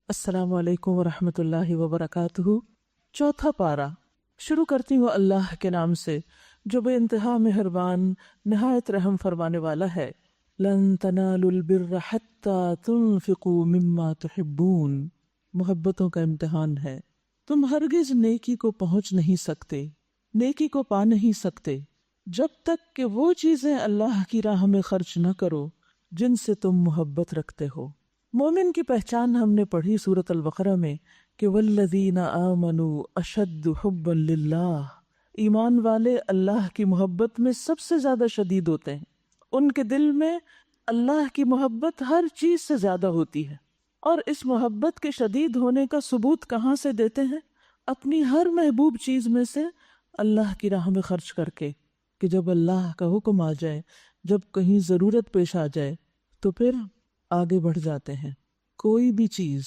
السلام علیکم ورحمۃ اللہ وبرکاتہ۔ چوتھا پارہ شروع کرتی ہوں اللہ کے نام سے جو بے انتہا مہربان نہایت رحم فرمانے والا ہے۔ لن تنالوا البر حتى تنفقوا مما تحبون، محبتوں کا امتحان ہے۔ تم ہرگز نیکی کو پہنچ نہیں سکتے، نیکی کو پا نہیں سکتے جب تک کہ وہ چیزیں اللہ کی راہ میں خرچ نہ کرو جن سے تم محبت رکھتے ہو۔ مومن کی پہچان ہم نے پڑھی سورۃ البقرہ میں کہ والذین آمنوا اشد حبا للہ، ایمان والے اللہ کی محبت میں سب سے زیادہ شدید ہوتے ہیں۔ ان کے دل میں اللہ کی محبت ہر چیز سے زیادہ ہوتی ہے، اور اس محبت کے شدید ہونے کا ثبوت کہاں سے دیتے ہیں؟ اپنی ہر محبوب چیز میں سے اللہ کی راہ میں خرچ کر کے، کہ جب اللہ کا حکم آ جائے، جب کہیں ضرورت پیش آ جائے تو پھر آگے بڑھ جاتے ہیں۔ کوئی بھی چیز،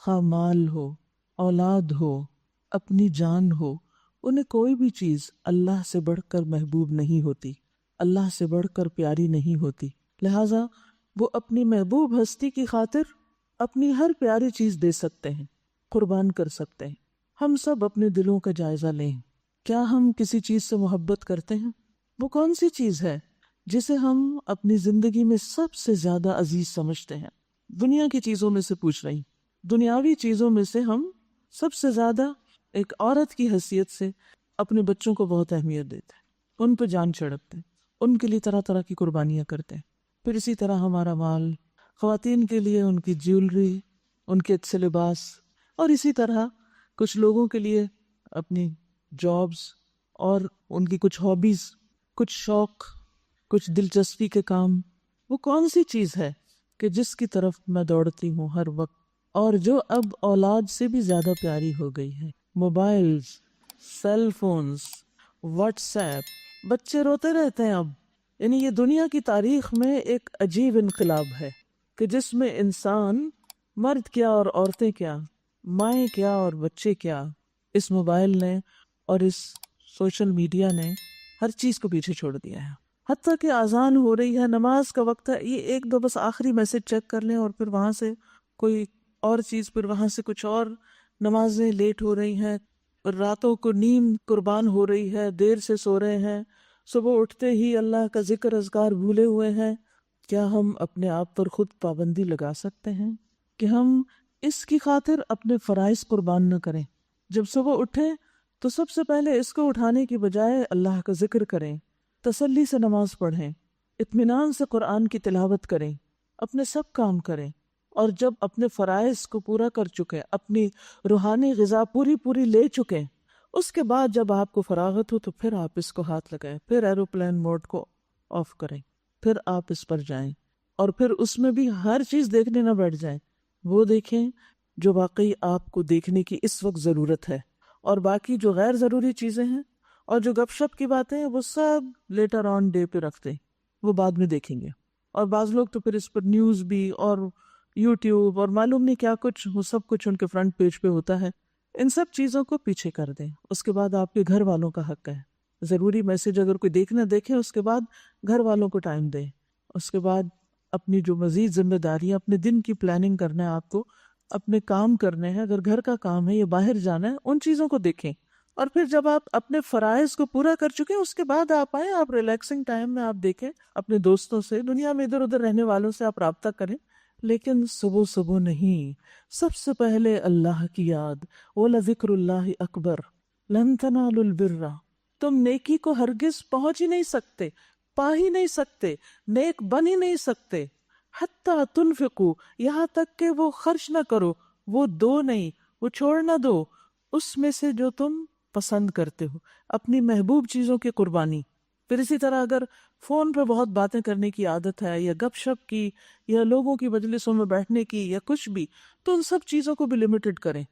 خواہ مال ہو، اولاد ہو، اپنی جان ہو، انہیں کوئی بھی چیز اللہ سے بڑھ کر محبوب نہیں ہوتی، اللہ سے بڑھ کر پیاری نہیں ہوتی۔ لہٰذا وہ اپنی محبوب ہستی کی خاطر اپنی ہر پیاری چیز دے سکتے ہیں، قربان کر سکتے ہیں۔ ہم سب اپنے دلوں کا جائزہ لیں، کیا ہم کسی چیز سے محبت کرتے ہیں؟ وہ کون سی چیز ہے جسے ہم اپنی زندگی میں سب سے زیادہ عزیز سمجھتے ہیں؟ دنیا کی چیزوں میں سے پوچھ رہی، دنیاوی چیزوں میں سے ہم سب سے زیادہ ایک عورت کی حیثیت سے اپنے بچوں کو بہت اہمیت دیتے ہیں، ان پہ جان چڑھتے ہیں، ان کے لیے طرح طرح کی قربانیاں کرتے ہیں۔ پھر اسی طرح ہمارا مال، خواتین کے لیے ان کی جیولری، ان کے اچھے لباس، اور اسی طرح کچھ لوگوں کے لیے اپنی جابز اور ان کی کچھ ہابیز، کچھ شوق، کچھ دلچسپی کے کام۔ وہ کون سی چیز ہے کہ جس کی طرف میں دوڑتی ہوں ہر وقت، اور جو اب اولاد سے بھی زیادہ پیاری ہو گئی ہے؟ Mobiles, cell phones, WhatsApp. بچے روتے رہتے ہیں اب۔ یعنی یہ دنیا کی تاریخ میں ایک عجیب انقلاب ہے کہ جس میں انسان، مرد کیا اور عورتیں کیا، مائیں کیا اور بچے کیا، اس موبائل نے اور اس سوشل میڈیا نے ہر چیز کو پیچھے چھوڑ دیا ہے۔ حتیٰ کہ اذان ہو رہی ہے، نماز کا وقت ہے، یہ ایک دو بس آخری میسج چیک کر لیں اور پھر وہاں سے کوئی اور چیز، پھر وہاں سے کچھ اور۔ نمازیں لیٹ ہو رہی ہیں، راتوں کو نیند قربان ہو رہی ہے، دیر سے سو رہے ہیں، صبح اٹھتے ہی اللہ کا ذکر اذکار بھولے ہوئے ہیں۔ کیا ہم اپنے آپ پر خود پابندی لگا سکتے ہیں کہ ہم اس کی خاطر اپنے فرائض قربان نہ کریں؟ جب صبح اٹھیں تو سب سے پہلے اس کو اٹھانے کی بجائے اللہ کا ذکر کریں، تسلی سے نماز پڑھیں، اطمینان سے قرآن کی تلاوت کریں، اپنے سب کام کریں، اور جب اپنے فرائض کو پورا کر چکے، اپنی روحانی غذا پوری لے چکے، اس کے بعد جب آپ کو فراغت ہو تو پھر آپ اس کو ہاتھ لگائیں، پھر ایروپلین موڈ کو آف کریں، پھر آپ اس پر جائیں، اور پھر اس میں بھی ہر چیز دیکھنے نہ بیٹھ جائیں۔ وہ دیکھیں جو واقعی آپ کو دیکھنے کی اس وقت ضرورت ہے، اور باقی جو غیر ضروری چیزیں ہیں اور جو گپ شپ کی باتیں ہیں وہ سب لیٹر آن ڈے پہ رکھتے ہیں، وہ بعد میں دیکھیں گے۔ اور بعض لوگ تو پھر اس پر نیوز بھی اور یوٹیوب اور معلوم نہیں کیا کچھ، وہ سب کچھ ان کے فرنٹ پیج پہ ہوتا ہے۔ ان سب چیزوں کو پیچھے کر دیں۔ اس کے بعد آپ کے گھر والوں کا حق ہے، ضروری میسج اگر کوئی دیکھنا دیکھے، اس کے بعد گھر والوں کو ٹائم دیں۔ اس کے بعد اپنی جو مزید ذمہ داریاں، اپنے دن کی پلاننگ کرنا ہے آپ کو، اپنے کام کرنے ہیں، اگر گھر کا کام ہے یا باہر جانا ہے، ان چیزوں کو دیکھیں۔ اور پھر جب آپ اپنے فرائض کو پورا کر چکے اس کے بعد آپ آئیں، آپ ریلیکسنگ ٹائم میں آپ دیکھیں، اپنے دوستوں سے، دنیا میں ادھر ادھر رہنے والوں سے آپ رابطہ کریں، لیکن صبح صبح نہیں۔ سب سے پہلے اللہ کی یاد، وَلَذِكْرُ اللَّهِ أَكْبَرُ لَن تَنَالُوا الْبِرَّ۔ تم نیکی کو ہرگز پہنچ ہی نہیں سکتے، پا ہی نہیں سکتے، نیک بن ہی نہیں سکتے، حتیٰ تنفقوا، یہاں تک کہ وہ خرچ نہ کرو، وہ دو نہیں، وہ چھوڑ نہ دو، اس میں سے جو تم پسند کرتے ہو، اپنی محبوب چیزوں کی قربانی۔ پھر اسی طرح اگر فون پہ بہت باتیں کرنے کی عادت ہے، یا گپ شپ کی، یا لوگوں کی مجلسوں میں بیٹھنے کی، یا کچھ بھی، تو ان سب چیزوں کو بھی لمیٹڈ کریں۔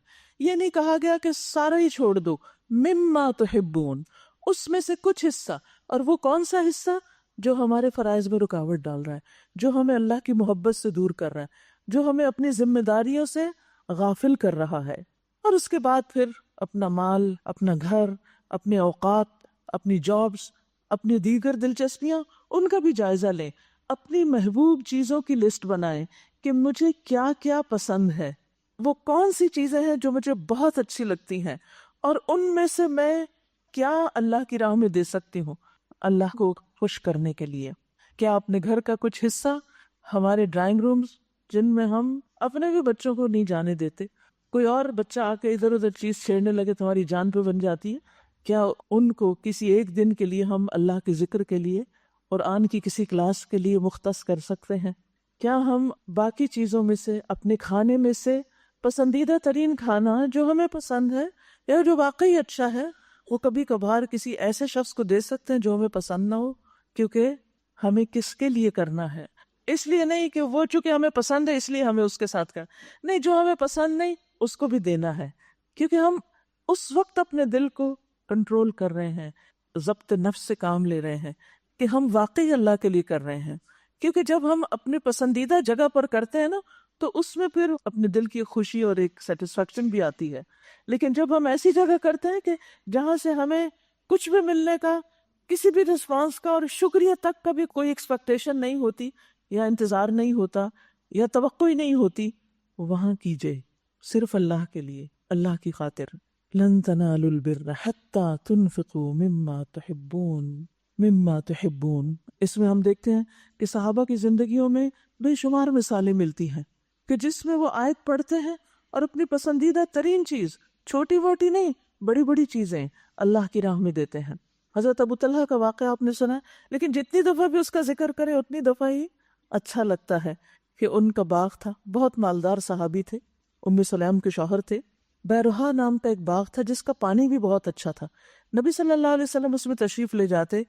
یہ نہیں کہا گیا کہ سارا ہی چھوڑ دو، مما تحبون، اس میں سے کچھ حصہ، اور وہ کون سا حصہ؟ جو ہمارے فرائض میں رکاوٹ ڈال رہا ہے، جو ہمیں اللہ کی محبت سے دور کر رہا ہے، جو ہمیں اپنی ذمہ داریوں سے غافل کر رہا ہے۔ اور اس کے بعد پھر اپنا مال، اپنا گھر، اپنے اوقات، اپنی جابز، اپنی دیگر دلچسپیاں، ان کا بھی جائزہ لیں۔ اپنی محبوب چیزوں کی لسٹ بنائیں کہ مجھے کیا کیا پسند ہے، وہ کون سی چیزیں ہیں جو مجھے بہت اچھی لگتی ہیں اور ان میں سے میں کیا اللہ کی راہ میں دے سکتی ہوں اللہ کو خوش کرنے کے لیے. کیا اپنے گھر کا کچھ حصہ، ہمارے ڈرائنگ رومز جن میں ہم اپنے بھی بچوں کو نہیں جانے دیتے، کوئی اور بچہ آ کے ادھر ادھر چیز چھیڑنے لگے تو ہماری جان پہ بن جاتی ہے، کیا ان کو کسی ایک دن کے لیے ہم اللہ کے ذکر کے لیے قرآن کی کسی کلاس کے لیے مختص کر سکتے ہیں؟ کیا ہم باقی چیزوں میں سے اپنے کھانے میں سے پسندیدہ ترین کھانا جو ہمیں پسند ہے یا جو واقعی اچھا ہے وہ کبھی کبھار کسی ایسے شخص کو دے سکتے ہیں جو ہمیں پسند نہ ہو؟ کیونکہ ہمیں کس کے لیے کرنا ہے، اس لیے نہیں کہ وہ چونکہ ہمیں پسند ہے اس لیے ہمیں اس کے ساتھ کرنا، نہیں، جو ہمیں پسند نہیں اس کو بھی دینا ہے، کیونکہ ہم اس وقت اپنے دل کو کنٹرول کر رہے ہیں، ضبط نفس سے کام لے رہے ہیں کہ ہم واقعی اللہ کے لیے کر رہے ہیں. کیونکہ جب ہم اپنے پسندیدہ جگہ پر کرتے ہیں نا تو اس میں پھر اپنے دل کی خوشی اور ایک سیٹسفیکشن بھی آتی ہے. لیکن جب ہم ایسی جگہ کرتے ہیں کہ جہاں سے ہمیں کچھ بھی ملنے کا، کسی بھی رسپانس کا اور شکریہ تک کا بھی کوئی ایکسپیکٹیشن نہیں ہوتی یا انتظار نہیں ہوتا یا توقع ہی نہیں ہوتی، وہاں کیجئے صرف اللہ کے لیے، اللہ کی خاطر. لن تنالوا البر حتى تنفقوا مما تحبون. اس میں ہم دیکھتے ہیں کہ صحابہ کی زندگیوں میں بے شمار مثالیں ملتی ہیں کہ جس میں وہ آیت پڑھتے ہیں اور اپنی پسندیدہ ترین چیز، چھوٹی موٹی نہیں، بڑی بڑی چیزیں اللہ کی راہ میں دیتے ہیں. حضرت ابو طلحہ کا واقعہ آپ نے سنا ہے، لیکن جتنی دفعہ بھی اس کا ذکر کرے اتنی دفعہ ہی اچھا لگتا ہے کہ ان کا باغ تھا، بہت مالدار صحابی تھے، ام سلیم کے شوہر تھے. بیروہا نام کا ایک باغ تھا جس کا پانی بھی بہت اچھا تھا. نبی صلی اللہ علیہ وسلم اس میں تشریف لے جاتے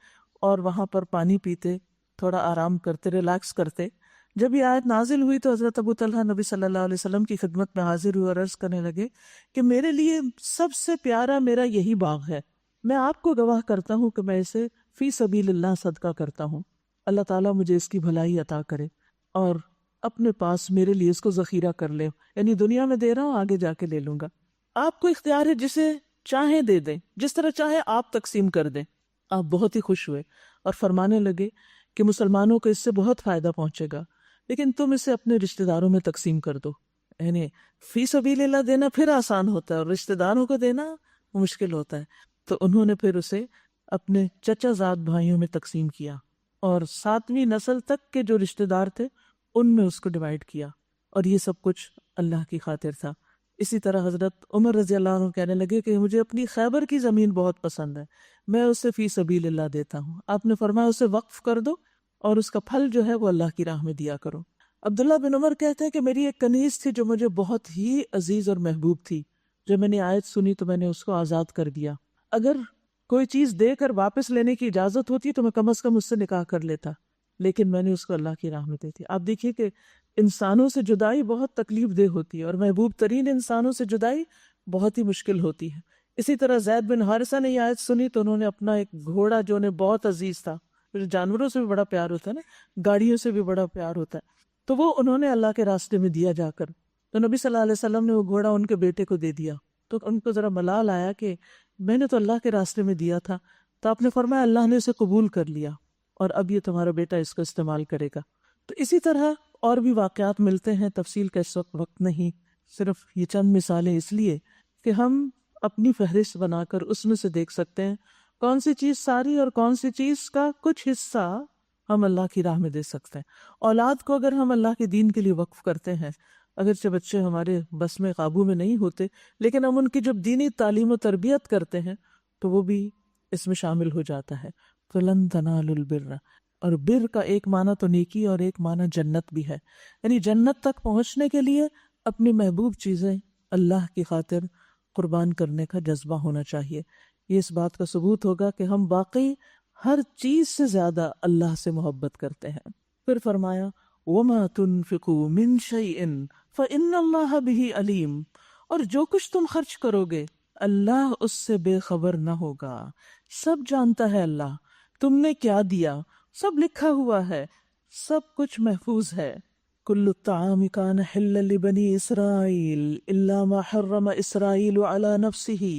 اور وہاں پر پانی پیتے، تھوڑا آرام کرتے، ریلیکس کرتے. جب یہ آیت نازل ہوئی تو حضرت ابو طلحہ نبی صلی اللہ علیہ وسلم کی خدمت میں حاضر ہوئے اور عرض کرنے لگے کہ میرے لیے سب سے پیارا میرا یہی باغ ہے، میں آپ کو گواہ کرتا ہوں کہ میں اسے فی سبیل اللہ صدقہ کرتا ہوں، اللہ تعالیٰ مجھے اس کی بھلائی عطا کرے اور اپنے پاس میرے لیے اس کو ذخیرہ کر لے، یعنی دنیا میں دے رہا ہوں، آگے جا کے لے لوں گا. آپ کو اختیار ہے، جسے چاہیں دے دیں، جس طرح چاہیں آپ تقسیم کر دیں. آپ بہت ہی خوش ہوئے اور فرمانے لگے کہ مسلمانوں کو اس سے بہت فائدہ پہنچے گا، لیکن تم اسے اپنے رشتہ داروں میں تقسیم کر دو. یعنی فی سبیل اللہ دینا پھر آسان ہوتا ہے اور رشتہ داروں کو دینا مشکل ہوتا ہے. تو انہوں نے پھر اسے اپنے چچا زاد بھائیوں میں تقسیم کیا اور 7ویں نسل تک کے جو رشتہ دار تھے ان میں اس کو ڈیوائیڈ کیا، اور یہ سب کچھ اللہ کی خاطر تھا. اسی طرح حضرت عمر رضی اللہ عنہ کہنے لگے کہ مجھے اپنی خیبر کی زمین بہت پسند ہے، میں اسے فی سبیل اللہ دیتا ہوں. آپ نے فرمایا اسے وقف کر دو اور اس کا پھل جو ہے وہ اللہ کی راہ میں دیا کرو. عبداللہ بن عمر کہتے ہیں کہ میری ایک کنیز تھی جو مجھے بہت ہی عزیز اور محبوب تھی، جب میں نے آیت سنی تو میں نے اس کو آزاد کر دیا. اگر کوئی چیز دے کر واپس لینے کی اجازت ہوتی تو میں کم از کم اس سے نکاح کر لیتا، لیکن میں نے اس کو اللہ کی راہ میں دی تھی. آپ دیکھیے کہ انسانوں سے جدائی بہت تکلیف دہ ہوتی ہے اور محبوب ترین انسانوں سے جدائی بہت ہی مشکل ہوتی ہے. اسی طرح زید بن حارثہ نے یہ آیت سنی تو انہوں نے اپنا ایک گھوڑا جو انہیں بہت عزیز تھا، جانوروں سے بھی بڑا پیار ہوتا ہے نا، گاڑیوں سے بھی بڑا پیار ہوتا ہے، تو وہ انہوں نے اللہ کے راستے میں دیا جا کر. تو نبی صلی اللہ علیہ وسلم نے وہ گھوڑا ان کے بیٹے کو دے دیا. تو ان کو ذرا ملال آیا کہ میں نے تو اللہ کے راستے میں دیا تھا. تو آپ نے فرمایا اللہ نے اسے قبول کر لیا اور اب یہ تمہارا بیٹا اس کا استعمال کرے گا. تو اسی طرح اور بھی واقعات ملتے ہیں، تفصیل کا اس وقت نہیں، صرف یہ چند مثالیں اس لیے کہ ہم اپنی فہرست بنا کر اس میں سے دیکھ سکتے ہیں کون سی چیز ساری اور کون سی چیز کا کچھ حصہ ہم اللہ کی راہ میں دے سکتے ہیں. اولاد کو اگر ہم اللہ کے دین کے لیے وقف کرتے ہیں، اگرچہ بچے ہمارے بس میں قابو میں نہیں ہوتے، لیکن ہم ان کی جب دینی تعلیم و تربیت کرتے ہیں تو وہ بھی اس میں شامل ہو جاتا ہے. تو لن تنالوا البر، اور بر کا ایک معنی تو نیکی اور ایک معنی جنت بھی ہے، یعنی جنت تک پہنچنے کے لیے اپنی محبوب چیزیں اللہ کی خاطر قربان کرنے کا جذبہ ہونا چاہیے. یہ اس بات کا ثبوت ہوگا کہ ہم واقعی ہر چیز سے زیادہ اللہ سے محبت کرتے ہیں. پھر فرمایا وَمَا تُنْفِقُوا مِنْ شَيْءٍ فَإِنَّ اللَّهَ بِهِ عَلِيمٌ، اور جو کچھ تم خرچ کرو گے اللہ اس سے بے خبر نہ ہوگا، سب جانتا ہے اللہ. تم نے کیا دیا سب لکھا ہوا ہے، سب کچھ محفوظ ہے. كل الطعام كان حلا لبني إسرائيل إلا ما حرم إسرائيل على نفسه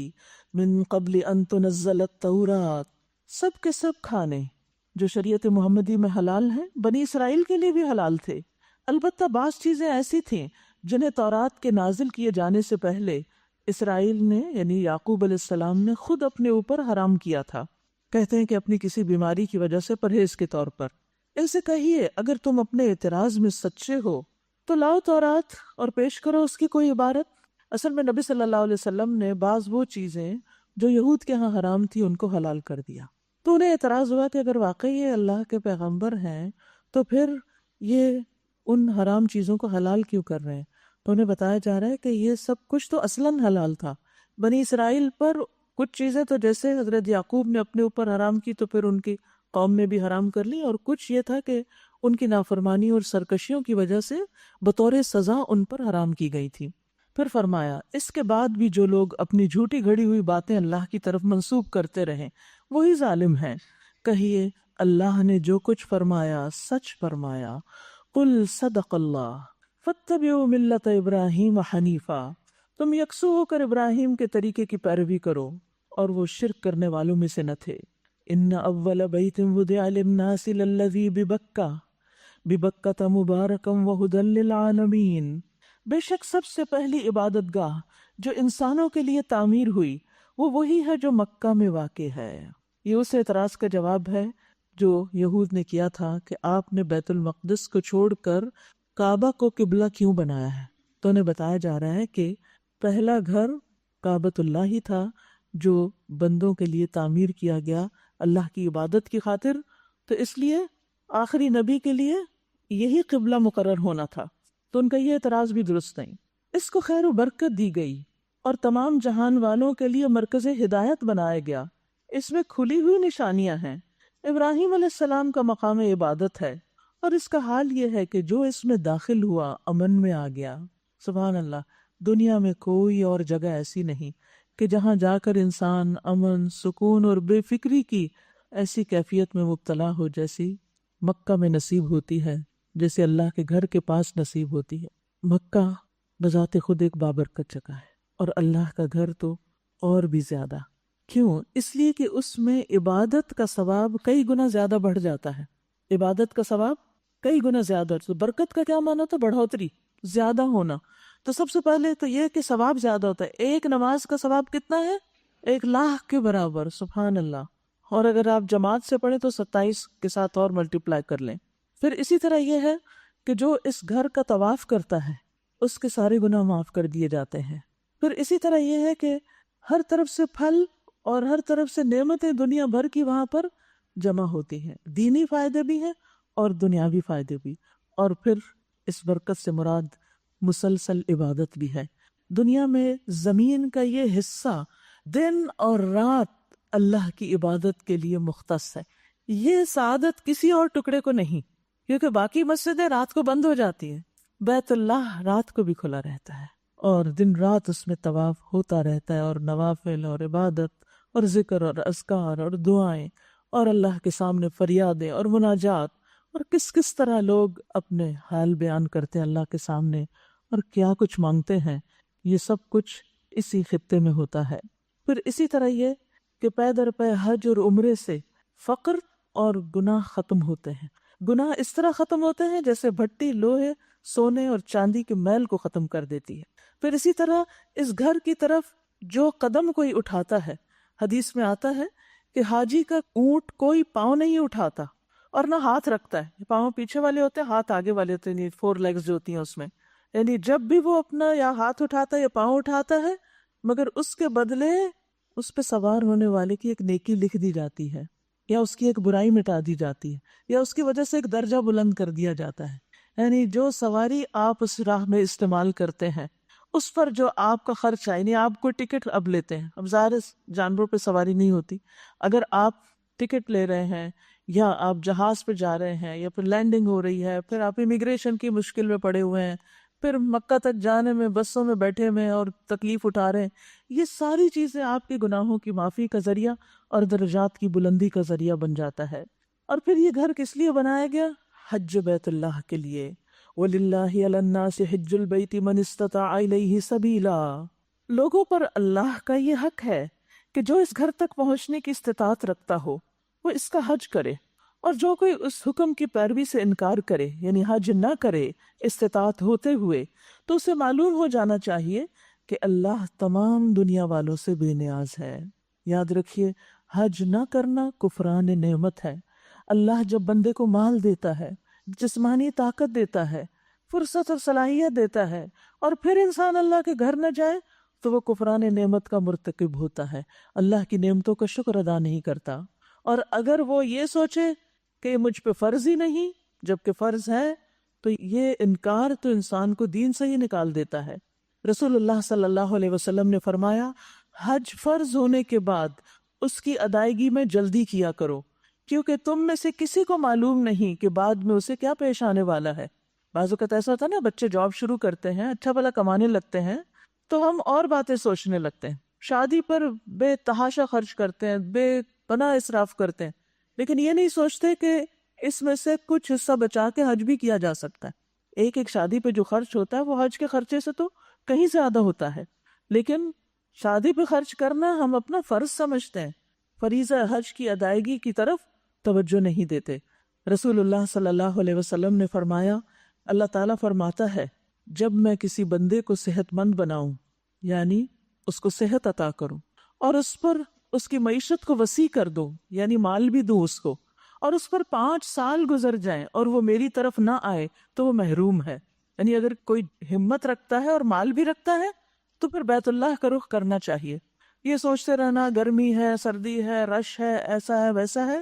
من قبل أن تنزل التوراة. سب کے سب کھانے جو شریعت محمدی میں حلال ہیں بنی اسرائیل کے لیے بھی حلال تھے، البتہ بعض چیزیں ایسی تھیں جنہیں تورات کے نازل کیے جانے سے پہلے اسرائیل نے یعنی یعقوب علیہ السلام نے خود اپنے اوپر حرام کیا تھا۔ کہتے ہیں کہ اپنی کسی بیماری کی وجہ سے پرہیز کے طور پر۔ ان سے کہیے اگر تم اپنے اعتراض میں سچے ہو تو لاؤ تورات اور پیش کرو اس کی کوئی عبارت۔ اصل میں نبی صلی اللہ علیہ وسلم نے بعض وہ چیزیں جو یہود کے ہاں حرام تھی ان کو حلال کر دیا، تو انہیں اعتراض ہوا کہ اگر واقعی یہ اللہ کے پیغمبر ہیں تو پھر یہ ان حرام چیزوں کو حلال کیوں کر رہے ہیں؟ تو انہیں بتایا جا رہا ہے کہ یہ سب کچھ تو اصلاً حلال تھا، بنی اسرائیل پر کچھ چیزیں تو جیسے حضرت یعقوب نے اپنے اوپر حرام کی تو پھر ان کی قوم میں بھی حرام کر لی، اور کچھ یہ تھا کہ ان کی نافرمانی اور سرکشیوں کی وجہ سے بطور سزا ان پر حرام کی گئی تھی۔ پھر فرمایا اس کے بعد بھی جو لوگ اپنی جھوٹی گھڑی ہوئی باتیں اللہ کی طرف منسوب کرتے رہیں وہی ظالم ہیں۔ کہیے اللہ نے جو کچھ فرمایا سچ فرمایا۔ قل صدق اللہ فاتبعوا ملت ابراہیم حنیفا، تم یکسو ہو کر ابراہیم کے طریقے کی پیروی کرو اور وہ شرک کرنے والوں میں سے نہ تھے۔ ان اول بیت وضع للناس للذی ببکۃ مبارکا وہدی للعالمین، بے شک سب سے پہلی عبادت گاہ جو انسانوں کے لیے تعمیر ہوئی وہ وہی ہے جو مکہ میں واقع ہے۔ یہ اس اعتراض کا جواب ہے جو یہود نے کیا تھا کہ آپ نے بیت المقدس کو چھوڑ کر کعبہ کو قبلہ کیوں بنایا ہے۔ تو انہیں بتایا جا رہا ہے کہ پہلا گھر کعبۃ اللہ ہی تھا جو بندوں کے لیے تعمیر کیا گیا اللہ کی عبادت کی خاطر، تو اس لیے آخری نبی کے لیے یہی قبلہ مقرر ہونا تھا، تو ان کا یہ اعتراض بھی درست نہیں۔ اس کو خیر و برکت دی گئی اور تمام جہان والوں کے لیے مرکز ہدایت بنایا گیا، اس میں کھلی ہوئی نشانیاں ہیں۔ ابراہیم علیہ السلام کا مقام عبادت ہے اور اس کا حال یہ ہے کہ جو اس میں داخل ہوا امن میں آ گیا۔ سبحان اللہ، دنیا میں کوئی اور جگہ ایسی نہیں کہ جہاں جا کر انسان امن، سکون اور بے فکری کی ایسی کیفیت میں مبتلا ہو جیسی مکہ میں نصیب ہوتی ہے، جیسے اللہ کے گھر کے پاس نصیب ہوتی ہے۔ مکہ بذات خود ایک بابرکت جگہ ہے اور اللہ کا گھر تو اور بھی زیادہ۔ کیوں؟ اس لیے کہ اس میں عبادت کا ثواب کئی گنا زیادہ بڑھ جاتا ہے۔ عبادت کا ثواب کئی گنا زیادہ، تو برکت کا کیا معنی ہوتا ہے؟ بڑھوتری، زیادہ ہونا۔ تو سب سے پہلے تو یہ کہ ثواب زیادہ ہوتا ہے۔ ایک نماز کا ثواب کتنا ہے؟ 1,00,000 کے برابر، سبحان اللہ۔ اور اگر آپ جماعت سے پڑھیں تو 27 کے ساتھ اور ملٹیپلائی کر لیں۔ پھر اسی طرح یہ ہے کہ جو اس گھر کا طواف کرتا ہے اس کے سارے گناہ معاف کر دیے جاتے ہیں۔ پھر اسی طرح یہ ہے کہ ہر طرف سے پھل اور ہر طرف سے نعمتیں دنیا بھر کی وہاں پر جمع ہوتی ہیں، دینی فائدے بھی ہیں اور دنیاوی فائدے بھی۔ اور پھر اس برکت سے مراد مسلسل عبادت بھی ہے۔ دنیا میں زمین کا یہ حصہ دن اور رات اللہ کی عبادت کے لیے مختص ہے۔ یہ سعادت کسی اور ٹکڑے کو نہیں، کیونکہ باقی مسجدیں رات کو بند ہو جاتی ہیں، بیت اللہ رات کو بھی کھلا رہتا ہے اور دن رات اس میں طواف ہوتا رہتا ہے، اور نوافل اور عبادت اور ذکر اور اذکار اور دعائیں اور اللہ کے سامنے فریادیں اور مناجات، اور کس کس طرح لوگ اپنے حال بیان کرتے ہیں اللہ کے سامنے اور کیا کچھ مانگتے ہیں، یہ سب کچھ اسی خطے میں ہوتا ہے۔ پھر اسی طرح یہ کہ پے در پے حج اور عمرے سے فقر اور گناہ ختم ہوتے ہیں۔ گناہ اس طرح ختم ہوتے ہیں جیسے بھٹی لوہے، سونے اور چاندی کے میل کو ختم کر دیتی ہے۔ پھر اسی طرح اس گھر کی طرف جو قدم کوئی اٹھاتا ہے، حدیث میں آتا ہے کہ حاجی کا اونٹ کوئی پاؤں نہیں اٹھاتا اور نہ ہاتھ رکھتا ہے، پاؤں پیچھے والے ہوتے ہیں، ہاتھ آگے والے ہوتے ہیں، یعنی 4 لیگز جو ہوتی ہیں اس میں، یعنی جب بھی وہ اپنا یا ہاتھ اٹھاتا ہے یا پاؤں اٹھاتا ہے، مگر اس کے بدلے اس پہ سوار ہونے والے کی ایک نیکی لکھ دی جاتی ہے، یا اس کی ایک برائی مٹا دی جاتی ہے، یا اس کی وجہ سے ایک درجہ بلند کر دیا جاتا ہے۔ یعنی جو سواری آپ اس راہ میں استعمال کرتے ہیں اس پر جو آپ کا خرچ ہے، یعنی آپ کو ٹکٹ اب لیتے ہیں، اب ظاہر جانوروں پہ سواری نہیں ہوتی، اگر آپ ٹکٹ لے رہے ہیں یا آپ جہاز پہ جا رہے ہیں یا پھر لینڈنگ ہو رہی ہے، پھر آپ امیگریشن کی مشکل میں پڑے ہوئے ہیں، پھر مکہ تک جانے میں بسوں میں بیٹھے ہوئے ہیں اور تکلیف اٹھا رہے ہیں، یہ ساری چیزیں آپ کے گناہوں کی معافی کا ذریعہ اور درجات کی بلندی کا ذریعہ بن جاتا ہے۔ اور پھر یہ گھر کس لیے بنایا گیا؟ حج بیت اللہ کے لیے۔ وَلِلَّهِ عَلَى النَّاسِ حِجُّ الْبَيْتِ مَنِ اسْتَطَاعَ إِلَيْهِ سَبِيلًا، لوگوں پر اللہ کا یہ حق ہے کہ جو اس گھر تک پہنچنے کی استطاعت رکھتا ہو وہ اس کا حج کرے۔ اور جو کوئی اس حکم کی پیروی سے انکار کرے یعنی حج نہ کرے استطاعت ہوتے ہوئے، تو اسے معلوم ہو جانا چاہیے کہ اللہ تمام دنیا والوں سے بے نیاز ہے۔ یاد رکھیے، حج نہ کرنا کفران نعمت ہے۔ اللہ جب بندے کو مال دیتا ہے، جسمانی طاقت دیتا ہے، فرصت اور صلاحیت دیتا ہے، اور پھر انسان اللہ کے گھر نہ جائے تو وہ کفران نعمت کا مرتکب ہوتا ہے، اللہ کی نعمتوں کا شکر ادا نہیں کرتا۔ اور اگر وہ یہ سوچے کہ مجھ پہ فرض ہی نہیں جبکہ فرض ہے، تو یہ انکار تو انسان کو دین سے ہی نکال دیتا ہے۔ رسول اللہ صلی اللہ علیہ وسلم نے فرمایا، حج فرض ہونے کے بعد اس کی ادائیگی میں جلدی کیا کرو، کیونکہ تم میں سے کسی کو معلوم نہیں کہ بعد میں اسے کیا پیش آنے والا ہے۔ بعض اوقات ایسا ہوتا ہے نا، بچے جاب شروع کرتے ہیں، اچھا بھلا کمانے لگتے ہیں، تو ہم اور باتیں سوچنے لگتے ہیں، شادی پر بے تحاشا خرچ کرتے ہیں، بے پناہ اسراف کرتے ہیں، لیکن یہ نہیں سوچتے کہ اس میں سے کچھ حصہ بچا کے حج بھی کیا جا سکتا ہے۔ ایک ایک شادی پہ جو خرچ ہوتا ہے وہ حج کے خرچے سے تو کہیں زیادہ ہوتا ہے، لیکن شادی پہ خرچ کرنا ہم اپنا فرض سمجھتے ہیں، فریضہ حج کی ادائیگی کی طرف توجہ نہیں دیتے۔ رسول اللہ صلی اللہ علیہ وسلم نے فرمایا، اللہ تعالیٰ فرماتا ہے، جب میں کسی بندے کو صحت مند بناؤں، یعنی اس کو صحت عطا کروں، اور اس پر اس کی معیشت کو وسیع کر دوں، یعنی مال بھی دوں اس کو، اور اس پر 5 سال گزر جائیں اور وہ میری طرف نہ آئے تو وہ محروم ہے۔ یعنی اگر کوئی ہمت رکھتا ہے اور مال بھی رکھتا ہے تو پھر بیت اللہ کا رخ کرنا چاہیے۔ یہ سوچتے رہنا گرمی ہے، سردی ہے، رش ہے، ایسا ہے، ویسا ہے،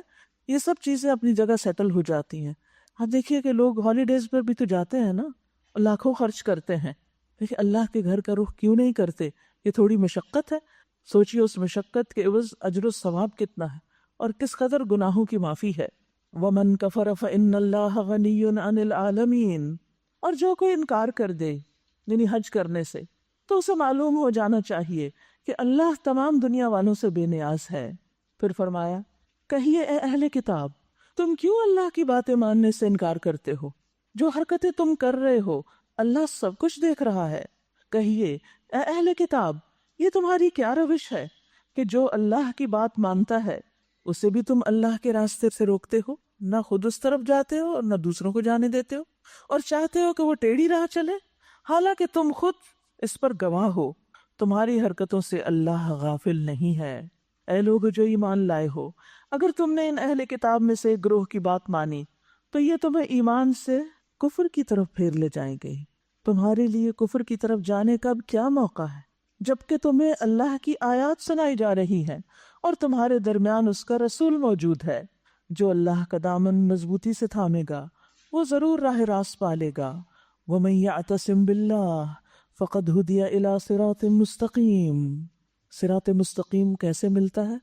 یہ سب چیزیں اپنی جگہ سیٹل ہو جاتی ہیں۔ آپ دیکھیے کہ لوگ ہالیڈیز پر بھی تو جاتے ہیں نا، لاکھوں خرچ کرتے ہیں، لیکن اللہ کے گھر کا رخ کیوں نہیں کرتے؟ یہ تھوڑی مشقت ہے، سوچیے اس مشقت کے عوض اجر و ثواب کتنا ہے اور کس قدر گناہوں کی معافی ہے۔ وَمَن كَفَرَ فَإِنَّ اللَّهَ غَنِيٌّ عَنِ الْعَالَمِينَ، اور جو کوئی انکار کر دے یعنی حج کرنے سے، تو اسے معلوم ہو جانا چاہیے کہ اللہ تمام دنیا والوں سے بے نیاز ہے۔ پھر فرمایا، کہیے اے اہل کتاب، تم کیوں اللہ کی باتیں ماننے سے انکار کرتے ہو؟ جو حرکتیں تم کر رہے ہو اللہ سب کچھ دیکھ رہا ہے۔ کہیے اے اہل کتاب، یہ تمہاری کیا روش ہے کہ جو اللہ کی بات مانتا ہے اسے بھی تم اللہ کے راستے سے روکتے ہو، نہ خود اس طرف جاتے ہو اور نہ دوسروں کو جانے دیتے ہو، اور چاہتے ہو کہ وہ ٹیڑھی راہ چلے، حالانکہ تم خود اس پر گواہ ہو۔ تمہاری حرکتوں سے اللہ غافل نہیں ہے۔ اے لوگ جو ایمان لائے ہو، اگر تم نے ان اہل کتاب میں سے ایک گروہ کی بات مانی تو یہ تمہیں ایمان سے کفر کی طرف پھیر لے جائیں گے۔ تمہارے لیے کفر کی طرف جانے کا اب کیا موقع ہے، جبکہ تمہیں اللہ کی آیات سنائی جا رہی ہیں اور تمہارے درمیان اس کا رسول موجود ہے۔ جو اللہ کا دامن مضبوطی سے تھامے گا وہ ضرور راہ راست پالے گا۔ وَمَن يَعْتَصِم بِاللَّهِ فَقَدْ هُدِيَ إِلَى صِرَاطٍ مُسْتَقِيمٍ۔ صراط مستقیم کیسے ملتا ہے؟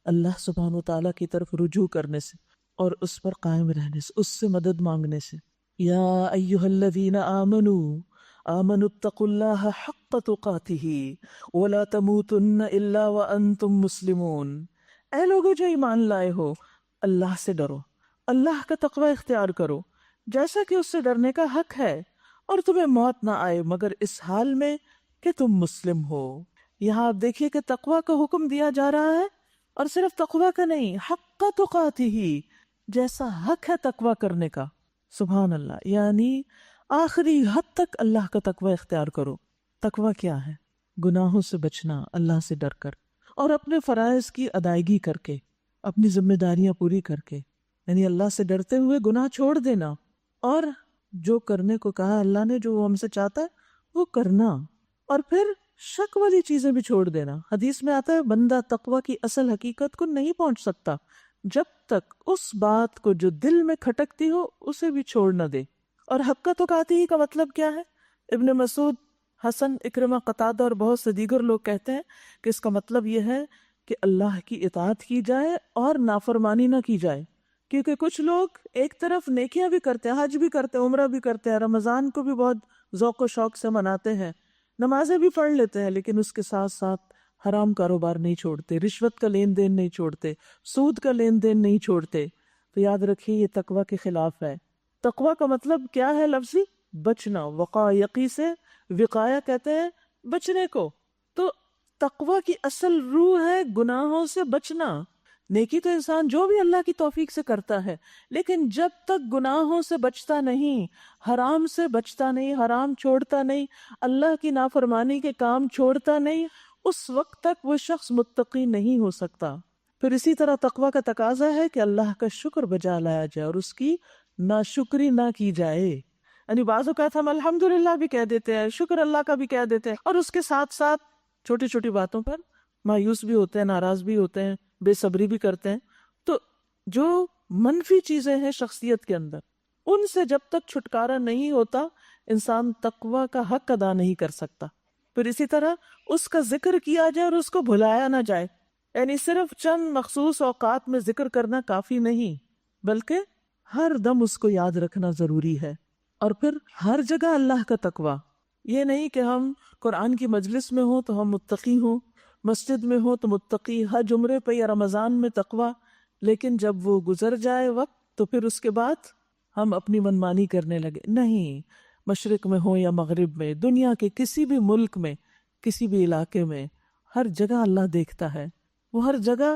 اللہ سبحانہ وتعالیٰ کی طرف رجوع کرنے سے اور اس پر قائم رہنے سے، اس سے مدد مانگنے سے۔ یا ایھا الذین آمنوا اتقوا اللہ حق تقاتہ ولا تموتن الا وانتم مسلمون۔ اے لوگو جو ایمان لائے ہو، اللہ سے ڈرو، اللہ کا تقوی اختیار کرو جیسا کہ اس سے ڈرنے کا حق ہے، اور تمہیں موت نہ آئے مگر اس حال میں کہ تم مسلم ہو۔ یہاں آپ دیکھیے کہ تقوی کا حکم دیا جا رہا ہے، اور صرف تقوی کا نہیں، حق تقاتہ، جیسا حق ہے تقوی کرنے کا۔ سبحان اللہ، یعنی آخری حد تک اللہ کا تقوی اختیار کرو۔ تقوی کیا ہے؟ گناہوں سے بچنا اللہ سے ڈر کر، اور اپنے فرائض کی ادائیگی کر کے، اپنی ذمہ داریاں پوری کر کے، یعنی اللہ سے ڈرتے ہوئے گناہ چھوڑ دینا، اور جو کرنے کو کہا اللہ نے، جو وہ ہم سے چاہتا ہے وہ کرنا، اور پھر شک والی چیزیں بھی چھوڑ دینا۔ حدیث میں آتا ہے بندہ تقوی کی اصل حقیقت کو نہیں پہنچ سکتا جب تک اس بات کو جو دل میں کھٹکتی ہو اسے بھی چھوڑ نہ دے۔ اور حق تقاتی کا مطلب کیا ہے؟ ابن مسعود، حسن، اکرمہ، قتادہ اور بہت سے دیگر لوگ کہتے ہیں کہ اس کا مطلب یہ ہے کہ اللہ کی اطاعت کی جائے اور نافرمانی نہ کی جائے، کیونکہ کچھ لوگ ایک طرف نیکیاں بھی کرتے ہیں، حج بھی کرتے ہیں، عمرہ بھی کرتے ہیں، رمضان کو بھی بہت ذوق و شوق سے مناتے ہیں، نمازیں بھی پڑھ لیتے ہیں، لیکن اس کے ساتھ ساتھ حرام کاروبار نہیں چھوڑتے، رشوت کا لین دین نہیں چھوڑتے، سود کا لین دین نہیں چھوڑتے۔ تو یاد رکھیے یہ تقوی کے خلاف ہے۔ تقوی کا مطلب کیا ہے لفظی؟ بچنا۔ وقا یقی سے وقایا کہتے ہیں بچنے کو۔ تو تقوی کی اصل روح ہے گناہوں سے بچنا، نیکی تو انسان جو بھی اللہ کی توفیق سے کرتا ہے، لیکن جب تک گناہوں سے بچتا نہیں، حرام سے بچتا نہیں، حرام چھوڑتا نہیں، اللہ کی نافرمانی کے کام چھوڑتا نہیں، اس وقت تک وہ شخص متقی نہیں ہو سکتا۔ پھر اسی طرح تقویٰ کا تقاضا ہے کہ اللہ کا شکر بجا لایا جائے اور اس کی ناشکری نہ کی جائے۔ یعنی بعض اوقات ہم الحمدللہ بھی کہہ دیتے ہیں، شکر اللہ کا بھی کہہ دیتے ہیں، اور اس کے ساتھ ساتھ چھوٹی چھوٹی باتوں پر مایوس بھی ہوتے ہیں، ناراض بھی ہوتے ہیں، بے صبری بھی کرتے ہیں۔ تو جو منفی چیزیں ہیں شخصیت کے اندر، ان سے جب تک چھٹکارا نہیں ہوتا انسان تقویٰ کا حق ادا نہیں کر سکتا۔ پھر اسی طرح اس کا ذکر کیا جائے اور اس کو بھلایا نہ جائے، یعنی صرف چند مخصوص اوقات میں ذکر کرنا کافی نہیں، بلکہ ہر دم اس کو یاد رکھنا ضروری ہے۔ اور پھر ہر جگہ اللہ کا تقویٰ، یہ نہیں کہ ہم قرآن کی مجلس میں ہوں تو ہم متقی ہوں، مسجد میں ہو تو متقی، حج عمرے پہ یا رمضان میں تقویٰ، لیکن جب وہ گزر جائے وقت تو پھر اس کے بعد ہم اپنی منمانی کرنے لگے۔ نہیں، مشرق میں ہو یا مغرب میں، دنیا کے کسی بھی ملک میں، کسی بھی علاقے میں، ہر جگہ اللہ دیکھتا ہے، وہ ہر جگہ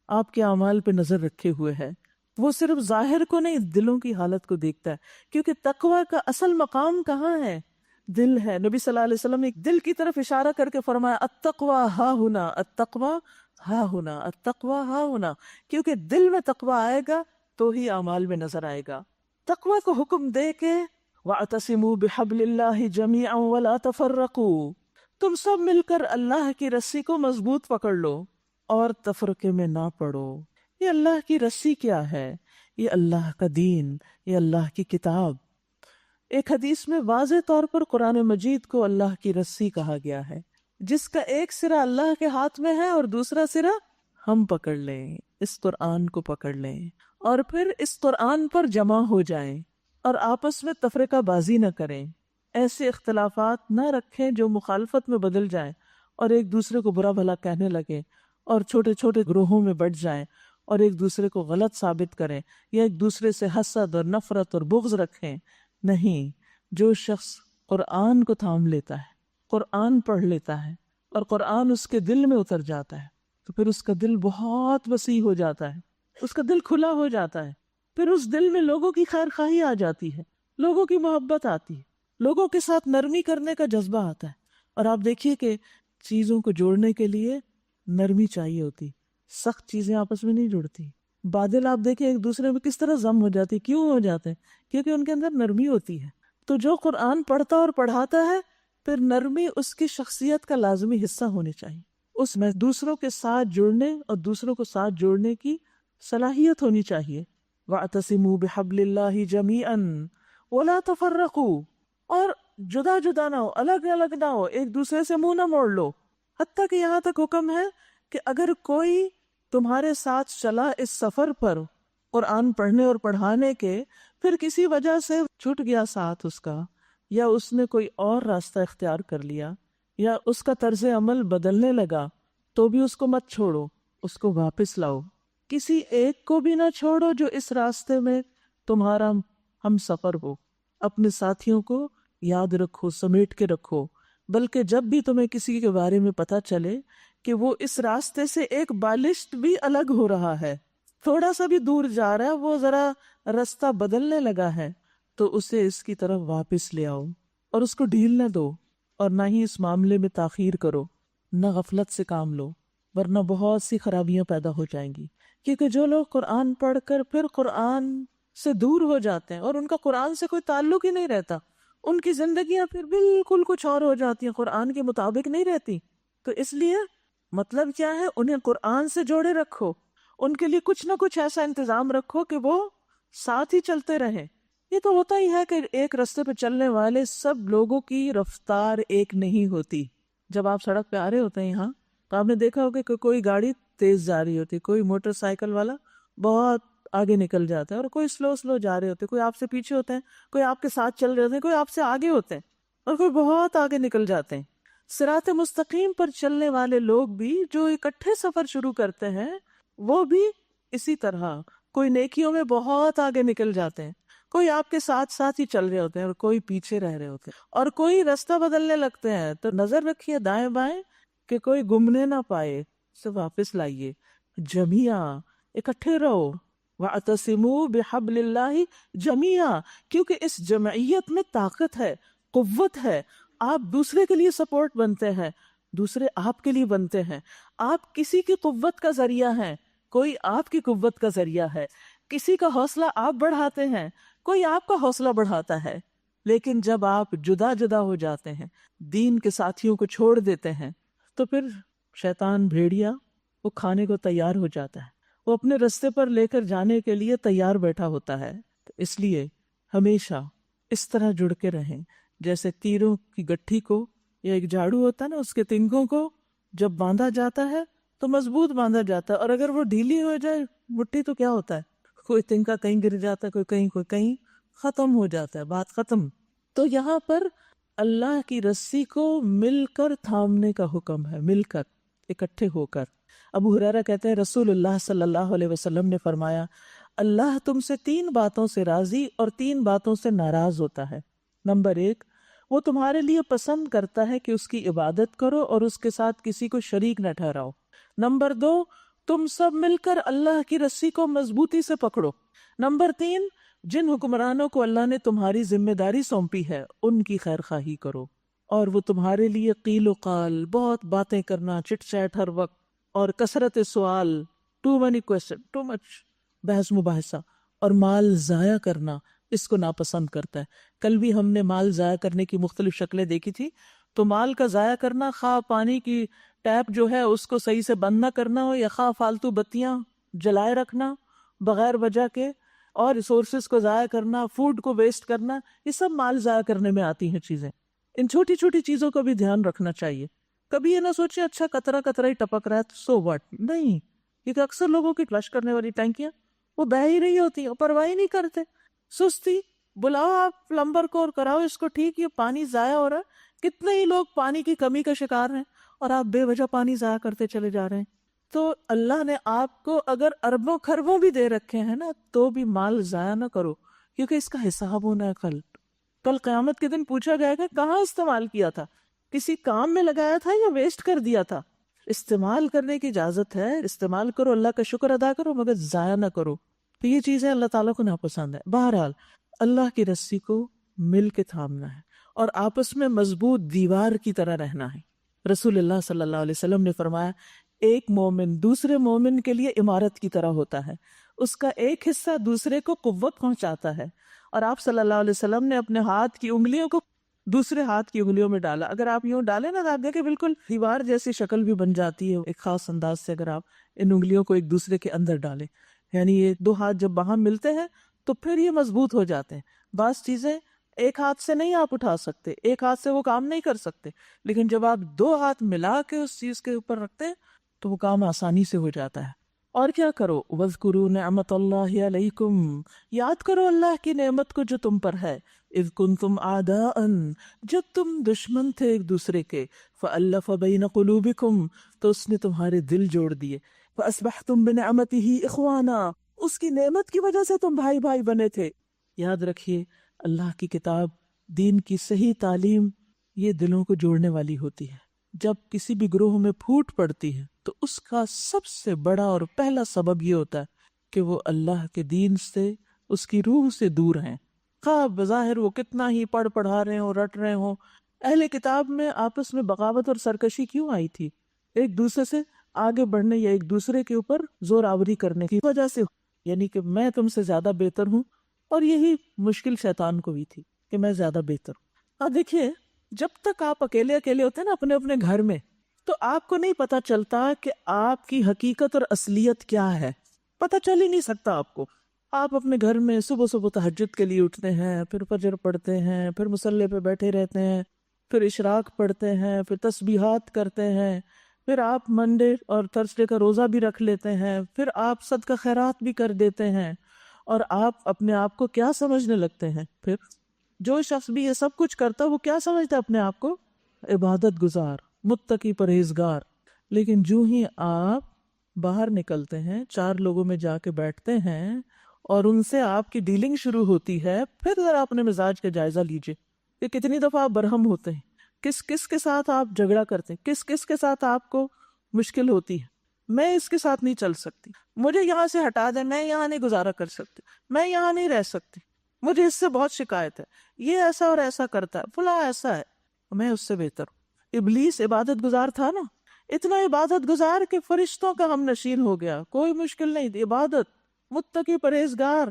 آپ کے اعمال پہ نظر رکھے ہوئے ہے۔ وہ صرف ظاہر کو نہیں، دلوں کی حالت کو دیکھتا ہے، کیونکہ تقویٰ کا اصل مقام کہاں ہے؟ دل ہے۔ نبی صلی اللہ علیہ وسلم نے دل کی طرف اشارہ کر کے فرمایا التقویٰ ہا ہنا، التقویٰ ہا ہنا، التقویٰ ہا ہنا، کیونکہ دل میں تقویٰ آئے گا تو ہی اعمال میں نظر آئے گا۔ تقویٰ کو حکم دے کے وَاعْتَصِمُوا بِحَبْلِ اللَّهِ جَمِيعًا وَلَا تَفَرَّقُوا، تم سب مل کر اللہ کی رسی کو مضبوط پکڑ لو اور تفرقے میں نہ پڑو۔ یہ اللہ کی رسی کیا ہے؟ یہ اللہ کا دین، یہ اللہ کی کتاب۔ ایک حدیث میں واضح طور پر قرآن مجید کو اللہ کی رسی کہا گیا ہے، جس کا ایک سرا اللہ کے ہاتھ میں ہے اور دوسرا سرا ہم پکڑ لیں، اس قرآن کو پکڑ لیں اور پھر اس قرآن پر جمع ہو جائیں اور آپس میں تفرقہ بازی نہ کریں، ایسے اختلافات نہ رکھیں جو مخالفت میں بدل جائیں اور ایک دوسرے کو برا بھلا کہنے لگیں اور چھوٹے چھوٹے گروہوں میں بٹ جائیں اور ایک دوسرے کو غلط ثابت کریں یا ایک دوسرے سے حسد اور نفرت اور بغض رکھیں۔ نہیں، جو شخص قرآن کو تھام لیتا ہے، قرآن پڑھ لیتا ہے اور قرآن اس کے دل میں اتر جاتا ہے تو پھر اس کا دل بہت وسیع ہو جاتا ہے، اس کا دل کھلا ہو جاتا ہے، پھر اس دل میں لوگوں کی خیر خواہی آ جاتی ہے، لوگوں کی محبت آتی ہے، لوگوں کے ساتھ نرمی کرنے کا جذبہ آتا ہے۔ اور آپ دیکھیے کہ چیزوں کو جوڑنے کے لیے نرمی چاہیے ہوتی، سخت چیزیں آپس میں نہیں جڑتی۔ بادل آپ دیکھیں ایک دوسرے میں کس طرح ضم ہو جاتی، کیوں ہو جاتے ہیں؟ کیونکہ ان کے اندر نرمی ہوتی ہے۔ تو جو قرآن پڑھتا اور پڑھاتا ہے، پھر نرمی اس کی شخصیت کا لازمی حصہ ہونی چاہیے، اس میں دوسروں کے ساتھ جڑنے اور دوسروں کو ساتھ جوڑنے کی صلاحیت ہونی چاہیے۔ وَاعْتَصِمُوا بِحَبْلِ اللَّهِ جَمِيعًا وَلَا تَفَرَّقُوا، اور جدا جدا نہ ہو، الگ الگ نہ ہو، ایک دوسرے سے منہ نہ موڑ لو۔ حتیٰ کہ یہاں تک حکم ہے کہ اگر کوئی تمہارے ساتھ چلا اس سفر پر قرآن پڑھنے اور پڑھانے کے، پھر کسی وجہ سے چھوٹ گیا ساتھ اس کا، یا اس نے کوئی اور راستہ اختیار کر لیا، یا اس کا طرز عمل بدلنے لگا، تو بھی اس کو مت چھوڑو، اس کو واپس لاؤ۔ کسی ایک کو بھی نہ چھوڑو جو اس راستے میں تمہارا ہم سفر ہو۔ اپنے ساتھیوں کو یاد رکھو، سمیٹ کے رکھو، بلکہ جب بھی تمہیں کسی کے بارے میں پتہ چلے کہ وہ اس راستے سے ایک بالشت بھی الگ ہو رہا ہے، تھوڑا سا بھی دور جا رہا ہے، وہ ذرا راستہ بدلنے لگا ہے، تو اسے اس کی طرف واپس لے آؤ اور اس کو ڈھیل نہ دو، اور نہ ہی اس معاملے میں تاخیر کرو، نہ غفلت سے کام لو، ورنہ بہت سی خرابیاں پیدا ہو جائیں گی۔ کیونکہ جو لوگ قرآن پڑھ کر پھر قرآن سے دور ہو جاتے ہیں اور ان کا قرآن سے کوئی تعلق ہی نہیں رہتا، ان کی زندگیاں پھر بالکل کچھ اور ہو جاتی ہیں، قرآن کے مطابق نہیں رہتی۔ تو اس لیے مطلب کیا ہے، انہیں قرآن سے جوڑے رکھو، ان کے لیے کچھ نہ کچھ ایسا انتظام رکھو کہ وہ ساتھ ہی چلتے رہیں۔ یہ تو ہوتا ہی ہے کہ ایک راستے پہ چلنے والے سب لوگوں کی رفتار ایک نہیں ہوتی۔ جب آپ سڑک پہ آ رہے ہوتے ہیں یہاں، تو آپ نے دیکھا ہوگا کہ کوئی گاڑی تیز جا رہی ہوتی، کوئی موٹر سائیکل والا بہت آگے نکل جاتا ہے، اور کوئی سلو جا رہے ہوتے، کوئی آپ سے پیچھے ہوتے ہیں، کوئی آپ کے ساتھ چل رہے ہوتے ہیں، کوئی آپ سے آگے ہوتے ہیں، اور کوئی بہت آگے نکل جاتے ہیں۔ صراط مستقیم پر چلنے والے لوگ بھی جو اکٹھے سفر شروع کرتے ہیں، وہ بھی اسی طرح کوئی نیکیوں میں بہت آگے نکل جاتے ہیں، کوئی آپ کے ساتھ ساتھ ہی چل رہے ہوتے ہیں اور کوئی پیچھے رہ رہے ہوتے ہیں، اور کوئی راستہ بدلنے لگتے ہیں۔ تو نظر رکھیے دائیں بائیں کہ کوئی گمنے نہ پائے، اسے واپس لائیے۔ جميعا، اکٹھے رہو. وَاعْتَصِمُوا بِحَبْلِ اللَّهِ جَمِيعًا، کیونکہ اس جمعیت میں طاقت ہے، قوت ہے. آپ دوسرے کے لیے سپورٹ بنتے ہیں، دوسرے آپ کے لیے بنتے ہیں. آپ کسی کی قوت کا ذریعہ ہیں، کوئی آپ کی قوت کا ذریعہ ہے. کسی کا حوصلہ آپ بڑھاتے ہیں، کوئی آپ کا حوصلہ بڑھاتا ہے. لیکن جب آپ جدا جدا ہو جاتے ہیں، دین کے ساتھیوں کو چھوڑ دیتے ہیں، تو پھر شیطان بھیڑیا وہ کھانے کو تیار ہو جاتا ہے، وہ اپنے رستے پر لے کر جانے کے لیے تیار بیٹھا ہوتا ہے. تو اس لیے ہمیشہ اس طرح جڑ کے رہیں جیسے تیروں کی گٹھی کو یا ایک جھاڑو ہوتا ہے نا، اس کے تنکوں کو جب باندھا جاتا ہے تو مضبوط باندھا جاتا ہے، اور اگر وہ ڈھیلی ہو جائے مٹھی تو کیا ہوتا ہے، کوئی تنکا کہیں گر جاتا ہے، کوئی کہیں ختم ہو جاتا ہے، بات ختم. تو یہاں پر اللہ کی رسی کو مل کر تھامنے کا حکم ہے، مل کر، اکٹھے ہو کر. ابو ہریرہ کہتے ہیں رسول اللہ صلی اللہ علیہ وسلم نے فرمایا، اللہ تم سے 3 باتوں سے راضی اور 3 باتوں سے ناراض ہوتا ہے. نمبر 1، وہ تمہارے لیے پسند کرتا ہے کہ اس کی عبادت کرو اور اس کے ساتھ کسی کو شریک نہ ٹھہراؤ. نمبر 2، تم سب مل کر اللہ کی رسی کو مضبوطی سے پکڑو. نمبر 3، جن حکمرانوں کو اللہ نے تمہاری ذمہ داری سونپی ہے ان کی خیر خواہی کرو، اور وہ تمہارے لیے قیل و قال، بہت باتیں کرنا، چٹ چیٹ ہر وقت، اور کثرت سوال، too many question, too much بحث مباحثہ، اور مال ضائع کرنا، اس کو ناپسند کرتا ہے. کل بھی ہم نے مال ضائع کرنے کی مختلف شکلیں دیکھی تھی. تو مال کا ضائع کرنا، خواہ پانی کی ٹیپ جو ہے اس کو صحیح سے بند نہ کرنا ہو، یا خواہ فالتو بتیاں جلائے رکھنا بغیر وجہ کے، اور ریسورسز کو ضائع کرنا، فوڈ کو ویسٹ کرنا، یہ سب مال ضائع کرنے میں آتی ہیں چیزیں. ان چھوٹی چھوٹی چیزوں کو بھی دھیان رکھنا چاہیے. کبھی یہ نہ سوچے اچھا قطرہ قطرہ ہی ٹپک رہا ہے سو واٹ، نہیں. کیونکہ اکثر لوگوں کی فلش کرنے والی ٹینکیاں وہ بہہ ہی رہی ہوتی ہیں، پرواہ نہیں کرتے. سستی، بلاؤ آپ پلمبر کو اور کراؤ اس کو ٹھیک، یہ پانی ضائع ہو رہا ہے. کتنے ہی لوگ پانی کی کمی کا شکار ہیں اور آپ بے وجہ پانی ضائع کرتے چلے جا رہے ہیں. تو اللہ نے آپ کو اگر اربوں خربوں بھی دے رکھے ہیں نا، تو بھی مال ضائع نہ کرو، کیونکہ اس کا حساب ہونا ہے. کل قیامت کے دن پوچھا جائے گا کہاں استعمال کیا تھا، کسی کام میں لگایا تھا یا ویسٹ کر دیا تھا. استعمال کرنے کی اجازت ہے، استعمال کرو، اللہ کا شکر ادا کرو، مگر ضائع نہ کرو. تو یہ چیزیں اللہ تعالیٰ کو ناپسند ہے. بہرحال اللہ کی رسی کو مل کے تھامنا ہے اور آپس میں مضبوط دیوار کی طرح رہنا ہے. رسول اللہ صلی اللہ علیہ وسلم نے فرمایا، ایک مومن دوسرے مومن کے لیے عمارت کی طرح ہوتا ہے، اس کا ایک حصہ دوسرے کو قوت پہنچاتا ہے. اور آپ صلی اللہ علیہ وسلم نے اپنے ہاتھ کی انگلیوں کو دوسرے ہاتھ کی انگلیوں میں ڈالا. اگر آپ یوں ڈالیں نا تو آپ دیکھیں بالکل دیوار جیسی شکل بھی بن جاتی ہے ایک خاص انداز سے، اگر آپ ان انگلیوں کو ایک دوسرے کے اندر ڈالیں. یعنی یہ 2 ہاتھ جب باہم ملتے ہیں تو پھر یہ مضبوط ہو جاتے ہیں. بعض چیزیں ایک ہاتھ سے نہیں آپ اٹھا سکتے، ایک ہاتھ سے وہ کام نہیں کر سکتے، لیکن جب آپ 2 ہاتھ ملا کے اس چیز کے اوپر رکھتے ہیں تو وہ کام آسانی سے ہو جاتا ہے. اور کیا کرو، وَاذْكُرُوا نِعْمَةَ اللَّهِ عَلَيْكُمْ، یاد کرو اللہ کی نعمت کو جو تم پر ہے. اذ کنتم اعداء، جب تم دشمن تھے ایک دوسرے کے. فَأَلَّفَ بَيْنَ قُلُوبِكُمْ، تو اس نے تمہارے دل جوڑ دیے. فَأَصْبَحْتُمْ بِنِعْمَتِهِ إِخْوَانًا، اس کی نعمت کی وجہ سے تم بھائی بھائی بنے تھے. یاد رکھیے اللہ کی کتاب، دین کی صحیح تعلیم، یہ دلوں کو جوڑنے والی ہوتی ہے. جب کسی بھی گروہ میں پھوٹ پڑتی ہے تو اس کا سب سے بڑا اور پہلا سبب یہ ہوتا ہے کہ وہ اللہ کے دین سے، اس کی روح سے دور ہیں. خواہ بظاہر وہ کتنا ہی پڑھا رہے ہوں، رٹ رہے ہوں. اہل کتاب میں آپس میں بغاوت اور سرکشی کیوں آئی تھی؟ ایک دوسرے سے آگے بڑھنے یا ایک دوسرے کے اوپر زور آوری کرنے کی وجہ سے، یعنی کہ میں تم سے زیادہ بہتر ہوں. اور یہی مشکل شیطان کو بھی تھی کہ میں زیادہ بہتر ہوں. اب دیکھیے، جب تک آپ اکیلے ہوتے ہیں نا اپنے اپنے گھر میں، تو آپ کو نہیں پتا چلتا کہ آپ کی حقیقت اور اصلیت کیا ہے. پتا چل ہی نہیں سکتا آپ کو. آپ اپنے گھر میں صبح صبح تہجد کے لیے اٹھتے ہیں، پھر فجر پڑھتے ہیں، پھر مصلی پہ بیٹھے رہتے ہیں، پھر اشراق پڑھتے ہیں، پھر تسبیحات کرتے ہیں، پھر آپ منڈے اور تھرسڈے کا روزہ بھی رکھ لیتے ہیں، پھر آپ صدقہ خیرات بھی کر دیتے ہیں، اور آپ اپنے آپ کو کیا سمجھنے لگتے ہیں؟ پھر جو شخص بھی یہ سب کچھ کرتا وہ کیا سمجھتا ہے اپنے آپ کو؟ عبادت گزار، متقی، پرہیزگار. لیکن جو ہی آپ باہر نکلتے ہیں، 4 لوگوں میں جا کے بیٹھتے ہیں اور ان سے آپ کی ڈیلنگ شروع ہوتی ہے، پھر ذرا اپنے مزاج کا جائزہ لیجئے کہ کتنی دفعہ آپ برہم ہوتے ہیں، کس کس کے ساتھ آپ جھگڑا کرتے ہیں، کس کس کے ساتھ آپ کو مشکل ہوتی ہے. میں اس کے ساتھ نہیں چل سکتی، مجھے یہاں سے ہٹا دیں، میں یہاں نہیں گزارا کر سکتی، میں یہاں نہیں رہ سکتی، مجھے اس سے بہت شکایت ہے، یہ ایسا اور ایسا کرتا ہے، فلاں ایسا ہے، میں اس سے بہتر ہوں۔ ابلیس عبادت گزار تھا نا، اتنا عبادت گزار کہ فرشتوں کا ہم نشین ہو گیا، کوئی مشکل نہیں، عبادت، متقی، پرہیزگار،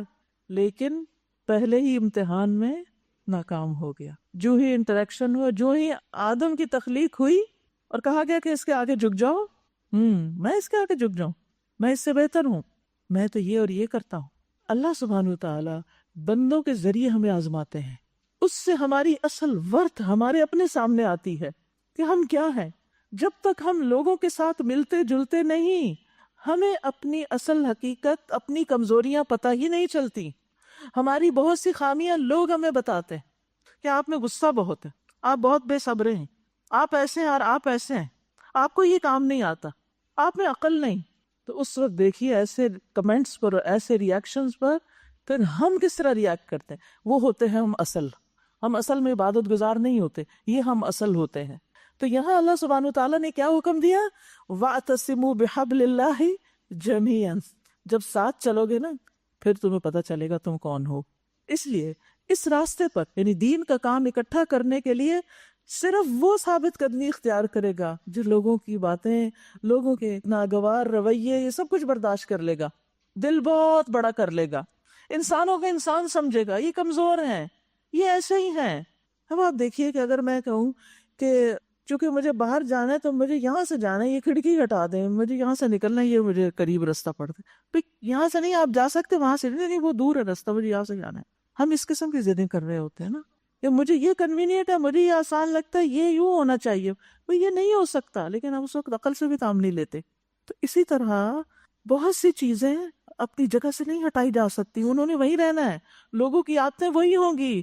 لیکن پہلے ہی امتحان میں ناکام ہو گیا۔ جو ہی انٹریکشن ہوا، جو ہی آدم کی تخلیق ہوئی اور کہا گیا کہ اس کے آگے جھک جاؤ، میں اس کے آگے جھک جاؤں، میں اس سے بہتر ہوں، میں تو یہ اور یہ کرتا ہوں۔ اللہ سبحانہ وتعالی بندوں کے ذریعے ہمیں آزماتے ہیں، اس سے ہماری اصل ورتھ ہمارے اپنے سامنے آتی ہے کہ ہم کیا ہیں۔ جب تک ہم لوگوں کے ساتھ ملتے جلتے نہیں، ہمیں اپنی اصل حقیقت، اپنی کمزوریاں پتہ ہی نہیں چلتی۔ ہماری بہت سی خامیاں لوگ ہمیں بتاتے ہیں کہ آپ میں غصہ بہت ہے، آپ بہت بے صبرے ہیں، آپ ایسے ہیں اور آپ ایسے ہیں، آپ کو یہ کام نہیں آتا، آپ میں عقل نہیں۔ تو اس وقت دیکھیے ایسے کمنٹس پر، ایسے ریاکشنز پر پھر ہم کس طرح ریاکٹ کرتے ہیں۔ وہ ہوتے ہیں ہم اصل میں عبادت گزار نہیں ہوتے، یہ ہم اصل ہوتے ہیں۔ تو یہاں اللہ سبحانہ وتعالیٰ نے کیا حکم دیا؟ وَاعْتَصِمُوا بِحَبْلِ اللَّهِ جَمِيعًا، جب ساتھ چلو گے نا پھر تمہیں پتہ چلے گا تم کون ہو۔ اس لیے اس راستے پر، یعنی دین کا کام اکٹھا کرنے کے لیے صرف وہ ثابت قدمی اختیار کرے گا جو لوگوں کی باتیں، لوگوں کے ناگوار رویے، یہ سب کچھ برداشت کر لے گا، دل بہت بڑا کر لے گا، انسانوں کو انسان سمجھے گا، یہ کمزور ہیں، یہ ایسے ہی ہیں۔ اب آپ دیکھیے کہ اگر میں کہوں کہ چونکہ مجھے باہر جانا ہے تو مجھے یہاں سے جانا ہے، یہ کھڑکی ہٹا دیں، مجھے یہاں سے نکلنا ہے، یہ مجھے قریب رستہ پڑتا ہے، یہاں سے نہیں آپ جا سکتے، وہاں سے نہیں، وہ دور ہے رستہ، مجھے یہاں سے جانا ہے۔ ہم اس قسم کی ضدیں کر رہے ہوتے ہیں نا، کہ مجھے یہ کنوینئنٹ ہے، مجھے یہ آسان لگتا ہے، یہ یوں ہونا چاہیے، یہ نہیں ہو سکتا، لیکن ہم اس وقت عقل سے بھی کام نہیں لیتے۔ تو اسی طرح بہت سی چیزیں اپنی جگہ سے نہیں ہٹائی جا سکتی، انہوں نے وہی رہنا ہے، لوگوں کی عادتیں وہی ہوں گی،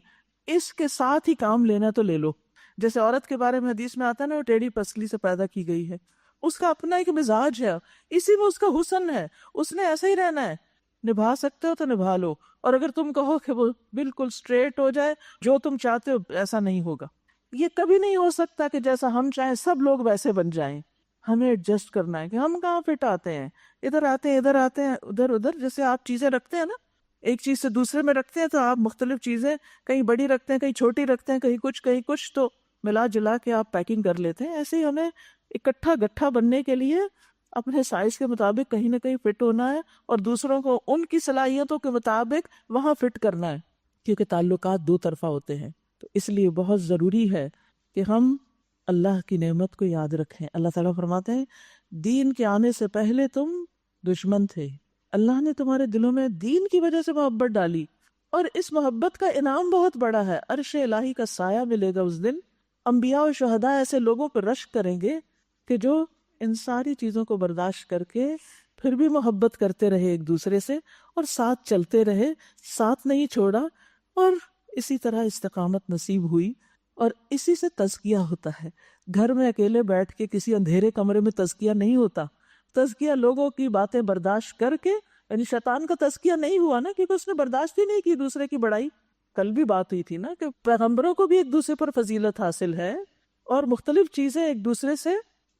اس کے ساتھ ہی کام لینا تو لے لو۔ جیسے عورت کے بارے میں حدیث میں آتا ہے نا، وہ ٹیڑھی پسلی سے پیدا کی گئی ہے، اس کا اپنا ایک مزاج ہے، اسی میں اس کا حسن ہے، اس نے ایسا ہی رہنا ہے، نبھا سکتے ہو تو نبھا لو، اور اگر تم کہو کہ وہ بالکل اسٹریٹ ہو جائے، جو تم چاہتے ہو، ایسا نہیں ہوگا، یہ کبھی نہیں ہو سکتا کہ جیسا ہم چاہیں سب لوگ ویسے بن جائیں۔ ہمیں ایڈجسٹ کرنا ہے کہ ہم کہاں فٹ آتے ہیں، ادھر آتے ہیں، ادھر آتے ہیں، ادھر جیسے آپ چیزیں رکھتے ہیں نا، ایک چیز سے دوسرے میں رکھتے ہیں تو آپ مختلف چیزیں کہیں بڑی رکھتے ہیں، کہیں چھوٹی رکھتے ہیں، کہیں کچھ تو ملا جلا کے آپ پیکنگ کر لیتے ہیں۔ ایسے ہی ہمیں اکٹھا گٹھا بننے کے لیے اپنے سائز کے مطابق کہیں نہ کہیں فٹ ہونا ہے، اور دوسروں کو ان کی صلاحیتوں کے مطابق وہاں فٹ کرنا ہے، کیونکہ تعلقات دو طرفہ ہوتے ہیں۔ تو اس لیے بہت ضروری ہے کہ ہم اللہ کی نعمت کو یاد رکھیں۔ اللہ تعالیٰ فرماتے ہیں دین کے آنے سے پہلے تم دشمن تھے، اللہ نے تمہارے دلوں میں دین کی وجہ سے محبت ڈالی، اور اس محبت کا انعام بہت بڑا ہے، عرش الہی کا سایہ ملے گا اس دن۔ انبیاء و شہداء ایسے لوگوں پر رشک کریں گے کہ جو ان ساری چیزوں کو برداشت کر کے پھر بھی محبت کرتے رہے ایک دوسرے سے، اور ساتھ چلتے رہے، ساتھ نہیں چھوڑا، اور اسی طرح استقامت نصیب ہوئی۔ اور اسی سے تزکیہ ہوتا ہے۔ گھر میں اکیلے بیٹھ کے کسی اندھیرے کمرے میں تزکیہ نہیں ہوتا، تزکیہ لوگوں کی باتیں برداشت کر کے، یعنی شیطان کا تزکیہ نہیں ہوا نا، کیونکہ اس نے برداشت ہی نہیں کی دوسرے کی بڑائی۔ کل بھی بات ہوئی تھی نا کہ پیغمبروں کو بھی ایک دوسرے پر فضیلت حاصل ہے، اور مختلف چیزیں ایک دوسرے سے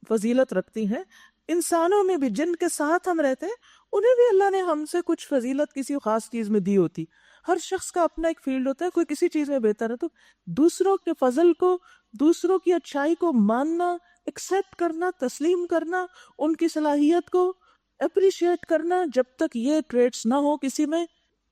فضیلت رکھتی ہیں۔ انسانوں میں بھی جن کے ساتھ ہم رہتے ہیں انہیں بھی اللہ نے ہم سے کچھ فضیلت کسی خاص چیز میں دی ہوتی۔ ہر شخص کا اپنا ایک فیلڈ ہوتا ہے، کوئی کسی چیز میں بہتر ہے، تو دوسروں کے فضل کو، دوسروں کی اچھائی کو ماننا، ایکسپٹ کرنا، تسلیم کرنا، ان کی صلاحیت کو اپریشیٹ کرنا، جب تک یہ ٹریٹس نہ ہو کسی میں،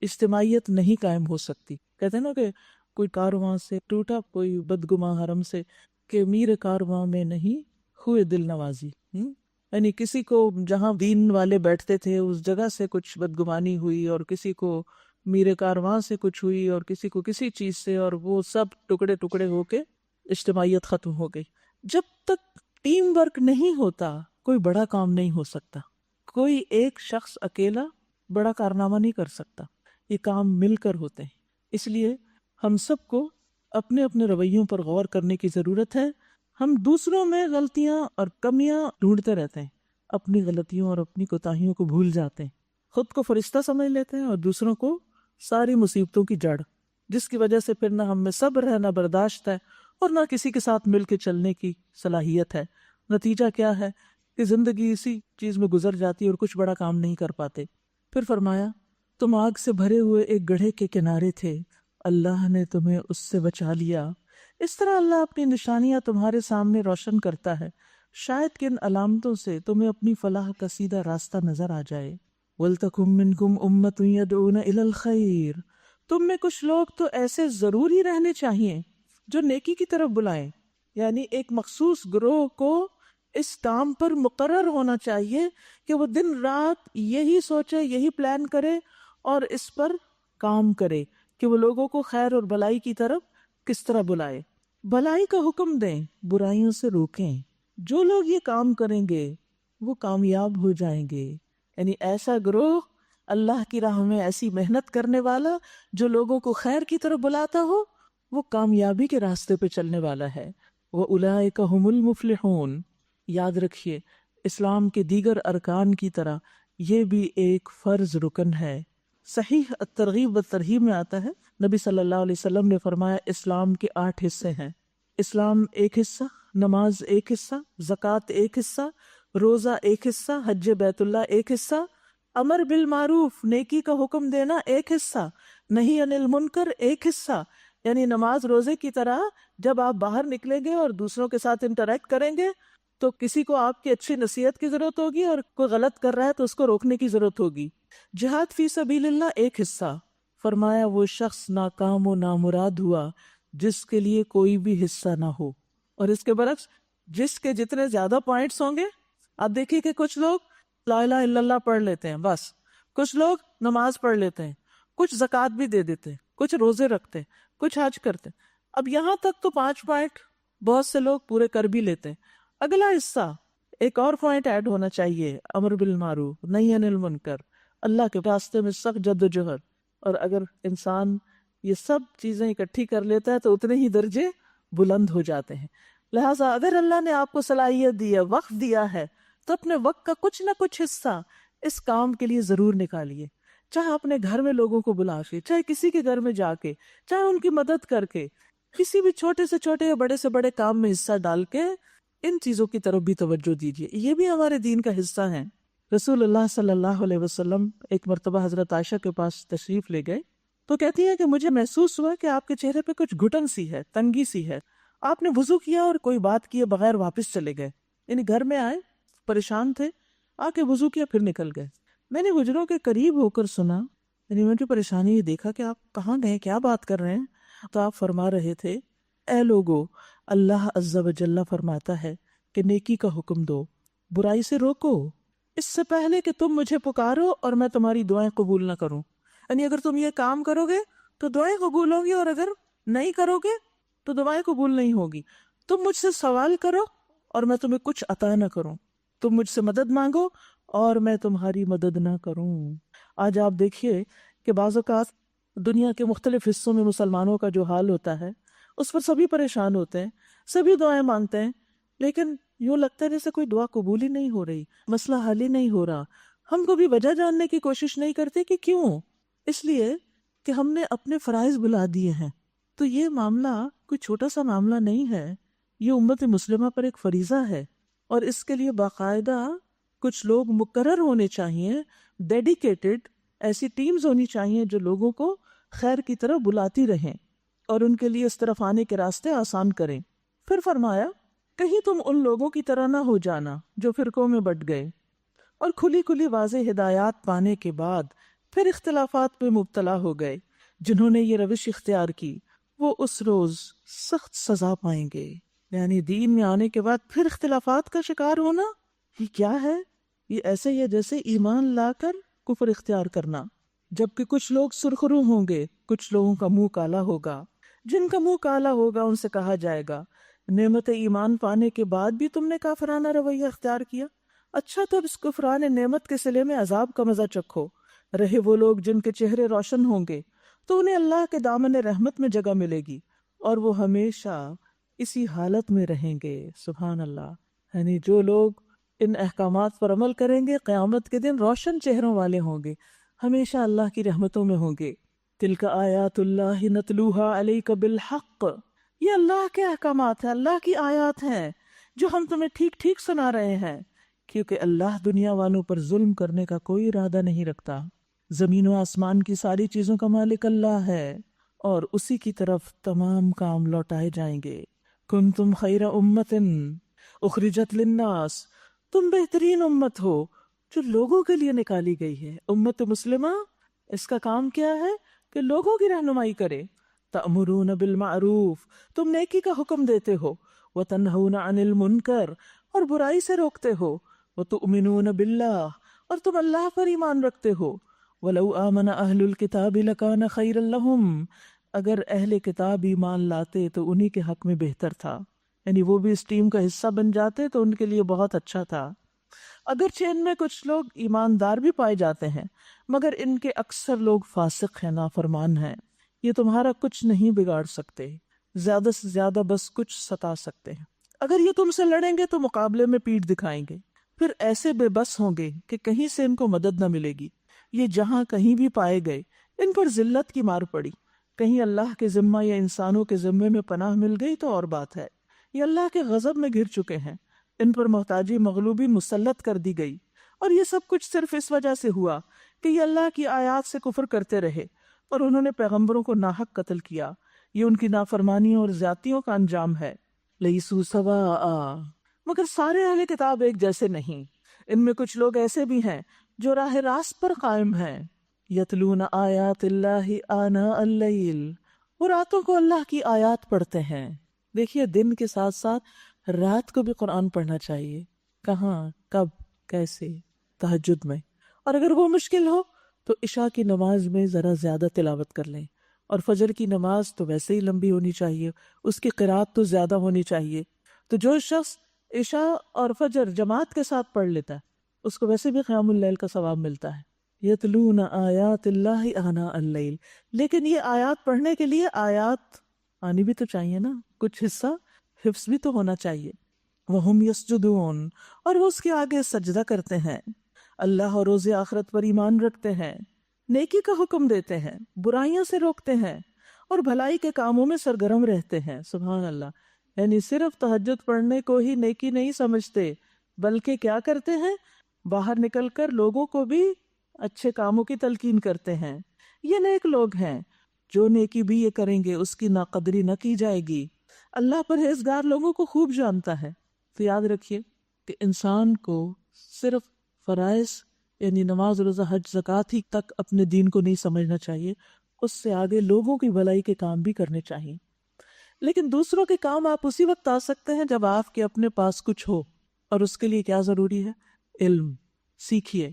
اجتماعیت نہیں قائم ہو سکتی۔ کہتے ہیں نا کہ کوئی کارواں سے ٹوٹا کوئی بدگماں حرم سے، کہ میر کارواں میں نہیں ہوئے دل نوازی۔ یعنی کسی کو جہاں دین والے بیٹھتے تھے اس جگہ سے کچھ بدگمانی ہوئی، اور کسی کو میر کارواں سے کچھ ہوئی، اور کسی کو کسی چیز سے، اور وہ سب ٹکڑے ٹکڑے ہو کے اجتماعیت ختم ہو گئی۔ جب تک ٹیم ورک نہیں ہوتا کوئی بڑا کام نہیں ہو سکتا، کوئی ایک شخص اکیلا بڑا کارنامہ نہیں کر سکتا، یہ کام مل کر ہوتے ہیں۔ اس لیے ہم سب کو اپنے اپنے رویوں پر غور کرنے کی ضرورت ہے۔ ہم دوسروں میں غلطیاں اور کمیاں ڈھونڈتے رہتے ہیں، اپنی غلطیوں اور اپنی کوتاہیوں کو بھول جاتے ہیں، خود کو فرشتہ سمجھ لیتے ہیں، اور دوسروں کو ساری مصیبتوں کی جڑ، جس کی وجہ سے پھر نہ ہم میں صبر ہے، نہ برداشت ہے، اور نہ کسی کے ساتھ مل کے چلنے کی صلاحیت ہے۔ نتیجہ کیا ہے کہ زندگی اسی چیز میں گزر جاتی اور کچھ بڑا کام نہیں کر پاتے۔ پھر فرمایا تم آگ سے بھرے ہوئے ایک گڑھے کے کنارے تھے، اللہ نے تمہیں اس سے بچا لیا۔ اس طرح اللہ اپنی نشانیاں تمہارے سامنے روشن کرتا ہے، شاید کہ ان علامتوں سے تمہیں اپنی فلاح کا سیدھا راستہ نظر آ جائے۔ وَلْتَكُن مِّنكُمْ أُمَّةٌ يَدْعُونَ إِلَى الْخَيْرِ، تم میں کچھ لوگ تو ایسے ضرور ہی رہنے چاہیے جو نیکی کی طرف بلائیں، یعنی ایک مخصوص گروہ کو اس کام پر مقرر ہونا چاہیے کہ وہ دن رات یہی سوچے، یہی پلان کرے اور اس پر کام کرے کہ وہ لوگوں کو خیر اور بھلائی کی طرف کس طرح بلائے، بھلائی کا حکم دیں، برائیوں سے روکیں۔ جو لوگ یہ کام کریں گے وہ کامیاب ہو جائیں گے، یعنی ایسا گروہ اللہ کی راہ میں ایسی محنت کرنے والا جو لوگوں کو خیر کی طرف بلاتا ہو، وہ کامیابی کے راستے پہ چلنے والا ہے۔ وَأُولَئِكَ هُمُ الْمُفْلِحُونَ۔ یاد رکھیے اسلام کے دیگر ارکان کی طرح یہ بھی ایک فرض رکن ہے۔ صحیح الترغیب والترہیب میں آتا ہے، نبی صلی اللہ علیہ وسلم نے فرمایا اسلام کے 8 حصے ہیں۔ اسلام ایک حصہ، نماز ایک حصہ، زکوٰۃ ایک حصہ، روزہ ایک حصہ، حج بیت اللہ ایک حصہ، امر بالمعروف نیکی کا حکم دینا ایک حصہ، نہی عن المنکر ایک حصہ۔ یعنی نماز روزے کی طرح جب آپ باہر نکلیں گے اور دوسروں کے ساتھ انٹریکٹ کریں گے تو کسی کو آپ کی اچھی نصیحت کی ضرورت ہوگی اور کوئی غلط کر رہا ہے تو اس کو روکنے کی ضرورت ہوگی۔ جہاد فی سبیل اللہ ایک حصہ، فرمایا وہ شخص ناکام و نامراد ہوا جس کے لیے کوئی بھی حصہ نہ ہو، اور اس کے برعکس جس کے جتنے زیادہ پوائنٹس ہوں گے، آپ دیکھیے کہ کچھ لوگ لا الہ الا اللہ پڑھ لیتے ہیں بس، کچھ لوگ نماز پڑھ لیتے ہیں، کچھ زکوٰۃ بھی دے دیتے ہیں، کچھ روزے رکھتے ہیں، کچھ حج کرتے ہیں۔ اب یہاں تک تو 5 پوائنٹ بہت سے لوگ پورے کر بھی لیتے ہیں۔ اگلا حصہ ایک اور پوائنٹ ایڈ ہونا چاہیے، امر بالمعروف نہی عن المنکر، اللہ کے راستے میں سخت جد و جہد۔ اور اگر انسان یہ سب چیزیں اکٹھی کر لیتا ہے تو اتنے ہی درجے بلند ہو جاتے ہیں۔ لہٰذا اگر اللہ نے آپ کو صلاحیت دی ہے، وقت دیا ہے، تو اپنے وقت کا کچھ نہ کچھ حصہ اس کام کے لیے ضرور نکالیے، چاہے اپنے گھر میں لوگوں کو بلا کے، چاہے کسی کے گھر میں جا کے، چاہے ان کی مدد کر کے، کسی بھی چھوٹے سے چھوٹے یا بڑے سے بڑے کام میں حصہ ڈال کے ان چیزوں کی طرف بھی توجہ دیجیے، یہ بھی ہمارے دین کا حصہ ہیں۔ رسول اللہ صلی اللہ علیہ وسلم ایک مرتبہ حضرت عائشہ کے پاس تشریف لے گئے تو کہتی ہے کہ مجھے محسوس ہوا کہ آپ کے چہرے پہ کچھ گھٹن سی ہے، تنگی سی ہے۔ آپ نے وضو کیا اور کوئی بات کیے بغیر واپس چلے گئے، یعنی گھر میں آئے پریشان تھے، آ کے وضو کیا پھر نکل گئے۔ میں نے حجروں کے قریب ہو کر سنا، یعنی مجھے پریشانی یہ دیکھا کہ آپ کہاں گئے، کیا بات کر رہے ہیں؟ تو آپ فرما رہے تھے، اے لوگو، اللہ عز و جل فرماتا ہے کہ نیکی کا حکم دو، برائی سے روکو، اس سے پہلے کہ تم مجھے پکارو اور میں تمہاری دعائیں قبول نہ کروں۔ یعنی اگر تم یہ کام کرو گے تو دعائیں قبول ہوں گی، اور اگر نہیں کرو گے تو دعائیں قبول نہیں ہوگی۔ تم مجھ سے سوال کرو اور میں تمہیں کچھ عطا نہ کروں، تم مجھ سے مدد مانگو اور میں تمہاری مدد نہ کروں۔ آج آپ دیکھیے کہ بعض اوقات دنیا کے مختلف حصوں میں مسلمانوں کا جو حال ہوتا ہے اس پر سبھی پریشان ہوتے ہیں، سبھی دعائیں مانگتے ہیں، لیکن یوں لگتا ہے جیسے کوئی دعا قبول ہی نہیں ہو رہی، مسئلہ حل ہی نہیں ہو رہا۔ ہم کو بھی وجہ جاننے کی کوشش نہیں کرتے کہ کیوں؟ اس لیے کہ ہم نے اپنے فرائض بلا دیے ہیں۔ تو یہ معاملہ کوئی چھوٹا سا معاملہ نہیں ہے، یہ امت مسلمہ پر ایک فریضہ ہے، اور اس کے لیے باقاعدہ کچھ لوگ مقرر ہونے چاہیے، ڈیڈیکیٹڈ ایسی ٹیمز ہونی چاہیے جو لوگوں کو خیر کی طرف بلاتی رہیں اور ان کے لیے اس طرف آنے کے راستے آسان کریں۔ پھر فرمایا، کہیں تم ان لوگوں کی طرح نہ ہو جانا جو فرقوں میں بٹ گئے اور کھلی کھلی واضح ہدایات پانے کے بعد پھر اختلافات میں مبتلا ہو گئے۔ جنہوں نے یہ روش اختیار کی وہ اس روز سخت سزا پائیں گے۔ یعنی دین میں آنے کے بعد پھر اختلافات کا شکار ہونا، یہ کیا ہے؟ یہ ایسے ہی ہے جیسے ایمان لا کر کفر اختیار کرنا۔ جبکہ کچھ لوگ سرخرو ہوں گے، کچھ لوگوں کا منہ کالا ہوگا۔ جن کا منہ کالا ہوگا ان سے کہا جائے گا، نعمت ایمان پانے کے بعد بھی تم نے کافرانہ رویہ اختیار کیا؟ اچھا تو اب اس کفران نعمت کے صلے میں عذاب کا مزہ چکھو۔ رہے وہ لوگ جن کے چہرے روشن ہوں گے تو انہیں اللہ کے دامن رحمت میں جگہ ملے گی اور وہ ہمیشہ اسی حالت میں رہیں گے۔ سبحان اللہ۔ یعنی جو لوگ ان احکامات پر عمل کریں گے قیامت کے دن روشن چہروں والے ہوں گے، ہمیشہ اللہ کی رحمتوں میں ہوں گے۔ تلک آیات اللہ نتلوہا علیک بالحق، یہ اللہ کے احکامات ہیں، اللہ کی آیات ہیں جو ہم تمہیں ٹھیک ٹھیک سنا رہے ہیں کیونکہ اللہ دنیا والوں پر ظلم کرنے کا کوئی ارادہ نہیں رکھتا۔ زمین و آسمان کی ساری چیزوں کا مالک اللہ ہے اور اسی کی طرف تمام کام لوٹائے جائیں گے۔ کنتم خیر امت اخرجت للناس، تم بہترین امت ہو جو لوگوں کے لیے نکالی گئی ہے۔ امت مسلمہ اس کا کام کیا ہے کہ لوگوں کی رہنمائی کرے۔ تأمرون بالمعروف، تم نیکی کا حکم دیتے ہو، وتنہون عن المنکر، اور برائی سے روکتے ہو، وتؤمنون باللہ، اور تم اللہ پر ایمان رکھتے ہو۔ وَلَوْ آمَنَ أَهْلُ الْكِتَابِ لَكَانَ خَيْرًا لَهُمْ، اگر اہل کتاب ایمان لاتے تو انہی کے حق میں بہتر تھا، یعنی وہ بھی اس ٹیم کا حصہ بن جاتے تو ان کے لیے بہت اچھا تھا۔ اگرچہ ان میں کچھ لوگ ایماندار بھی پائے جاتے ہیں، مگر ان کے اکثر لوگ فاسق ہیں، نافرمان ہیں۔ یہ تمہارا کچھ نہیں بگاڑ سکتے، زیادہ سے زیادہ بس کچھ ستا سکتے ہیں۔ اگر یہ تم سے لڑیں گے تو مقابلے میں پیٹھ دکھائیں گے، پھر ایسے بے بس ہوں گے کہ کہیں سے ان کو مدد نہ ملے گی۔ یہ جہاں کہیں بھی پائے گئے ان پر ذلت کی مار پڑی، کہیں اللہ کے ذمہ یا انسانوں کے ذمے میں پناہ مل گئی تو اور بات ہے۔ یہ اللہ کے غضب میں گر چکے ہیں، ان پر محتاجی مغلوبی مسلط کر دی گئی، اور یہ سب کچھ صرف اس وجہ سے ہوا کہ یہ اللہ کی آیات سے کفر کرتے رہے اور انہوں نے پیغمبروں کو ناحق قتل کیا۔ یہ ان کی نافرمانیوں اور زیادتیوں کا انجام ہے۔ لیسوا سواء، مگر سارے اہل کتاب ایک جیسے نہیں، ان میں کچھ لوگ ایسے بھی ہیں جو راہ راست پر قائم ہیں۔ یتلون آیات اللہ آناء اللیل، وہ راتوں کو اللہ کی آیات پڑھتے ہیں۔ دیکھیے دن کے ساتھ ساتھ رات کو بھی قرآن پڑھنا چاہیے۔ کہاں، کب، کیسے؟ تہجد میں، اور اگر وہ مشکل ہو تو عشاء کی نماز میں ذرا زیادہ تلاوت کر لیں، اور فجر کی نماز تو ویسے ہی لمبی ہونی چاہیے، اس کی قرات تو زیادہ ہونی چاہیے۔ تو جو شخص عشاء اور فجر جماعت کے ساتھ پڑھ لیتا ہے اس کو ویسے بھی قیام اللیل کا ثواب ملتا ہے۔ یتلون آیات اللہ آناء اللیل، لیکن یہ آیات پڑھنے کے لیے آیات آنی بھی تو چاہیے نا، کچھ حصہ حفظ بھی تو ہونا چاہیے۔ وہم یسجدون، اور وہ اس کے آگے سجدہ کرتے ہیں، اللہ اور روز آخرت پر ایمان رکھتے ہیں، نیکی کا حکم دیتے ہیں، برائیوں سے روکتے ہیں، اور بھلائی کے کاموں میں سرگرم رہتے ہیں۔ سبحان اللہ، یعنی صرف تہجد پڑھنے کو ہی نیکی نہیں سمجھتے، بلکہ کیا کرتے ہیں، باہر نکل کر لوگوں کو بھی اچھے کاموں کی تلقین کرتے ہیں۔ یہ نیک لوگ ہیں، جو نیکی بھی یہ کریں گے اس کی ناقدری نہ کی جائے گی۔ اللہ پرہیزگار لوگوں کو خوب جانتا ہے۔ تو یاد رکھیے کہ انسان کو صرف فرائض یعنی نماز، روزہ، حج، زکوٰۃ ہی تک اپنے دین کو نہیں سمجھنا چاہیے، اس سے آگے لوگوں کی بھلائی کے کام بھی کرنے چاہیے۔ لیکن دوسروں کے کام آپ اسی وقت آ سکتے ہیں جب آپ کے اپنے پاس کچھ ہو، اور اس کے لیے کیا ضروری ہے؟ علم۔ سیکھیے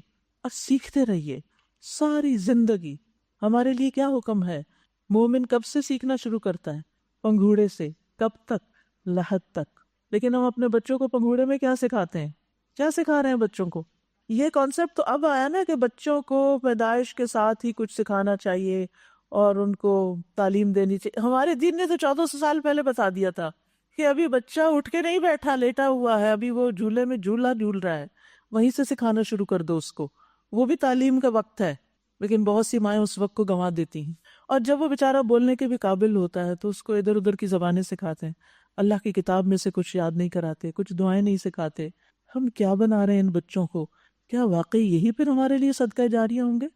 اور سیکھتے رہیے ساری زندگی۔ ہمارے لیے کیا حکم ہے؟ مومن کب سے سیکھنا شروع کرتا ہے؟ پنگھوڑے سے۔ کب تک؟ لحد تک۔ لیکن ہم اپنے بچوں کو پنگھوڑے میں کیا سکھاتے ہیں؟ کیا سکھا رہے ہیں بچوں کو؟ یہ کانسیپٹ تو اب آیا نا کہ بچوں کو پیدائش کے ساتھ ہی کچھ سکھانا چاہیے اور ان کو تعلیم دینی چاہیے۔ ہمارے دین نے تو 1400 سال پہلے بتا دیا تھا کہ ابھی بچہ اٹھ کے نہیں بیٹھا، لیٹا ہوا ہے، ابھی وہ جھولے میں جھولا جھول رہا ہے، وہیں سے سکھانا شروع کر دو اس کو۔ وہ بھی تعلیم کا وقت ہے، لیکن بہت سی مائیں اس وقت کو گنوا دیتی ہیں، اور جب وہ بیچارہ بولنے کے بھی قابل ہوتا ہے تو اس کو ادھر ادھر کی زبانیں سکھاتے ہیں، اللہ کی کتاب میں سے کچھ یاد نہیں کراتے، کچھ دعائیں نہیں سکھاتے۔ ہم کیا بنا رہے ہیں ان بچوں کو؟ کیا واقعی یہی پھر ہمارے لیے صدقہ جاریہ ہوں گے؟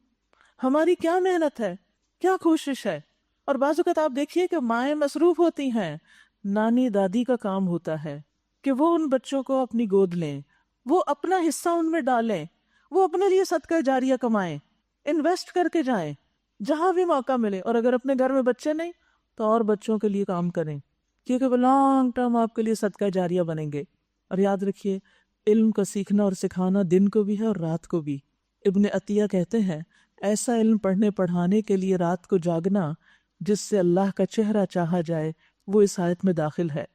ہماری کیا محنت ہے، کیا کوشش ہے؟ اور بعض اوقات آپ دیکھیے کہ مائیں مصروف ہوتی ہیں، نانی دادی کا کام ہوتا ہے کہ وہ ان بچوں کو اپنی گود لیں، وہ اپنا حصہ ان میں ڈالیں، وہ اپنے لیے صدقہ جاریہ کمائیں، انویسٹ کر کے جائیں جہاں بھی موقع ملے، اور اگر اپنے گھر میں بچے نہیں تو اور بچوں کے لیے کام کریں، کیونکہ وہ لانگ ٹرم آپ کے لیے صدقہ جاریہ بنیں گے۔ اور یاد رکھیے علم کا سیکھنا اور سکھانا دن کو بھی ہے اور رات کو بھی۔ ابن عطیہ کہتے ہیں ایسا علم پڑھنے پڑھانے کے لیے رات کو جاگنا جس سے اللہ کا چہرہ چاہا جائے وہ اس آیت میں داخل ہے۔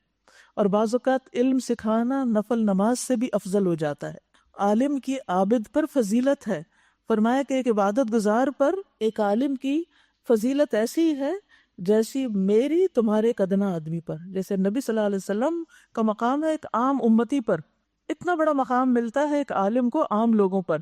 اور بعض اوقات علم سکھانا نفل نماز سے بھی افضل ہو جاتا ہے۔ عالم کی عابد پر فضیلت ہے، فرمایا کہ ایک عبادت گزار پر ایک عالم کی فضیلت ایسی ہے جیسی میری تمہارے ایک ادنا آدمی پر، جیسے نبی صلی اللہ علیہ وسلم کا مقام ہے ایک عام امتی پر، اتنا بڑا مقام ملتا ہے ایک عالم کو عام لوگوں پر۔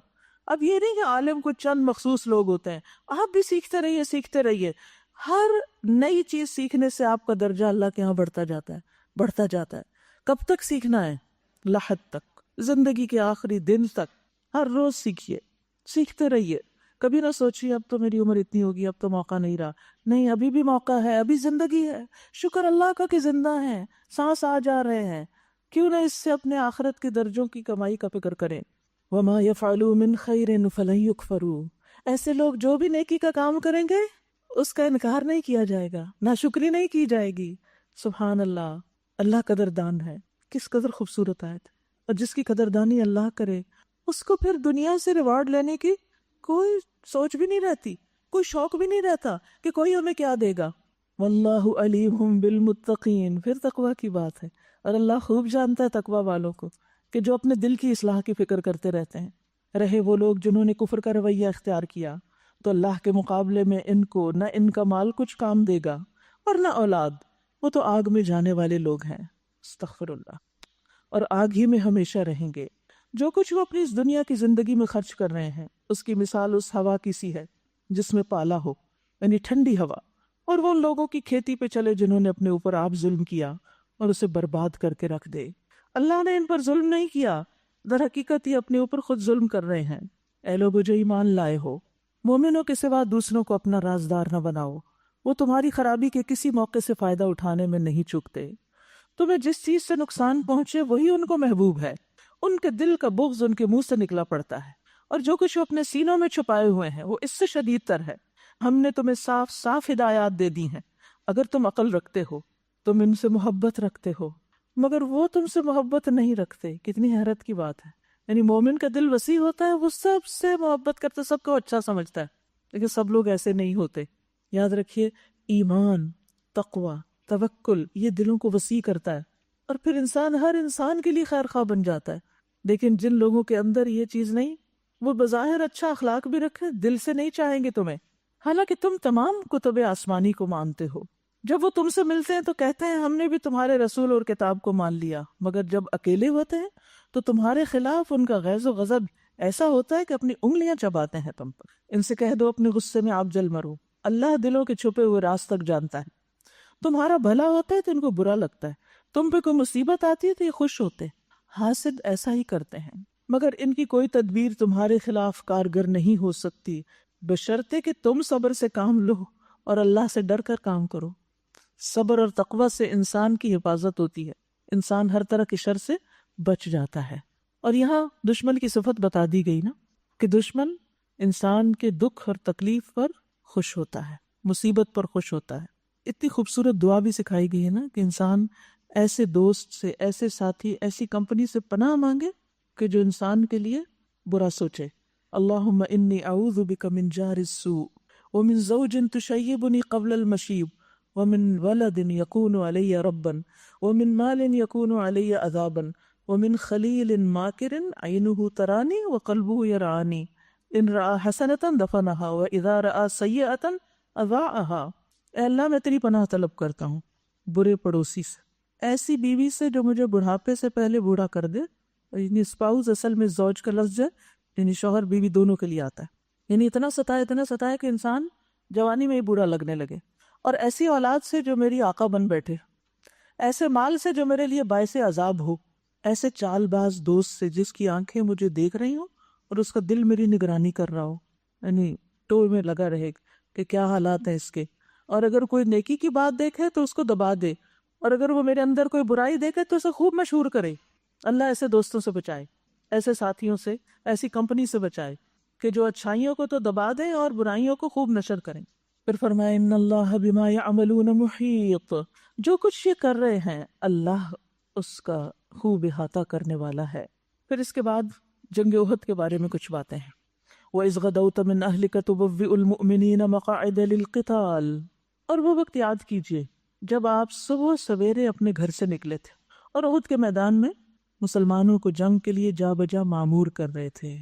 اب یہ نہیں کہ عالم کو چند مخصوص لوگ ہوتے ہیں، آپ بھی سیکھتے رہیے، سیکھتے رہیے۔ ہر نئی چیز سیکھنے سے آپ کا درجہ اللہ کے ہاں بڑھتا جاتا ہے، بڑھتا جاتا ہے۔ کب تک سیکھنا ہے؟ لحد تک۔ زندگی کے آخری دن تک ہر روز سیکھیے، سیکھتے رہیے. کبھی نہ سوچیے اب تو میری عمر اتنی ہوگی، اب تو موقع نہیں رہا. نہیں، ابھی بھی موقع ہے، ابھی زندگی ہے. شکر اللہ کا کہ زندہ ہیں، سانس آ جا رہے ہیں. کیوں نہ اس سے اپنے آخرت کے درجوں کی کمائی کا فکر کریں. وما يفعلوا من خیر فلن يكفروا. ایسے لوگ جو بھی نیکی کا کام کریں گے اس کا انکار نہیں کیا جائے گا، ناشکری نہیں کی جائے گی. سبحان اللہ، اللہ قدردان ہے. کس قدر خوبصورت آیت. اور جس کی قدردانی اللہ کرے اس کو پھر دنیا سے ریوارڈ لینے کی کوئی سوچ بھی نہیں رہتی، کوئی شوق بھی نہیں رہتا کہ کوئی ہمیں کیا دے گا. واللہ علیم بالمتقین. پھر تقوی کی بات ہے، اور اللہ خوب جانتا ہے تقوی والوں کو کہ جو اپنے دل کی اصلاح کی فکر کرتے رہتے ہیں. رہے وہ لوگ جنہوں نے کفر کا رویہ اختیار کیا تو اللہ کے مقابلے میں ان کو نہ ان کا مال کچھ کام دے گا اور نہ اولاد. وہ تو آگ میں جانے والے لوگ ہیں، استغفر اللہ، اور آگ ہی میں ہمیشہ رہیں گے. جو کچھ وہ اپنی اس دنیا کی زندگی میں خرچ کر رہے ہیں اس کی مثال اس ہوا کی سی ہے جس میں پالا ہو، یعنی ٹھنڈی ہوا. اور وہ ان لوگوں کی کھیتی پہ چلے جنہوں نے اپنے اوپر آپ ظلم کیا اور اسے برباد کر کے رکھ دے. اللہ نے ان پر ظلم نہیں کیا، در حقیقت یہ اپنے اوپر خود ظلم کر رہے ہیں. اے لوگو جو ایمان لائے ہو، مومنوں کے سوا دوسروں کو اپنا رازدار نہ بناؤ. وہ تمہاری خرابی کے کسی موقع سے فائدہ اٹھانے میں نہیں چوکتے. تمہیں جس چیز سے نقصان پہنچے وہی ان کو محبوب ہے. ان کے دل کا بغض ان کے منہ سے نکلا پڑتا ہے، اور جو کچھ وہ اپنے سینوں میں چھپائے ہوئے ہیں وہ اس سے شدید تر ہے. ہم نے تمہیں صاف صاف ہدایات دے دی ہیں. اگر تم عقل رکھتے ہو، تم ان سے محبت رکھتے ہو، مگر وہ تم سے محبت نہیں رکھتے. کتنی حیرت کی بات ہے. یعنی مومن کا دل وسیع ہوتا ہے، وہ سب سے محبت کرتا، سب کو اچھا سمجھتا ہے، لیکن سب لوگ ایسے نہیں ہوتے. یاد رکھیے، ایمان، تقوی، توکل یہ دلوں کو وسیع کرتا ہے، اور پھر انسان ہر انسان کے لیے خیر خواہ بن جاتا ہے. لیکن جن لوگوں کے اندر یہ چیز نہیں، وہ بظاہر اچھا اخلاق بھی رکھے، دل سے نہیں چاہیں گے تمہیں، حالانکہ تم تمام کتب آسمانی کو مانتے ہو. جب وہ تم سے ملتے ہیں تو کہتے ہیں ہم نے بھی تمہارے رسول اور کتاب کو مان لیا، مگر جب اکیلے ہوتے ہیں تو تمہارے خلاف ان کا غیظ و غضب ایسا ہوتا ہے کہ اپنی انگلیاں چباتے ہیں تم پر. ان سے کہہ دو اپنے غصے میں آپ جل مرو، اللہ دلوں کے چھپے ہوئے راز تک جانتا ہے. تمہارا بھلا ہوتا ہے تو ان کو برا لگتا ہے، تم پہ کوئی مصیبت آتی ہے تو یہ خوش ہوتے. حاسد ایسا ہی کرتے ہیں، مگر ان کی کوئی تدبیر تمہارے خلاف کارگر نہیں ہو سکتی، بشرطے کہ تم صبر سے کام لو اور اللہ سے ڈر کر کام کرو. صبر اور تقوی سے انسان کی حفاظت ہوتی ہے، انسان ہر طرح کی شر سے بچ جاتا ہے. اور یہاں دشمن کی صفت بتا دی گئی نا، کہ دشمن انسان کے دکھ اور تکلیف پر خوش ہوتا ہے، مصیبت پر خوش ہوتا ہے. اتنی خوبصورت دعا بھی سکھائی گئی ہے نا کہ انسان ایسے دوست سے، ایسے ساتھی، ایسی کمپنی سے پناہ مانگے کہ جو انسان کے لیے برا سوچے. اللہم انی اعوذ بک من جار السوء ومن زوج تشیبنی قبل المشیب ومن ولد یکون علی ربا ومن مال یکون علی عذابا ومن خلیل ماکر عینہ ترانی وقلبہ یرعانی ان رأى حسنة دفنها واذا رأى سیئة اضاعها. اے اللہ میں تیری پناہ طلب کرتا ہوں برے پڑوسی سے، ایسی بیوی سے جو مجھے بڑھاپے سے پہلے بوڑھا کر دے. یعنی اسپاؤز اصل میں زوج کا لفظ ہے، یعنی شوہر بیوی دونوں کے لیے آتا ہے. یعنی اتنا ستائے کہ انسان جوانی میں ہی بوڑھا لگنے لگے. اور ایسی اولاد سے جو میری آقا بن بیٹھے، ایسے مال سے جو میرے لیے باعث عذاب ہو، ایسے چال باز دوست سے جس کی آنکھیں مجھے دیکھ رہی ہوں اور اس کا دل میری نگرانی کر رہا ہو، یعنی ٹول میں لگا رہے کہ کیا حالات ہیں اس کے. اور اگر کوئی نیکی کی بات دیکھے تو اس کو دبا دے، اور اگر وہ میرے اندر کوئی برائی دیکھے تو اسے خوب مشہور کرے. اللہ ایسے دوستوں سے بچائے، ایسے ساتھیوں سے، ایسی کمپنی سے بچائے کہ جو اچھائیوں کو تو دبا دیں اور برائیوں کو خوب نشر کریں. پھر فرمائے ان اللہ بما یعملون محیط. جو کچھ یہ کر رہے ہیں اللہ اس کا خوب احاطہ کرنے والا ہے. پھر اس کے بعد جنگ احد کے بارے میں کچھ باتیں ہیں. وَإِذْ غَدَوْتَ مِنْ أَهْلِكَ تُبَوِّئُ الْمُؤْمِنِينَ مَقَاعِدَ لِلْقِتَالِ. اور وہ وقت یاد کیجئے جب آپ صبح سویرے اپنے گھر سے نکلے تھے اور احد کے میدان میں مسلمانوں کو جنگ کے لیے جا بجا معمور کر رہے تھے.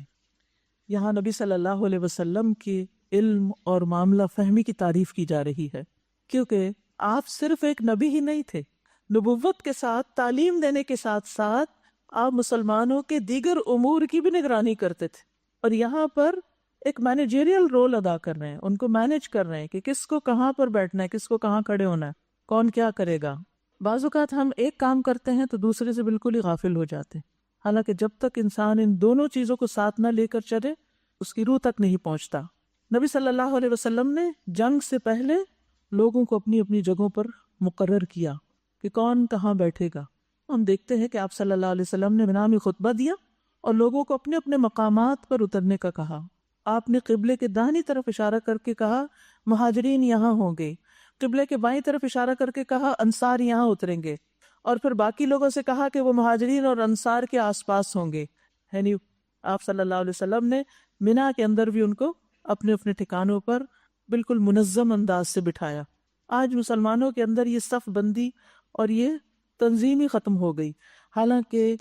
یہاں نبی صلی اللہ علیہ وسلم کے علم اور معاملہ فہمی کی تعریف کی جا رہی ہے، کیونکہ آپ صرف ایک نبی ہی نہیں تھے، نبوت کے ساتھ تعلیم دینے کے ساتھ ساتھ آپ مسلمانوں کے دیگر امور کی بھی نگرانی کرتے تھے. اور یہاں پر ایک مینیجریل رول ادا کر رہے ہیں، ان کو مینیج کر رہے ہیں کہ کس کو کہاں پر بیٹھنا ہے، کس کو کہاں کھڑے ہونا ہے، کون کیا کرے گا. بعض اوقات ہم ایک کام کرتے ہیں تو دوسرے سے بالکل ہی غافل ہو جاتے ہیں. حالانکہ جب تک انسان ان دونوں چیزوں کو ساتھ نہ لے کر چلے اس کی روح تک نہیں پہنچتا۔ نبی صلی اللہ علیہ وسلم نے جنگ سے پہلے لوگوں کو اپنی اپنی جگہوں پر مقرر کیا کہ کون کہاں بیٹھے گا۔ ہم دیکھتے ہیں کہ آپ صلی اللہ علیہ وسلم نے میدان میں خطبہ دیا اور لوگوں کو اپنے اپنے مقامات پر اترنے کا کہا۔ آپ نے قبلے کے داہنی طرف اشارہ کر کے کہا مہاجرین یہاں ہوں گے، قبلے کے بائیں طرف اشارہ کر کے کہا انصار یہاں اتریں گے، اور پھر باقی لوگوں سے کہا کہ وہ مہاجرین اور انصار کے آس پاس ہوں گے۔ یعنی آپ صلی اللہ علیہ وسلم نے منا کے اندر بھی ان کو اپنے اپنے ٹھکانوں پر بالکل منظم انداز سے بٹھایا۔ آج مسلمانوں کے اندر یہ صف بندی اور یہ تنظیم ہی ختم ہو گئی، حالانکہ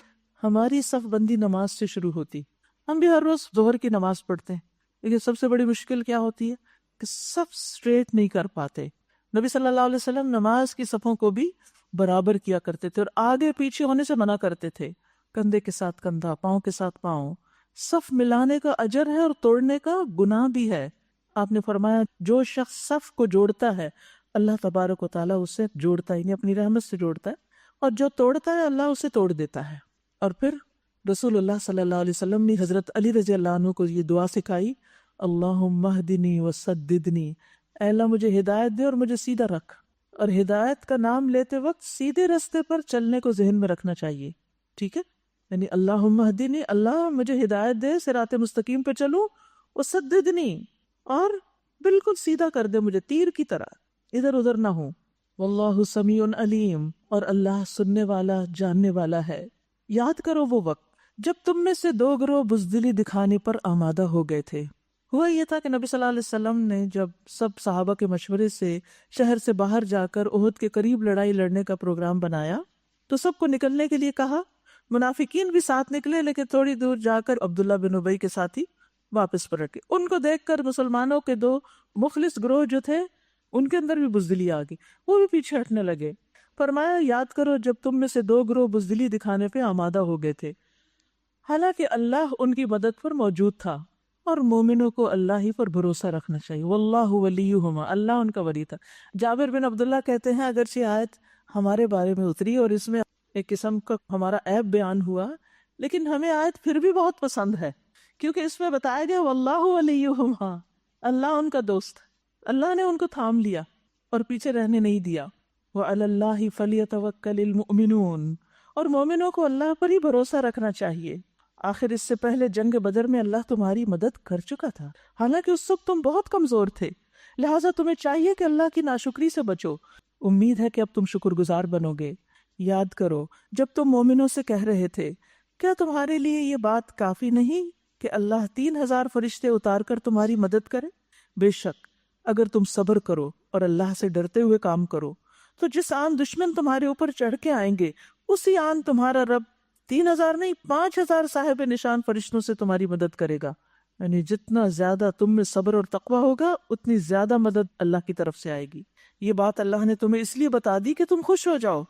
ہماری صف بندی نماز سے شروع ہوتی۔ ہم بھی ہر روز ظہر کی نماز پڑھتے ہیں، لیکن سب سے بڑی مشکل کیا ہوتی ہے کہ صف سٹریٹ نہیں کر پاتے۔ نبی صلی اللہ علیہ وسلم نماز کی صفوں کو بھی برابر کیا کرتے تھے اور آگے پیچھے ہونے سے منع کرتے تھے، کندھے کے ساتھ کندھا، پاؤں کے ساتھ پاؤں۔ صف ملانے کا اجر ہے اور توڑنے کا گناہ بھی ہے۔ آپ نے فرمایا جو شخص صف کو جوڑتا ہے اللہ تبارک و تعالیٰ اسے جوڑتا ہی نہیں، اپنی رحمت سے جوڑتا ہے، اور جو توڑتا ہے اللہ اسے توڑ دیتا ہے۔ اور پھر رسول اللہ صلی اللہ علیہ وسلم نے حضرت علی رضی اللہ عنہ کو یہ دعا سکھائی، اللہم اہدنی وسددنی، اے اللہ مجھے ہدایت دے اور مجھے سیدھا رکھ۔ اور ہدایت کا نام لیتے وقت سیدھے راستے پر چلنے کو ذہن میں رکھنا چاہیے، ٹھیک ہے؟ یعنی اللہم اہدنی، اللہ مجھے ہدایت دے، صراط مستقیم پہ چلوں، وسددنی، اور بالکل سیدھا کر دے مجھے تیر کی طرح، ادھر ادھر نہ ہوں۔ واللہ سمیع علیم، اور اللہ سننے والا جاننے والا ہے۔ یاد کرو وہ وقت جب تم میں سے دو گروہ بزدلی دکھانے پر آمادہ ہو گئے تھے۔ ہوا یہ تھا کہ نبی صلی اللہ علیہ وسلم نے جب سب صحابہ کے مشورے سے شہر سے باہر جا کر احد کے قریب لڑائی لڑنے کا پروگرام بنایا تو سب کو نکلنے کے لیے کہا۔ منافقین بھی ساتھ نکلے، لیکن تھوڑی دور جا کر عبداللہ بن ابی کے ساتھی واپس پلٹ گئے۔ ان کو دیکھ کر مسلمانوں کے دو مخلص گروہ جو تھے ان کے اندر بھی بزدلی آ گئی، وہ بھی پیچھے ہٹنے لگے۔ فرمایا یاد کرو جب تم میں سے دو گروہ بزدلی دکھانے پہ آمادہ ہو گئے تھے، حالانکہ اللہ ان کی مدد پر موجود تھا، اور مومنوں کو اللہ ہی پر بھروسہ رکھنا چاہیے۔ واللہ ولیہما، اللہ ان کا ولی تھا۔ جابر بن عبداللہ کہتے ہیں اگرچہ آیت ہمارے بارے میں اتری اور اس میں ایک قسم کا ہمارا عیب بیان ہوا، لیکن ہمیں آیت پھر بھی بہت پسند ہے، کیونکہ اس میں بتایا گیا واللہ ولیہما، اللہ ان کا دوست، اللہ نے ان کو تھام لیا اور پیچھے رہنے نہیں دیا۔ وعلی اللہ فلیتوکل المؤمنون، اور مومنوں کو اللہ پر ہی بھروسہ رکھنا چاہیے۔ آخر اس سے پہلے جنگ بدر میں اللہ تمہاری مدد کر چکا تھا، حالانکہ اس وقت تم بہت کمزور تھے، لہٰذا تمہیں چاہیے کہ اللہ کی ناشکری سے بچو۔ امید ہے کہ اب تم شکر گزار بنو گے۔ یاد کرو جب تم مومنوں سے کہہ رہے تھے کیا تمہارے لیے یہ بات کافی نہیں کہ اللہ 3000 فرشتے اتار کر تمہاری مدد کرے؟ بے شک اگر تم صبر کرو اور اللہ سے ڈرتے ہوئے کام کرو تو جس آن دشمن تمہارے اوپر چڑھ کے آئیں گے اسی آن تمہارا رب 3000 نہیں 5000 صاحب نشان فرشتوں سے تمہاری مدد کرے گا۔ یعنی جتنا زیادہ تم میں صبر اور تقوی ہوگا اتنی زیادہ مدد اللہ کی طرف سے آئے گی۔ یہ بات اللہ نے تمہیں اس لیے بتا دی کہ تم خوش ہو جاؤ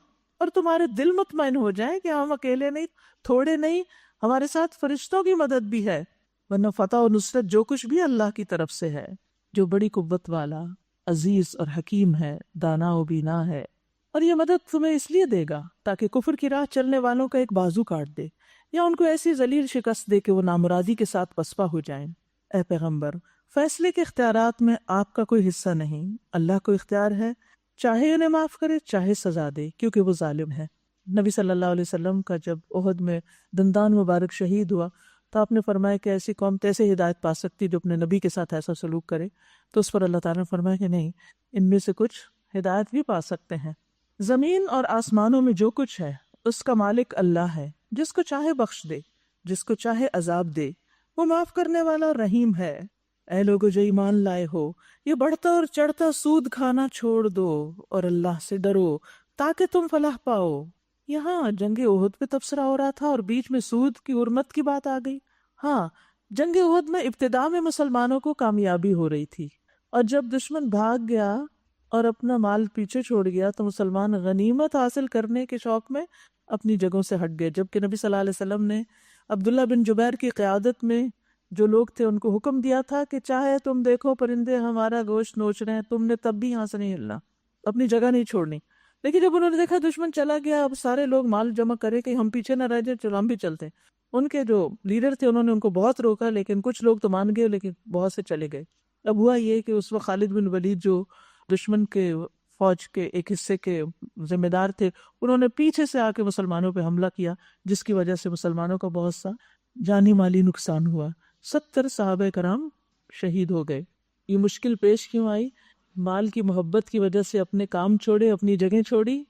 اور تمہارے دل مطمئن ہو جائیں کہ ہم اکیلے نہیں، تھوڑے نہیں، ہمارے ساتھ فرشتوں کی مدد بھی ہے، ورنہ فتح و نصرت جو کچھ بھی اللہ کی طرف سے ہے، جو بڑی قوت والا، عزیز اور حکیم ہے، دانا و بینا ہے۔ اور یہ مدد تمہیں اس لیے دے گا تاکہ کفر کی راہ چلنے والوں کا ایک بازو کاٹ دے یا ان کو ایسی ذلیل شکست دے کہ وہ نامرادی کے ساتھ پسپا ہو جائیں۔ اے پیغمبر، فیصلے کے اختیارات میں آپ کا کوئی حصہ نہیں، اللہ کو اختیار ہے، چاہے انہیں معاف کرے چاہے سزا دے، کیونکہ وہ ظالم ہے۔ نبی صلی اللہ علیہ وسلم کا جب احد میں دندان مبارک شہید ہوا تو آپ نے فرمایا کہ ایسی قوم کیسے ہدایت پا سکتی جو اپنے نبی کے ساتھ ایسا سلوک کرے، تو اس پر اللہ تعالیٰ نے فرمایا کہ نہیں، ان میں سے کچھ ہدایت بھی پا سکتے ہیں۔ زمین اور آسمانوں میں جو کچھ ہے اس کا مالک اللہ ہے، جس کو چاہے بخش دے، جس کو چاہے عذاب دے، وہ معاف کرنے والا اور رحیم ہے۔ اے لوگو جو ایمان لائے ہو، یہ بڑھتا اور چڑھتا سود کھانا چھوڑ دو اور اللہ سے ڈرو تاکہ تم فلاح پاؤ۔ یہاں جنگ احد پہ تبصرہ ہو رہا تھا اور بیچ میں سود کی حرمت کی بات آ گئی۔ ہاں، جنگ احد میں ابتدا میں مسلمانوں کو کامیابی ہو رہی تھی، اور جب دشمن بھاگ گیا اور اپنا مال پیچھے چھوڑ گیا تو مسلمان غنیمت حاصل کرنے کے شوق میں اپنی جگہوں سے ہٹ گئے، جبکہ نبی صلی اللہ علیہ وسلم نے عبداللہ بن جبیر کی قیادت میں جو لوگ تھے ان کو حکم دیا تھا کہ چاہے تم دیکھو پرندے ہمارا گوشت نوچ رہے ہیں، تم نے تب بھی یہاں سے نہیں ہلنا، اپنی جگہ نہیں چھوڑنی، لیکن جب انہوں نے دیکھا دشمن چلا گیا، اب سارے لوگ مال جمع کرے کہ ہم پیچھے نہ رہ جائیں، چلو ہم بھی چلتے ہیں۔ ان کے جو لیڈر تھے انہوں نے ان کو بہت روکا، لیکن کچھ لوگ تو مان گئے لیکن بہت سے چلے گئے۔ اب ہوا یہ کہ اس وقت خالد بن ولید جو دشمن کے فوج کے ایک حصے کے ذمہ دار تھے، انہوں نے پیچھے سے آ کے مسلمانوں پہ حملہ کیا، جس کی وجہ سے مسلمانوں کا بہت سا جانی مالی نقصان ہوا۔ 70 صحابہ کرام شہید ہو گئے۔ یہ مشکل پیش کیوں آئی؟ مال کی محبت کی وجہ سے اپنے کام چھوڑے، اپنی جگہ چھوڑی۔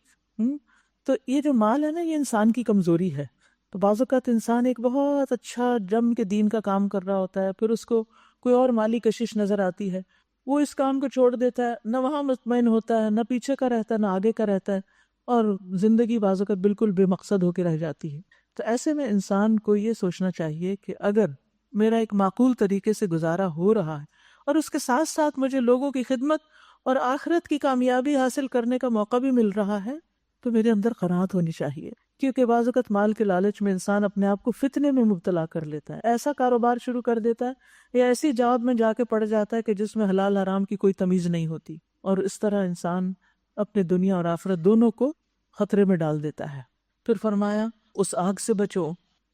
تو یہ جو مال ہے نا، یہ انسان کی کمزوری ہے۔ تو بعض اوقات انسان ایک بہت اچھا جم کے دین کا کام کر رہا ہوتا ہے، پھر اس کو کوئی اور مالی کشش نظر آتی ہے، وہ اس کام کو چھوڑ دیتا ہے، نہ وہاں مطمئن ہوتا ہے، نہ پیچھے کا رہتا ہے، نہ آگے کا رہتا ہے، اور زندگی بعض اوقات بالکل بے مقصد ہو کے رہ جاتی ہے۔ تو ایسے میں انسان کو یہ سوچنا چاہیے کہ اگر میرا ایک معقول طریقے سے گزارا ہو رہا ہے اور اس کے ساتھ ساتھ مجھے لوگوں کی خدمت اور آخرت کی کامیابی حاصل کرنے کا موقع بھی مل رہا ہے، تو میرے اندر قناعت ہونی چاہیے۔ کیونکہ بعض اوقات مال کے لالچ میں انسان اپنے آپ کو فتنے میں مبتلا کر لیتا ہے، ایسا کاروبار شروع کر دیتا ہے یا ایسی جاب میں جا کے پڑ جاتا ہے کہ جس میں حلال حرام کی کوئی تمیز نہیں ہوتی، اور اس طرح انسان اپنے دنیا اور آخرت دونوں کو خطرے میں ڈال دیتا ہے۔ پھر فرمایا اس آگ سے بچو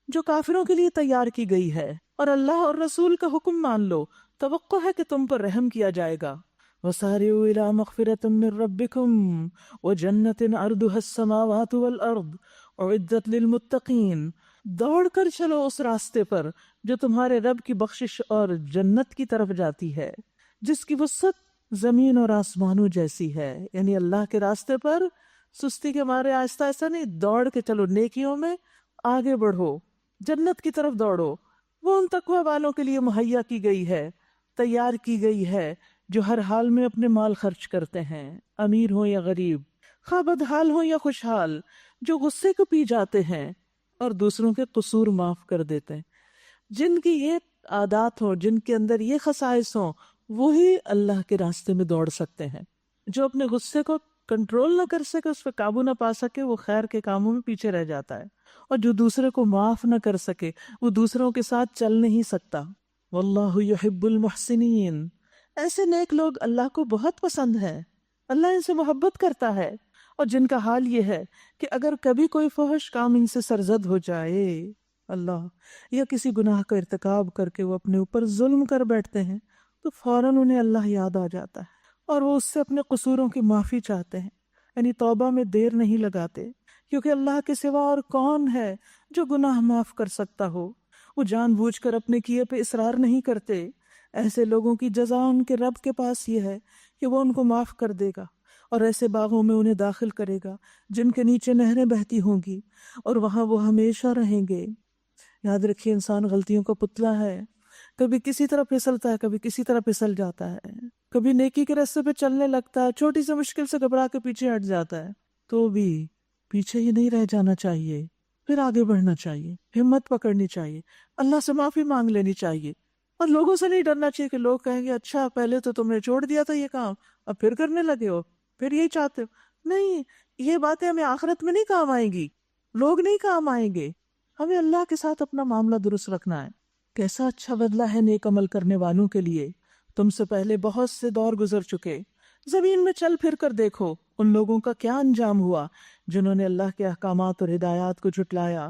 جو کافروں کے لیے تیار کی گئی ہے، اور اللہ اور رسول کا حکم مان لو، توقع ہے کہ تم پر رحم کیا جائے گا۔ وَسَارِعُوا إِلَىٰ مَغْفِرَةٍ مِّن رَّبِّكُمْ وَجَنَّةٍ عَرْضُهَا السَّمَاوَاتُ وَالْأَرْضُ أُعِدَّتْ لِلْمُتَّقِينَ۔ دوڑ کر چلو اس راستے پر جو تمہارے رب کی بخشش اور جنت کی طرف جاتی ہے، جس کی وسعت زمین اور آسمانوں جیسی ہے۔ یعنی اللہ کے راستے پر سستی کے مارے آہستہ آہستہ نہیں، دوڑ کے چلو، نیکیوں میں آگے بڑھو، جنت کی طرف دوڑو۔ وہ ان تقوی والوں کے لیے مہیا کی گئی ہے، تیار کی گئی ہے، جو ہر حال میں اپنے مال خرچ کرتے ہیں، امیر ہوں یا غریب، خواہ بدحال ہوں یا خوشحال، جو غصے کو پی جاتے ہیں اور دوسروں کے قصور معاف کر دیتے ہیں۔ جن کی یہ عادات ہوں، جن کے اندر یہ خصائص ہوں، وہی اللہ کے راستے میں دوڑ سکتے ہیں۔ جو اپنے غصے کو کنٹرول نہ کر سکے، اس پہ قابو نہ پا سکے، وہ خیر کے کاموں میں پیچھے رہ جاتا ہے، اور جو دوسرے کو معاف نہ کر سکے، وہ دوسروں کے ساتھ چل نہیں سکتا۔ واللہ یحب المحسنین۔ ایسے نیک لوگ اللہ کو بہت پسند ہیں، اللہ ان سے محبت کرتا ہے۔ اور جن کا حال یہ ہے کہ اگر کبھی کوئی فحش کام ان سے سرزد ہو جائے، اللہ، یا کسی گناہ کا ارتکاب کر کے وہ اپنے اوپر ظلم کر بیٹھتے ہیں، تو فوراً انہیں اللہ یاد آ جاتا ہے اور وہ اس سے اپنے قصوروں کی معافی چاہتے ہیں، یعنی توبہ میں دیر نہیں لگاتے، کیونکہ اللہ کے سوا اور کون ہے جو گناہ معاف کر سکتا ہو۔ وہ جان بوجھ کر اپنے کیے پہ اصرار نہیں کرتے۔ ایسے لوگوں کی جزا ان کے رب کے پاس یہ ہے کہ وہ ان کو معاف کر دے گا، اور ایسے باغوں میں انہیں داخل کرے گا جن کے نیچے نہریں بہتی ہوں گی، اور وہاں وہ ہمیشہ رہیں گے۔ یاد رکھیے، انسان غلطیوں کا پتلا ہے، کبھی کسی طرح پھسلتا ہے، کبھی کسی طرح پھسل جاتا ہے، کبھی نیکی کے راستے پہ چلنے لگتا ہے، چھوٹی سی مشکل سے گھبرا کے پیچھے ہٹ جاتا ہے، تو بھی پیچھے ہی نہیں رہ جانا چاہیے، پھر آگے بڑھنا چاہیے، ہمت پکڑنی چاہیے، اللہ سے معافی مانگ لینی چاہیے، اور لوگوں سے نہیں ڈرنا چاہیے کہ لوگ کہیں گے اچھا پہلے تو تم نے چھوڑ دیا تھا یہ کام، اب پھر کرنے لگے ہو، پھر یہی چاہتے ہو۔ نہیں، یہ باتیں ہمیں آخرت میں نہیں کام آئیں گی، لوگ نہیں کام آئیں گے، ہمیں اللہ کے ساتھ اپنا معاملہ درست رکھنا ہے۔ کیسا اچھا بدلہ ہے نیک عمل کرنے والوں کے لیے، تم سے پہلے بہت سے دور گزر چکے، زمین میں چل پھر کر دیکھو ان لوگوں کا کیا انجام ہوا جنہوں نے اللہ کے احکامات اور ہدایات کو جھٹلایا۔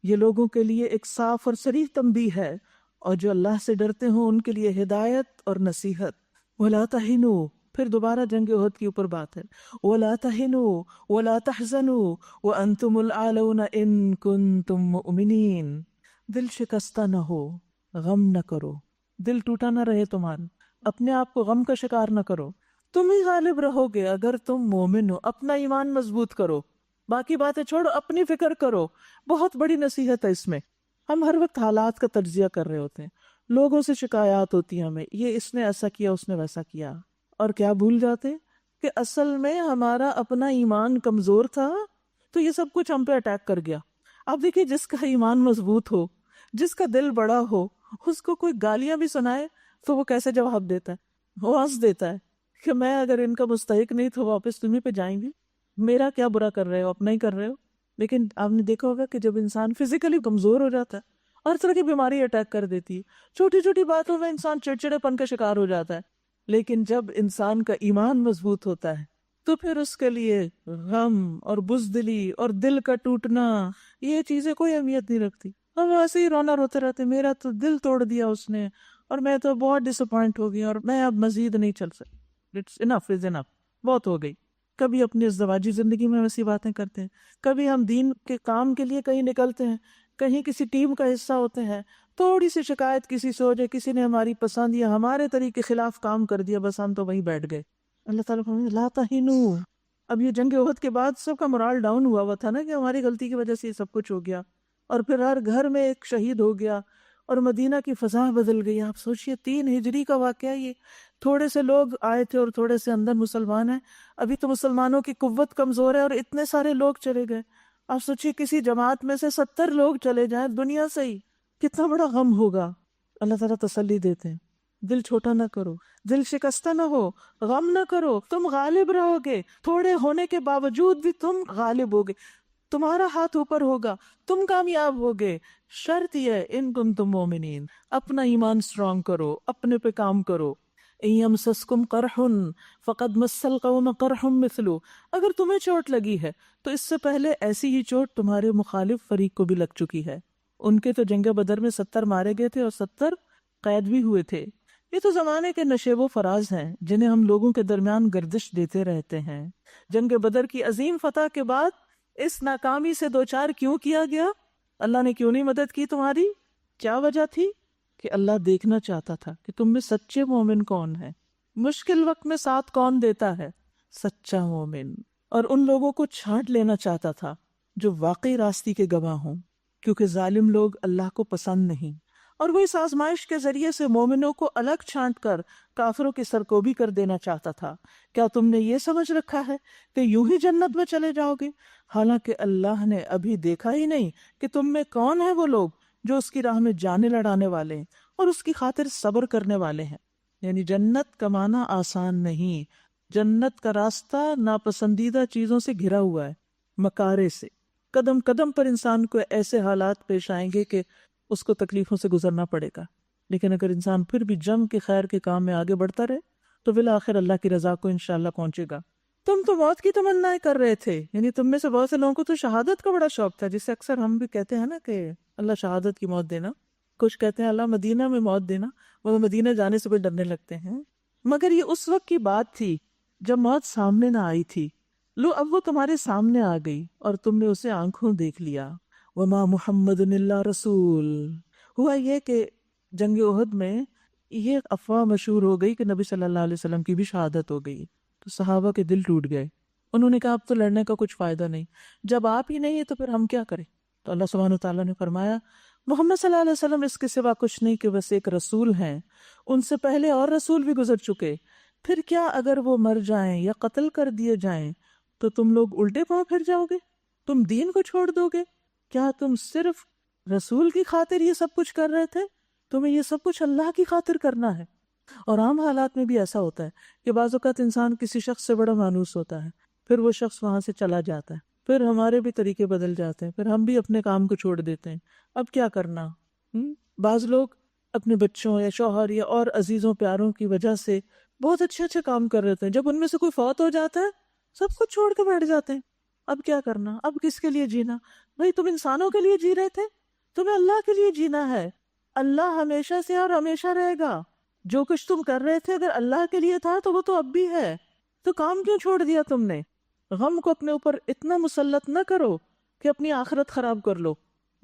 یہ لوگوں کے لیے ایک صاف اور صریح تنبیہ ہے، اور جو اللہ سے ڈرتے ہوں ان کے لیے ہدایت اور نصیحت۔ وَلَا تَهِنُوا، پھر دوبارہ جنگ احد کے اوپر بات ہے، وَلَا تَهِنُوا وَلَا تَحْزَنُوا وَأَنْتُمُ الْأَعْلَوْنَ إِن كُنتُم مُؤْمِنِينَ۔ دل شکستہ نہ ہو، غم نہ کرو، دل ٹوٹا نہ رہے تمہارا، اپنے آپ کو غم کا شکار نہ کرو، تم ہی غالب رہو گے اگر تم مومن ہو۔ اپنا ایمان مضبوط کرو، باقی باتیں چھوڑو، اپنی فکر کرو۔ بہت بڑی نصیحت ہے اس میں۔ ہم ہر وقت حالات کا تجزیہ کر رہے ہوتے ہیں، لوگوں سے شکایات ہوتی ہیں ہمیں، یہ اس نے ایسا کیا، اس نے ویسا کیا، اور کیا بھول جاتے کہ اصل میں ہمارا اپنا ایمان کمزور تھا، تو یہ سب کچھ ہم پہ اٹیک کر گیا۔ آپ دیکھیے، جس کا ایمان مضبوط ہو، جس کا دل بڑا ہو، اس کو کوئی گالیاں بھی سنائے تو وہ کیسے جواب دیتا ہے؟ وہ ہنس دیتا ہے کہ میں اگر ان کا مستحق نہیں تو واپس تمہیں پہ جائیں گے، میرا کیا برا کر رہے ہو، اپنا ہی کر رہے ہو۔ لیکن آپ نے دیکھا ہوگا کہ جب انسان فزیکلی کمزور ہو جاتا ہے، ہر طرح کی بیماری اٹیک کر دیتی ہے، چھوٹی چھوٹی باتوں میں انسان چڑچڑے پن کا شکار ہو جاتا ہے۔ لیکن جب انسان کا ایمان مضبوط ہوتا ہے تو پھر اس کے لیے غم اور بزدلی اور دل کا ٹوٹنا، یہ چیزیں کوئی اہمیت نہیں رکھتی. ہم ایسے ہی رونا روتے رہتے، میرا تو دل توڑ دیا اس نے، اور میں تو بہت ڈس اپوائنٹ ہو گئی، اور میں اب مزید نہیں چل سکتی. اٹس انف از انف، بہت ہو گئی. کبھی اپنی ازدواجی زندگی میں ویسی باتیں کرتے ہیں، کبھی ہم دین کے کام کے لیے کہیں نکلتے ہیں، کہیں کسی ٹیم کا حصہ ہوتے ہیں، تھوڑی سی شکایت کسی سے ہو جائے، کسی نے ہماری پسند یا ہمارے طریقے خلاف کام کر دیا، بس ہم تو وہیں بیٹھ گئے. اللہ تعالیٰ فرماتے لا تہنوا. اب یہ جنگ احد کے بعد سب کا morale ڈاؤن ہوا تھا نا، کہ ہماری غلطی کی وجہ سے یہ سب کچھ ہو گیا، اور پھر ہر گھر میں ایک شہید ہو گیا، اور مدینہ کی فضا بدل گئی. آپ سوچئے 3 ہجری کا واقعہ، یہ تھوڑے سے لوگ آئے تھے اور تھوڑے سے اندر مسلمان ہیں. ابھی تو مسلمانوں کی قوت کمزور ہے اور اتنے سارے لوگ چلے گئے. آپ سوچئے کسی جماعت میں سے 70 لوگ چلے جائیں دنیا سے ہی، کتنا بڑا غم ہوگا. اللہ تعالیٰ تسلی دیتے ہیں، دل چھوٹا نہ کرو، دل شکستہ نہ ہو، غم نہ کرو، تم غالب رہو گے. تھوڑے ہونے کے باوجود بھی تم غالب ہوگے، تمہارا ہاتھ اوپر ہوگا، تم کامیاب ہوگے. شرط یہ ہے ان کنتم مومنین، اپنا ایمان سٹرونگ کرو، اپنے پہ کام کرو. ان یمسسکم قرح فقد مس القوم قرح مثلہ. اگر تمہیں چوٹ لگی ہے تو اس سے پہلے ایسی ہی چوٹ تمہارے مخالف فریق کو بھی لگ چکی ہے. ان کے تو جنگ بدر میں 70 مارے گئے تھے اور 70 قید بھی ہوئے تھے. یہ تو زمانے کے نشیب و فراز ہیں جنہیں ہم لوگوں کے درمیان گردش دیتے رہتے ہیں. جنگ بدر کی عظیم فتح کے بعد اس ناکامی سے دوچار کیوں کیا گیا؟ اللہ نے کیوں نہیں مدد کی تمہاری؟ کیا وجہ تھی؟ کہ اللہ دیکھنا چاہتا تھا کہ تم میں سچے مومن کون ہے، مشکل وقت میں ساتھ کون دیتا ہے، سچا مومن. اور ان لوگوں کو چھانٹ لینا چاہتا تھا جو واقعی راستی کے گواہ ہوں، کیونکہ ظالم لوگ اللہ کو پسند نہیں. اور وہ اس آزمائش کے ذریعے سے مومنوں کو الگ چھانٹ کر کافروں کی سرکوبی کر دینا چاہتا تھا. کیا تم نے یہ سمجھ رکھا ہے کہ یوں ہی جنت میں چلے جاؤ گے؟ حالانکہ اللہ نے ابھی دیکھا ہی نہیں کہ تم میں کون ہیں وہ لوگ جو اس کی راہ میں جانیں لڑانے والے ہیں اور اس کی خاطر صبر کرنے والے ہیں. یعنی جنت کمانا آسان نہیں. جنت کا راستہ ناپسندیدہ چیزوں سے گھرا ہوا ہے، مکارے سے. قدم قدم پر انسان کو ایسے حالات پیش آئیں گے کہ اس کو تکلیفوں سے گزرنا پڑے گا. لیکن اگر انسان پھر بھی جم کے خیر کے کام میں آگے بڑھتا رہے تو بالآخر اللہ کی رضا کو انشاءاللہ پہنچے گا. تم تو موت کی تمنائیں کر رہے تھے، یعنی تم میں سے بہت سے لوگوں کو تو شہادت کا بڑا شوق تھا، جسے اکثر ہم بھی کہتے ہیں نا کہ اللہ شہادت کی موت دینا. کچھ کہتے ہیں اللہ مدینہ میں موت دینا، وہ مدینہ جانے سے بھی ڈرنے لگتے ہیں. مگر یہ اس وقت کی بات تھی جب موت سامنے نہ آئی تھی. لو اب وہ تمہارے سامنے آ گئی اور تم نے اسے آنکھوں دیکھ لیا. وما محمد الا رسول. ہوا یہ کہ جنگ احد میں یہ افواہ مشہور ہو گئی کہ نبی صلی اللہ علیہ وسلم کی بھی شہادت ہو گئی. تو صحابہ کے دل ٹوٹ گئے. انہوں نے کہا اب تو لڑنے کا کچھ فائدہ نہیں، جب آپ ہی نہیں ہے تو پھر ہم کیا کریں؟ تو اللہ سبحانہ وتعالیٰ نے فرمایا محمد صلی اللہ علیہ وسلم اس کے سوا کچھ نہیں کہ بس ایک رسول ہیں، ان سے پہلے اور رسول بھی گزر چکے. پھر کیا اگر وہ مر جائیں یا قتل کر دیے جائیں تو تم لوگ الٹے پاؤں پھر جاؤ گے؟ تم دین کو چھوڑ دو گے؟ کیا تم صرف رسول کی خاطر یہ سب کچھ کر رہے تھے؟ تمہیں یہ سب کچھ اللہ کی خاطر کرنا ہے. اور عام حالات میں بھی ایسا ہوتا ہے کہ بعض اوقات انسان کسی شخص سے بڑا مانوس ہوتا ہے، پھر وہ شخص وہاں سے چلا جاتا ہے، پھر ہمارے بھی طریقے بدل جاتے ہیں، پھر ہم بھی اپنے کام کو چھوڑ دیتے ہیں. اب کیا کرنا؟ بعض لوگ اپنے بچوں یا شوہر یا اور عزیزوں پیاروں کی وجہ سے بہت اچھے اچھے کام کر رہے تھے، جب ان میں سے کوئی فوت ہو جاتا ہے سب کچھ چھوڑ کے بیٹھ جاتے ہیں. اب کیا کرنا؟ اب کس کے لیے جینا؟ بھئی تم انسانوں کے لیے جی رہے تھے، تمہیں اللہ کے لیے جینا ہے. اللہ ہمیشہ سے اور ہمیشہ رہے گا. جو کچھ تم کر رہے تھے اگر اللہ کے لیے تھا تو وہ تو اب بھی ہے. تو کام کیوں چھوڑ دیا تم نے؟ غم کو اپنے اوپر اتنا مسلط نہ کرو کہ اپنی آخرت خراب کر لو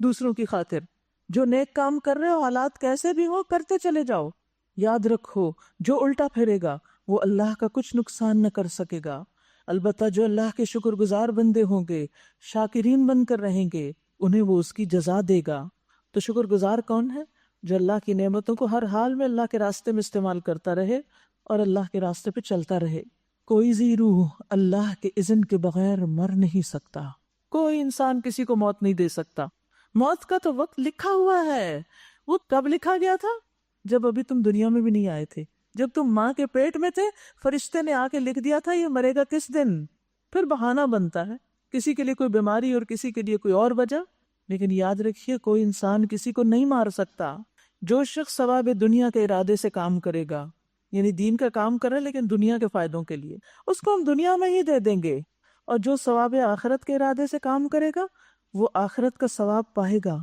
دوسروں کی خاطر. جو نیک کام کر رہے ہو حالات کیسے بھی ہو کرتے چلے جاؤ. یاد رکھو جو الٹا پھرے گا وہ اللہ کا کچھ نقصان نہ کر سکے گا. البتہ جو اللہ کے شکر گزار بندے ہوں گے، شاکرین بن کر رہیں گے، انہیں وہ اس کی جزا دے گا. تو شکر گزار کون ہے؟ جو اللہ کی نعمتوں کو ہر حال میں اللہ کے راستے میں استعمال کرتا رہے اور اللہ کے راستے پہ چلتا رہے. کوئی ذی روح اللہ کے اذن کے بغیر مر نہیں سکتا. کوئی انسان کسی کو موت نہیں دے سکتا. موت کا تو وقت لکھا ہوا ہے. وہ کب لکھا گیا تھا؟ جب ابھی تم دنیا میں بھی نہیں آئے تھے. جب تم ماں کے پیٹ میں تھے فرشتے نے آ کے لکھ دیا تھا یہ مرے گا کس دن. پھر بہانہ بنتا ہے، کسی کے لیے کوئی بیماری اور کسی کے لیے کوئی اور وجہ. لیکن یاد رکھیے کوئی انسان کسی کو نہیں مار سکتا. جو شخص ثواب دنیا کے ارادے سے کام کرے گا یعنی دین کا کام کرے لیکن دنیا کے فائدوں کے لیے، اس کو ہم دنیا میں ہی دے دیں گے، اور جو ثواب آخرت کے ارادے سے کام کرے گا وہ آخرت کا ثواب پائے گا،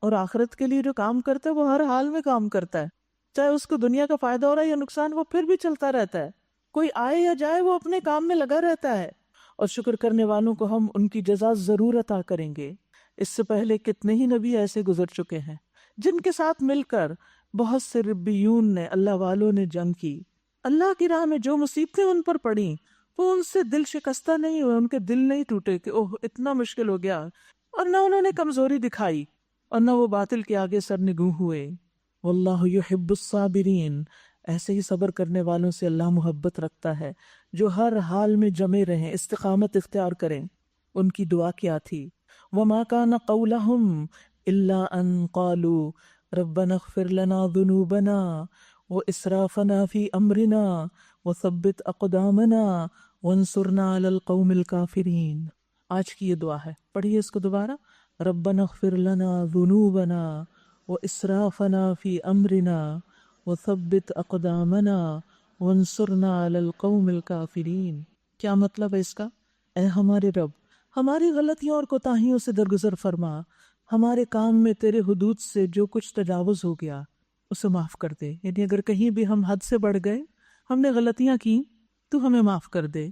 اور آخرت کے لیے جو کام کرتا ہے وہ ہر حال میں کام کرتا ہے، چاہے اس کو دنیا کا فائدہ ہو رہا ہے یا نقصان، وہ پھر بھی چلتا رہتا ہے، کوئی آئے یا جائے وہ اپنے کام میں لگا رہتا ہے، اور شکر کرنے والوں کو ہم ان کی جزا ضرور عطا کریں گے۔ اس سے پہلے کتنے ہی نبی ایسے گزر چکے ہیں جن کے ساتھ مل کر بہت سے ربیون نے، اللہ والوں نے جنگ کی، اللہ کی راہ میں جو مصیبتیں ان پر پڑیں وہ ان سے دل شکستہ نہیں ہوئے، ان کے دل نہیں ٹوٹے کہ اوہ اتنا مشکل ہو گیا، اور نہ انہوں نے کمزوری دکھائی، اور نہ وہ باطل کے آگے سرنگوں ہوئے۔ واللہ یحب الصابرین، ایسے ہی صبر کرنے والوں سے اللہ محبت رکھتا ہے جو ہر حال میں جمے رہیں، استقامت اختیار کریں۔ ان کی دعا کیا تھی؟ وما كان قولهم الا ان قالوا ربنا اغفر لنا ذنوبنا واسرافنا في امرنا وثبت اقدامنا وانصرنا على القوم الكافرين۔ آج کی یہ دعا ہے، پڑھیے اس کو دوبارہ، ربنا اغفر لنا ذنوبنا واسرافنا في امرنا وثبت اقدامنا وانصرنا على القوم الكافرين۔ کیا مطلب ہے اس کا؟ اے ہمارے رب، ہماری غلطیوں اور کوتاہیوں سے درگزر فرما، ہمارے کام میں تیرے حدود سے جو کچھ تجاوز ہو گیا اسے معاف کر دے، یعنی اگر کہیں بھی ہم حد سے بڑھ گئے، ہم نے غلطیاں کی، تو ہمیں معاف کر دے،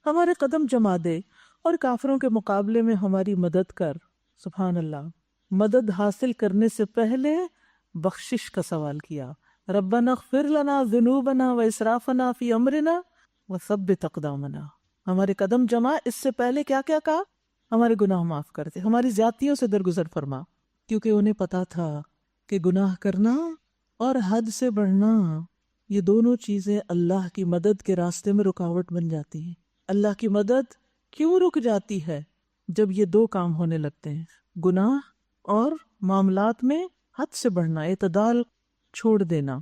ہمارے قدم جما دے، اور کافروں کے مقابلے میں ہماری مدد کر۔ سبحان اللہ، مدد حاصل کرنے سے پہلے بخشش کا سوال کیا، ربنا اغفر لنا ذنوبنا واسرافنا فی امرنا وثبت اقدامنا، ہمارے قدم جما، اس سے پہلے کیا کیا کہا؟ ہمارے گناہ معاف کر دے، ہماری زیادتیوں سے درگزر فرما، کیونکہ انہیں پتا تھا کہ گناہ کرنا اور حد سے بڑھنا، یہ دونوں چیزیں اللہ کی مدد کے راستے میں رکاوٹ بن جاتی ہیں۔ اللہ کی مدد کیوں رک جاتی ہے؟ جب یہ دو کام ہونے لگتے ہیں، گناہ اور معاملات میں حد سے بڑھنا، اعتدال چھوڑ دینا،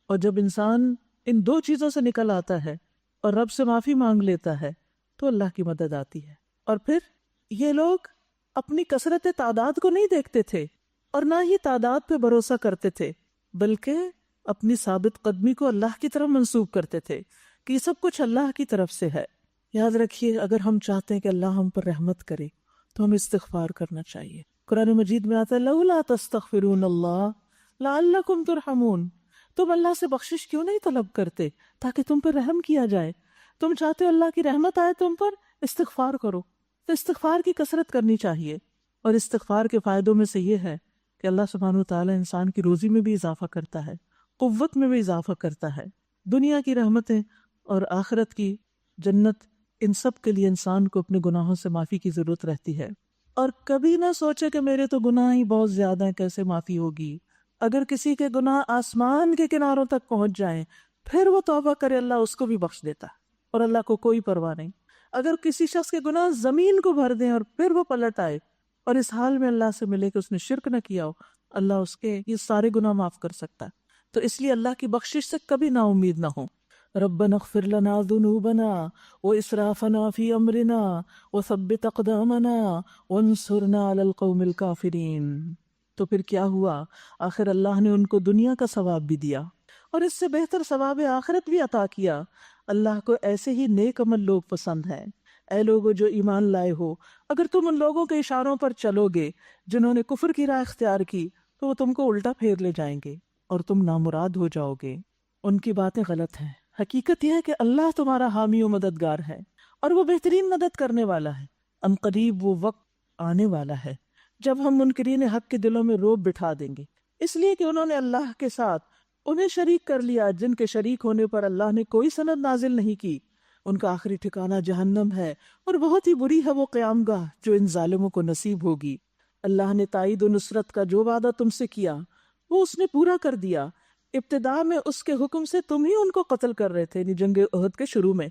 اور جب انسان ان دو چیزوں سے نکل آتا ہے اور رب سے معافی مانگ لیتا ہے تو اللہ کی مدد آتی ہے۔ اور پھر یہ لوگ اپنی کثرت تعداد کو نہیں دیکھتے تھے اور نہ ہی تعداد پہ بھروسہ کرتے تھے، بلکہ اپنی ثابت قدمی کو اللہ کی طرف منسوب کرتے تھے کہ یہ سب کچھ اللہ کی طرف سے ہے۔ یاد رکھیے، اگر ہم چاہتے ہیں کہ اللہ ہم پر رحمت کرے تو ہمیں استغفار کرنا چاہیے۔ قرآن مجید میں آتا ہے لولا تستغفرون اللہ لعلکم ترحمون، تم اللہ سے بخشش کیوں نہیں طلب کرتے تاکہ تم پر رحم کیا جائے؟ تم چاہتے ہو اللہ کی رحمت آئے تم پر، استغفار کرو۔ تو استغفار کی کثرت کرنی چاہیے، اور استغفار کے فائدوں میں سے یہ ہے کہ اللہ سبحانہ وتعالی انسان کی روزی میں بھی اضافہ کرتا ہے، قوت میں بھی اضافہ کرتا ہے، دنیا کی رحمتیں اور آخرت کی جنت، ان سب کے لیے انسان کو اپنے گناہوں سے معافی کی ضرورت رہتی ہے۔ اور کبھی نہ سوچے کہ میرے تو گناہ ہی بہت زیادہ ہیں، کیسے معافی ہوگی۔ اگر کسی کے گناہ آسمان کے کناروں تک پہنچ جائیں پھر وہ توبہ کرے، اللہ اس کو بھی بخش دیتا ہے، اور اللہ کو کوئی پرواہ نہیں۔ اگر کسی شخص کے گناہ زمین کو بھر دیں اور پھر وہ پلٹ آئے اور اس حال میں اللہ سے ملے کہ اس نے شرک نہ کیا ہو، اللہ اس کے یہ سارے گناہ معاف کر سکتا ہے۔ تو اس لیے اللہ کی بخشش سے کبھی نا امید نہ ہو۔ ربنا اغفر لنا ذنوبنا واسرافنا فی امرنا وثبت اقدامنا وانصرنا علی القوم الکافرین۔ تو پھر کیا ہوا؟ آخر اللہ نے ان کو دنیا کا ثواب بھی دیا اور اس سے بہتر ثواب آخرت بھی عطا کیا۔ اللہ کو ایسے ہی نیک عمل لوگ پسند ہیں۔ اے لوگو جو ایمان لائے ہو، اگر تم ان لوگوں کے اشاروں پر چلو گے جنہوں نے کفر کی راہ اختیار کی تو وہ تم کو الٹا پھیر لے جائیں گے اور تم نامراد ہو جاؤ گے۔ ان کی باتیں غلط ہیں۔ حقیقت یہ ہے کہ اللہ تمہارا حامی و مددگار ہے اور وہ بہترین مدد کرنے والا ہے۔ ان قریب وہ وقت آنے والا ہے جب ہم منکرین حق کے دلوں میں روب بٹھا دیں گے، اس لیے کہ انہوں نے اللہ کے ساتھ انہیں شریک کر لیا جن کے شریک ہونے پر اللہ نے کوئی سند نازل نہیں کی۔ ان کا آخری ٹھکانہ جہنم ہے اور بہت ہی بری ہے وہ قیام گاہ جو ان ظالموں کو نصیب ہوگی۔ اللہ نے تائید و نصرت کا جو وعدہ تم سے کیا وہ اس نے پورا کر دیا۔ ابتدا میں اس کے حکم سے تم ہی ان کو قتل کر رہے تھے، یعنی جنگ احد کے شروع میں،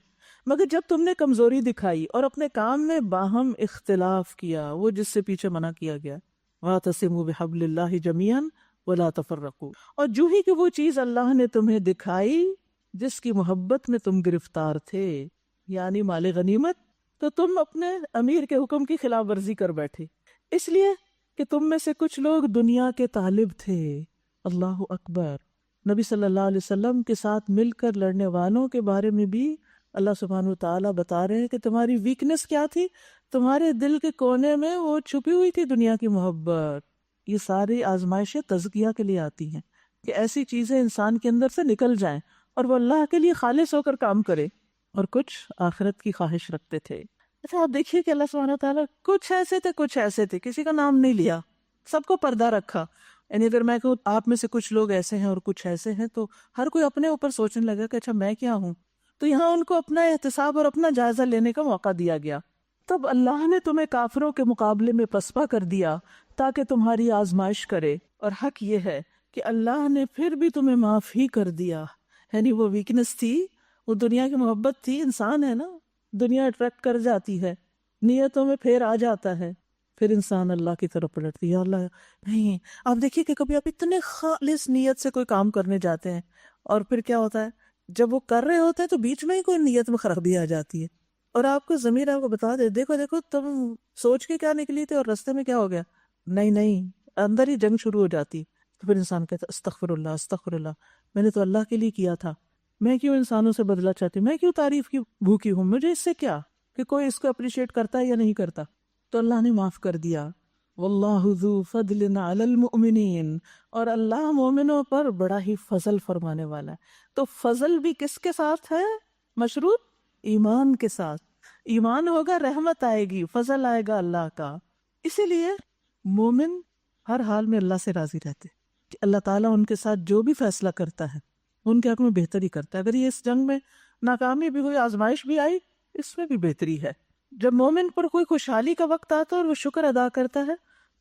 مگر جب تم نے کمزوری دکھائی اور اپنے کام میں باہم اختلاف کیا، وہ جس سے پیچھے منع کیا گیا، وَاعْتَصِمُوا بِحَبْلِ اللَّهِ جَمِيعًا وَلَا تَفَرَّقُوا، اور جو ہی کہ وہ چیز اللہ نے تمہیں دکھائی جس کی محبت میں تم گرفتار تھے، یعنی مال غنیمت، تو تم اپنے امیر کے حکم کی خلاف ورزی کر بیٹھے، اس لیے کہ تم میں سے کچھ لوگ دنیا کے طالب تھے۔ اللہ اکبر، نبی صلی اللہ علیہ وسلم کے ساتھ مل کر لڑنے والوں کے بارے میں بھی اللہ سبحانہ وتعالیٰ بتا رہے ہیں کہ تمہاری ویکنس کیا تھی، تمہارے دل کے کونے میں وہ چھپی ہوئی تھی دنیا کی محبت۔ یہ ساری آزمائشیں تزکیہ کے لیے آتی ہیں کہ ایسی چیزیں انسان کے اندر سے نکل جائیں اور وہ اللہ کے لیے خالص ہو کر کام کرے، اور کچھ آخرت کی خواہش رکھتے تھے۔ اچھا آپ دیکھیے کہ اللہ سبحانہ وتعالیٰ کچھ ایسے تھے، کچھ ایسے تھے، کسی کا نام نہیں لیا، سب کو پردہ رکھا۔ یعنی اگر میں کہوں آپ میں سے کچھ لوگ ایسے ہیں اور کچھ ایسے ہیں، تو ہر کوئی اپنے اوپر سوچنے لگا کہ اچھا میں کیا ہوں۔ تو یہاں ان کو اپنا احتساب اور اپنا جائزہ لینے کا موقع دیا گیا۔ تب اللہ نے تمہیں کافروں کے مقابلے میں پسپا کر دیا تاکہ تمہاری آزمائش کرے، اور حق یہ ہے کہ اللہ نے پھر بھی تمہیں معاف ہی کر دیا۔ یعنی وہ ویکنس تھی، وہ دنیا کی محبت تھی، انسان ہے نا، دنیا اٹریکٹ کر جاتی ہے، نیتوں میں پھر آ جاتا ہے، پھر انسان اللہ کی طرف پلٹتی ہے۔ اللہ نہیں، آپ دیکھیے کہ کبھی آپ اتنے خالص نیت سے کوئی کام کرنے جاتے ہیں اور پھر کیا ہوتا ہے، جب وہ کر رہے ہوتے ہیں تو بیچ میں ہی کوئی نیت میں خرابی آ جاتی ہے، اور آپ کو ضمیر آپ کو بتا دے دیکھو دیکھو تم سوچ کے کیا نکلی تھی اور رستے میں کیا ہو گیا، نہیں، اندر ہی جنگ شروع ہو جاتی۔ تو پھر انسان کہتا ہے استغفر اللہ، میں نے تو اللہ کے لیے کیا تھا، میں کیوں انسانوں سے بدلہ چاہتی ہوں، میں کیوں تعریف کی بھوکی ہوں، مجھے اس سے کیا کہ کوئی اس کو اپریشیٹ کرتا ہے یا نہیں کرتا۔ تو اللہ نے معاف کر دیا۔ واللہ ذو فضل علی المؤمنین، اور اللہ مومنوں پر بڑا ہی فضل فرمانے والا ہے۔ تو فضل بھی کس کے ساتھ ہے؟ مشروط ایمان کے ساتھ۔ ایمان ہوگا رحمت آئے گی، فضل آئے گا اللہ کا۔ اسی لیے مومن ہر حال میں اللہ سے راضی رہتے کہ اللہ تعالیٰ ان کے ساتھ جو بھی فیصلہ کرتا ہے ان کے حق میں بہتری کرتا ہے۔ اگر یہ اس جنگ میں ناکامی بھی ہوئی، آزمائش بھی آئی، اس میں بھی بہتری ہے۔ جب مومن پر کوئی خوشحالی کا وقت آتا ہے اور وہ شکر ادا کرتا ہے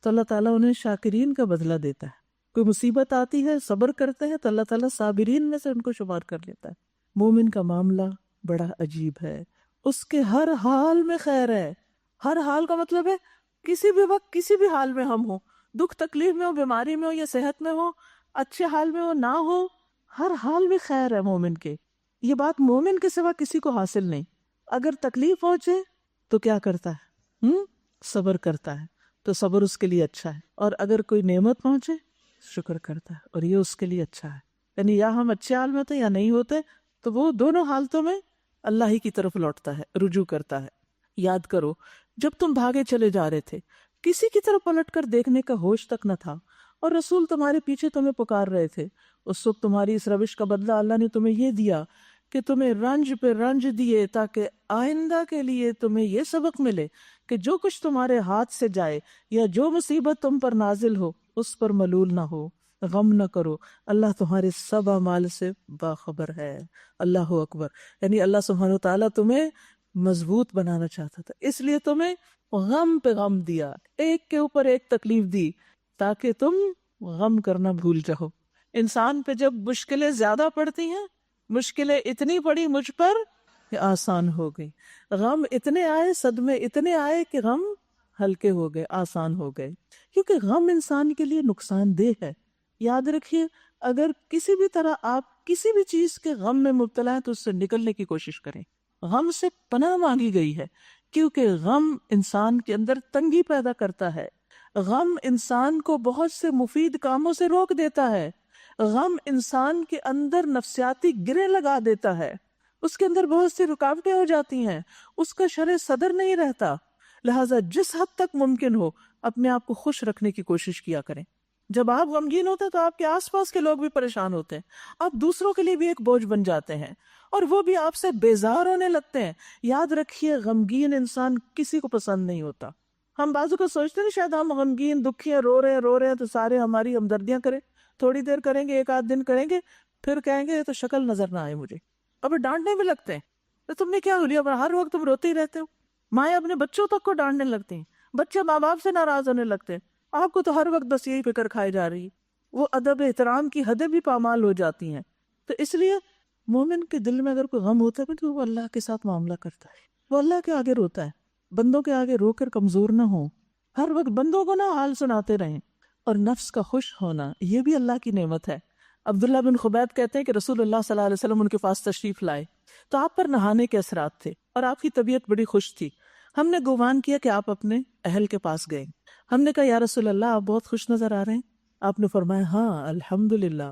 تو اللہ تعالیٰ انہیں شاکرین کا بدلہ دیتا ہے۔ کوئی مصیبت آتی ہے، صبر کرتے ہیں تو اللہ تعالیٰ صابرین میں سے ان کو شمار کر لیتا ہے۔ مومن کا معاملہ بڑا عجیب ہے، اس کے ہر حال میں خیر ہے۔ ہر حال کا مطلب ہے کسی بھی وقت کسی بھی حال میں ہم ہوں، دکھ تکلیف میں ہو، بیماری میں ہو یا صحت میں ہو، اچھے حال میں ہو نہ ہو، ہر حال میں خیر ہے مومن کے۔ یہ بات مومن کے سوا کسی کو حاصل نہیں۔ اگر تکلیف پہنچے تو کیا کرتا ہے؟ صبر کرتا ہے، تو صبر اس کے لیے اچھا ہے، اور اگر کوئی نعمت پہنچے شکر کرتا ہے، اور یہ اس کے لیے اچھا ہے۔ یعنی یا ہم اچھے حال میں ہوتے یا نہیں ہوتے، تو وہ دونوں حالتوں میں اللہ ہی کی طرف لوٹتا ہے، رجوع کرتا ہے۔ یاد کرو جب تم بھاگے چلے جا رہے تھے، کسی کی طرف پلٹ کر دیکھنے کا ہوش تک نہ تھا، اور رسول تمہارے پیچھے تمہیں پکار رہے تھے۔ اس وقت تمہاری اس روش کا بدلہ اللہ نے تمہیں یہ دیا کہ تمہیں رنج پہ رنج دیے، تاکہ آئندہ کے لیے تمہیں یہ سبق ملے کہ جو کچھ تمہارے ہاتھ سے جائے یا جو مصیبت تم پر نازل ہو اس پر ملول نہ ہو، غم نہ کرو، اللہ تمہارے سب اعمال سے باخبر ہے۔ اللہ اکبر۔ یعنی اللہ سبحانہ وتعالیٰ تمہیں مضبوط بنانا چاہتا تھا، اس لیے تمہیں غم پہ غم دیا، ایک کے اوپر ایک تکلیف دی تاکہ تم غم کرنا بھول جاؤ۔ انسان پہ جب مشکلیں زیادہ پڑتی ہیں، مشکلیں اتنی پڑی مجھ پر کہ آسان ہو گئی، غم اتنے آئے، صدمے اتنے آئے کہ غم ہلکے ہو گئے، آسان ہو گئے، کیونکہ غم انسان کے لیے نقصان دہ ہے۔ یاد رکھیے اگر کسی بھی طرح آپ کسی بھی چیز کے غم میں مبتلا ہیں تو اس سے نکلنے کی کوشش کریں۔ غم سے پناہ مانگی گئی ہے، کیونکہ غم انسان کے اندر تنگی پیدا کرتا ہے، غم انسان کو بہت سے مفید کاموں سے روک دیتا ہے، غم انسان کے اندر نفسیاتی گرے لگا دیتا ہے، اس کے اندر بہت سی رکاوٹیں ہو جاتی ہیں، اس کا شرح صدر نہیں رہتا۔ لہٰذا جس حد تک ممکن ہو اپنے آپ کو خوش رکھنے کی کوشش کیا کریں۔ جب آپ غمگین ہوتے ہیں تو آپ کے آس پاس کے لوگ بھی پریشان ہوتے ہیں، آپ دوسروں کے لیے بھی ایک بوجھ بن جاتے ہیں، اور وہ بھی آپ سے بیزار ہونے لگتے ہیں۔ یاد رکھیے غمگین انسان کسی کو پسند نہیں ہوتا۔ ہم بعضوں کو سوچتے ہیں شاید ہم غمگین دکھی ہیں، رو رہے ہیں تو سارے ہماری ہمدردیاں کریں، تھوڑی دیر کریں گے، ایک آدھ دن کریں گے، پھر کہیں گے یہ تو شکل نظر نہ آئے مجھے، اب ڈانٹنے بھی لگتے ہیں، تو تم نے کیا ہو لیا، ہر وقت تم روتے ہی رہتے ہو۔ مائیں اپنے بچوں تک کو ڈانٹنے لگتی ہیں، بچے ماں باپ سے ناراض ہونے لگتے ہیں، آپ کو تو ہر وقت بس یہی فکر کھائی جا رہی، وہ ادب احترام کی حدیں بھی پامال ہو جاتی ہیں۔ تو اس لیے مومن کے دل میں اگر کوئی غم ہوتا ہے تو وہ اللہ کے ساتھ معاملہ کرتا ہے، وہ اللہ کے آگے روتا ہے، بندوں کے آگے رو کر کمزور نہ ہو، ہر وقت بندوں کو نہ حال سناتے رہیں۔ اور نفس کا خوش ہونا یہ بھی اللہ کی نعمت ہے۔ عبداللہ بن خبیب کہتے ہیں کہ رسول اللہ صلی اللہ علیہ وسلم ان کے پاس تشریف لائے تو آپ پر نہانے کے اثرات تھے اور آپ کی طبیعت بڑی خوش تھی۔ ہم نے گمان کیا کہ آپ اپنے اہل کے پاس گئے۔ ہم نے کہا یا رسول اللہ آپ بہت خوش نظر آ رہے ہیں۔ آپ نے فرمایا ہاں الحمدللہ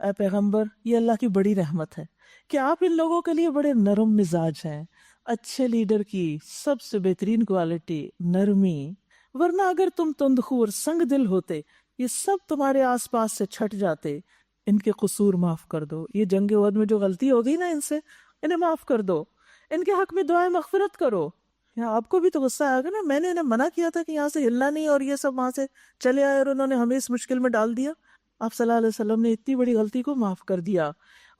اے پیغمبر یہ اللہ کی بڑی رحمت ہے کہ آپ ان لوگوں کے لیے بڑے نرم مزاج ہیں۔ اچھے لیڈر کی سب سے بہترین کوالٹی نرمی، ورنہ اگر تم تندخو اور سنگ دل ہوتے یہ سب تمہارے آس پاس سے چھٹ جاتے۔ ان کے قصور معاف کر دو، یہ جنگ احد میں جو غلطی ہو گئی نا ان سے، انہیں معاف کر دو، ان کے حق میں دعائیں مغفرت کرو۔ یہاں آپ کو بھی تو غصہ آئے گا نا، میں نے انہیں منع کیا تھا کہ یہاں سے ہلنا نہیں، اور یہ سب وہاں سے چلے آئے اور انہوں نے ہمیں اس مشکل میں ڈال دیا۔ آپ صلی اللہ علیہ وسلم نے اتنی بڑی غلطی کو معاف کر دیا۔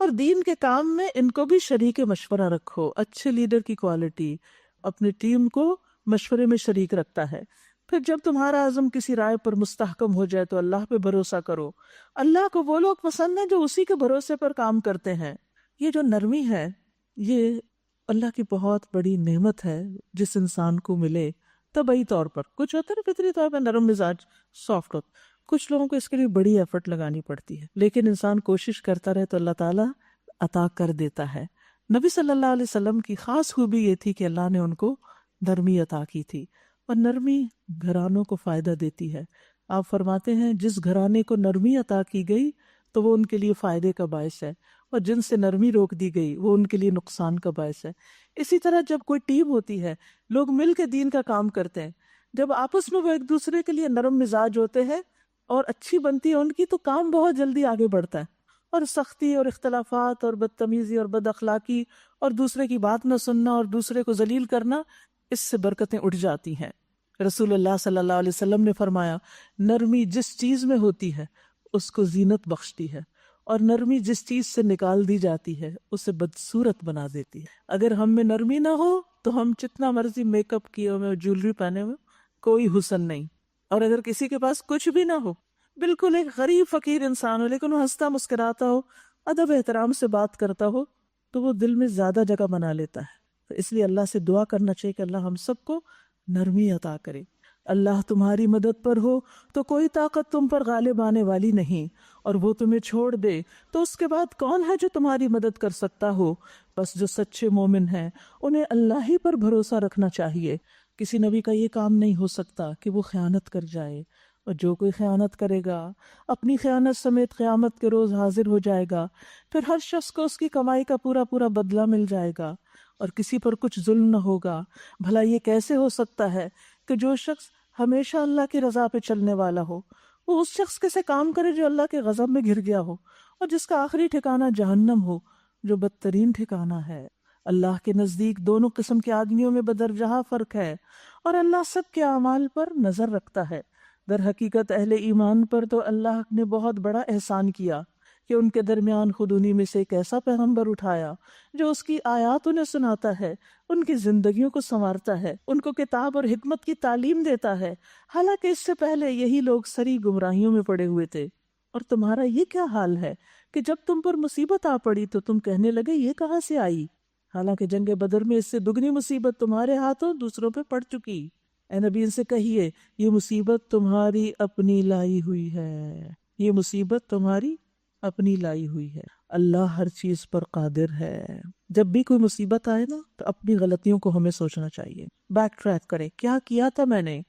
اور دین کے کام میں ان کو بھی شریک مشورہ رکھو۔ اچھے لیڈر کی کوالٹی اپنی ٹیم کو مشورے میں شریک رکھتا ہے۔ پھر جب تمہارا عزم کسی رائے پر مستحکم ہو جائے تو اللہ پہ بھروسہ کرو۔ اللہ کو وہ لوگ پسند ہیں جو اسی کے بھروسے پر کام کرتے ہیں۔ یہ جو نرمی ہے یہ اللہ کی بہت بڑی نعمت ہے جس انسان کو ملے طبعی طور پر۔ کچھ ہوتا ہے نا فطری طور پر نرم مزاج، سافٹ ہوتا، کچھ لوگوں کو اس کے لیے بڑی ایفرٹ لگانی پڑتی ہے، لیکن انسان کوشش کرتا رہے تو اللہ تعالیٰ عطا کر دیتا ہے۔ نبی صلی اللہ علیہ وسلم کی خاص خوبی یہ تھی کہ اللہ نے ان کو نرمی عطا کی تھی، اور نرمی گھرانوں کو فائدہ دیتی ہے۔ آپ فرماتے ہیں جس گھرانے کو نرمی عطا کی گئی تو وہ ان کے لیے فائدے کا باعث ہے، اور جن سے نرمی روک دی گئی وہ ان کے لیے نقصان کا باعث ہے۔ اسی طرح جب کوئی ٹیم ہوتی ہے، لوگ مل کے دین کا کام کرتے ہیں، جب آپس میں وہ ایک دوسرے کے لیے نرم مزاج ہوتے ہیں اور اچھی بنتی ہے ان کی، تو کام بہت جلدی آگے بڑھتا ہے۔ اور سختی اور اختلافات اور بدتمیزی اور بد اخلاقی اور دوسرے کی بات نہ سننا اور دوسرے کو ذلیل کرنا، اس سے برکتیں اٹھ جاتی ہیں۔ رسول اللہ صلی اللہ علیہ وسلم نے فرمایا نرمی جس چیز میں ہوتی ہے اس کو زینت بخشتی ہے، اور نرمی جس چیز سے نکال دی جاتی ہے اسے بدصورت بنا دیتی ہے۔ اگر ہم میں نرمی نہ ہو تو ہم جتنا مرضی میک اپ کیے ہوئے جیولری پہنے ہوئے کوئی حسن نہیں، اور اگر کسی کے پاس کچھ بھی نہ ہو، بالکل ایک غریب فقیر انسان ہو لیکن وہ ہنستا مسکراتا ہو، ادب احترام سے بات کرتا ہو، تو وہ دل میں زیادہ جگہ بنا لیتا ہے۔ تو اس لیے اللہ سے دعا کرنا چاہیے کہ اللہ ہم سب کو نرمی عطا کرے۔ اللہ تمہاری مدد پر ہو تو کوئی طاقت تم پر غالب آنے والی نہیں، اور وہ تمہیں چھوڑ دے تو اس کے بعد کون ہے جو تمہاری مدد کر سکتا ہو؟ بس جو سچے مومن ہیں انہیں اللہ ہی پر بھروسہ رکھنا چاہیے۔ کسی نبی کا یہ کام نہیں ہو سکتا کہ وہ خیانت کر جائے، اور جو کوئی خیانت کرے گا اپنی خیانت سمیت قیامت کے روز حاضر ہو جائے گا، پھر ہر شخص کو اس کی کمائی کا پورا پورا بدلہ مل جائے گا، اور کسی پر کچھ ظلم نہ ہوگا۔ بھلا یہ کیسے ہو سکتا ہے کہ جو شخص ہمیشہ اللہ کی رضا پہ چلنے والا ہو وہ اس شخص کے سے کام کرے جو اللہ کے غضب میں گھر گیا ہو، اور جس کا آخری ٹھکانہ جہنم ہو جو بدترین ٹھکانہ ہے۔ اللہ کے نزدیک دونوں قسم کے آدمیوں میں بدرجہ فرق ہے، اور اللہ سب کے اعمال پر نظر رکھتا ہے۔ در حقیقت اہل ایمان پر تو اللہ نے بہت بڑا احسان کیا کہ ان کے درمیان خود انہی میں سے ایک ایسا پیغمبر اٹھایا جو اس کی آیات انہیں سناتا ہے، ان کی زندگیوں کو سنوارتا ہے، ان کو کتاب اور حکمت کی تعلیم دیتا ہے، حالانکہ اس سے پہلے یہی لوگ سری گمراہیوں میں پڑے ہوئے تھے۔ اور تمہارا یہ کیا حال ہے کہ جب تم پر مصیبت آ پڑی تو تم کہنے لگے یہ کہاں سے آئی، حالانکہ جنگ بدر میں اس سے دگنی مصیبت تمہارے ہاتھوں دوسروں پہ پڑ چکی۔ اے نبی ان سے کہیے یہ مصیبت تمہاری اپنی لائی ہوئی ہے، یہ مصیبت تمہاری اپنی لائی ہوئی ہے، اللہ ہر چیز پر قادر ہے۔ جب بھی کوئی مصیبت آئے نا تو اپنی غلطیوں کو ہمیں سوچنا چاہیے، بیک ٹریک کرے، کیا کیا تھا میں نے،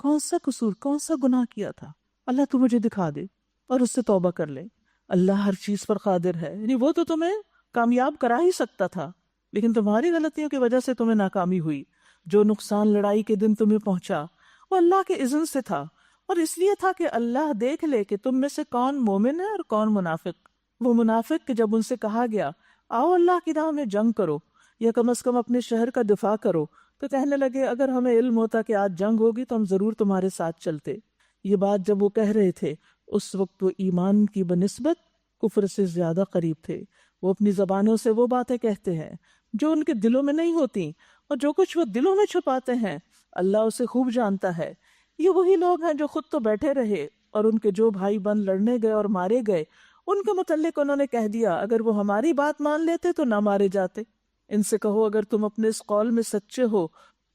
کون سا قصور، کون سا گناہ کیا تھا، اللہ تو مجھے دکھا دے، اور اس سے توبہ کر لے۔ اللہ ہر چیز پر قادر ہے، یعنی وہ تو تمہیں کامیاب کرا ہی سکتا تھا، لیکن تمہاری غلطیوں کی وجہ سے تمہیں ناکامی ہوئی۔ جو نقصان لڑائی کے دن تمہیں پہنچا وہ اللہ کے اذن سے تھا، اور اس لیے تھا کہ اللہ دیکھ لے کہ تم میں سے کون مومن ہے اور کون منافق۔ وہ منافق کہ جب ان سے کہا گیا آؤ اللہ کی راہ میں جنگ کرو یا کم از کم اپنے شہر کا دفاع کرو، تو کہنے لگے اگر ہمیں علم ہوتا کہ آج جنگ ہوگی تو ہم ضرور تمہارے ساتھ چلتے۔ یہ بات جب وہ کہہ رہے تھے اس وقت وہ ایمان کی بنسبت کفر سے زیادہ قریب تھے۔ وہ اپنی زبانوں سے وہ باتیں کہتے ہیں جو ان کے دلوں میں نہیں ہوتی، اور جو کچھ وہ دلوں میں چھپاتے ہیں اللہ اسے خوب جانتا ہے۔ یہ وہی لوگ ہیں جو خود تو بیٹھے رہے، اور ان کے جو بھائی بند لڑنے گئے اور مارے گئے ان کے متعلق انہوں نے کہہ دیا اگر وہ ہماری بات مان لیتے تو نہ مارے جاتے۔ ان سے کہو اگر تم اپنے اس قول میں سچے ہو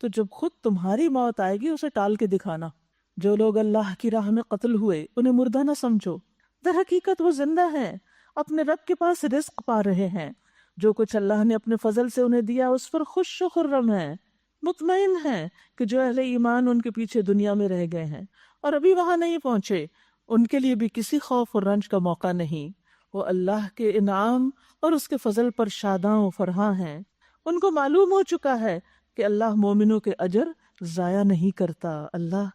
تو جب خود تمہاری موت آئے گی اسے ٹال کے دکھانا۔ جو لوگ اللہ کی راہ میں قتل ہوئے انہیں مردہ نہ سمجھو، در حقیقت وہ زندہ ہیں، اپنے رب کے پاس رزق پا رہے ہیں۔ جو کچھ اللہ نے اپنے فضل سے انہیں دیا اس پر خوش و خرم ہیں، مطمئن ہیں کہ جو اہل ایمان ان کے پیچھے دنیا میں رہ گئے ہیں اور ابھی وہاں نہیں پہنچے ان کے لیے بھی کسی خوف اور رنج کا موقع نہیں۔ وہ اللہ کے انعام اور اس کے فضل پر شاداں و فرحاں ہیں۔ ان کو معلوم ہو چکا ہے کہ اللہ مومنوں کے اجر ضائع نہیں کرتا، اللہ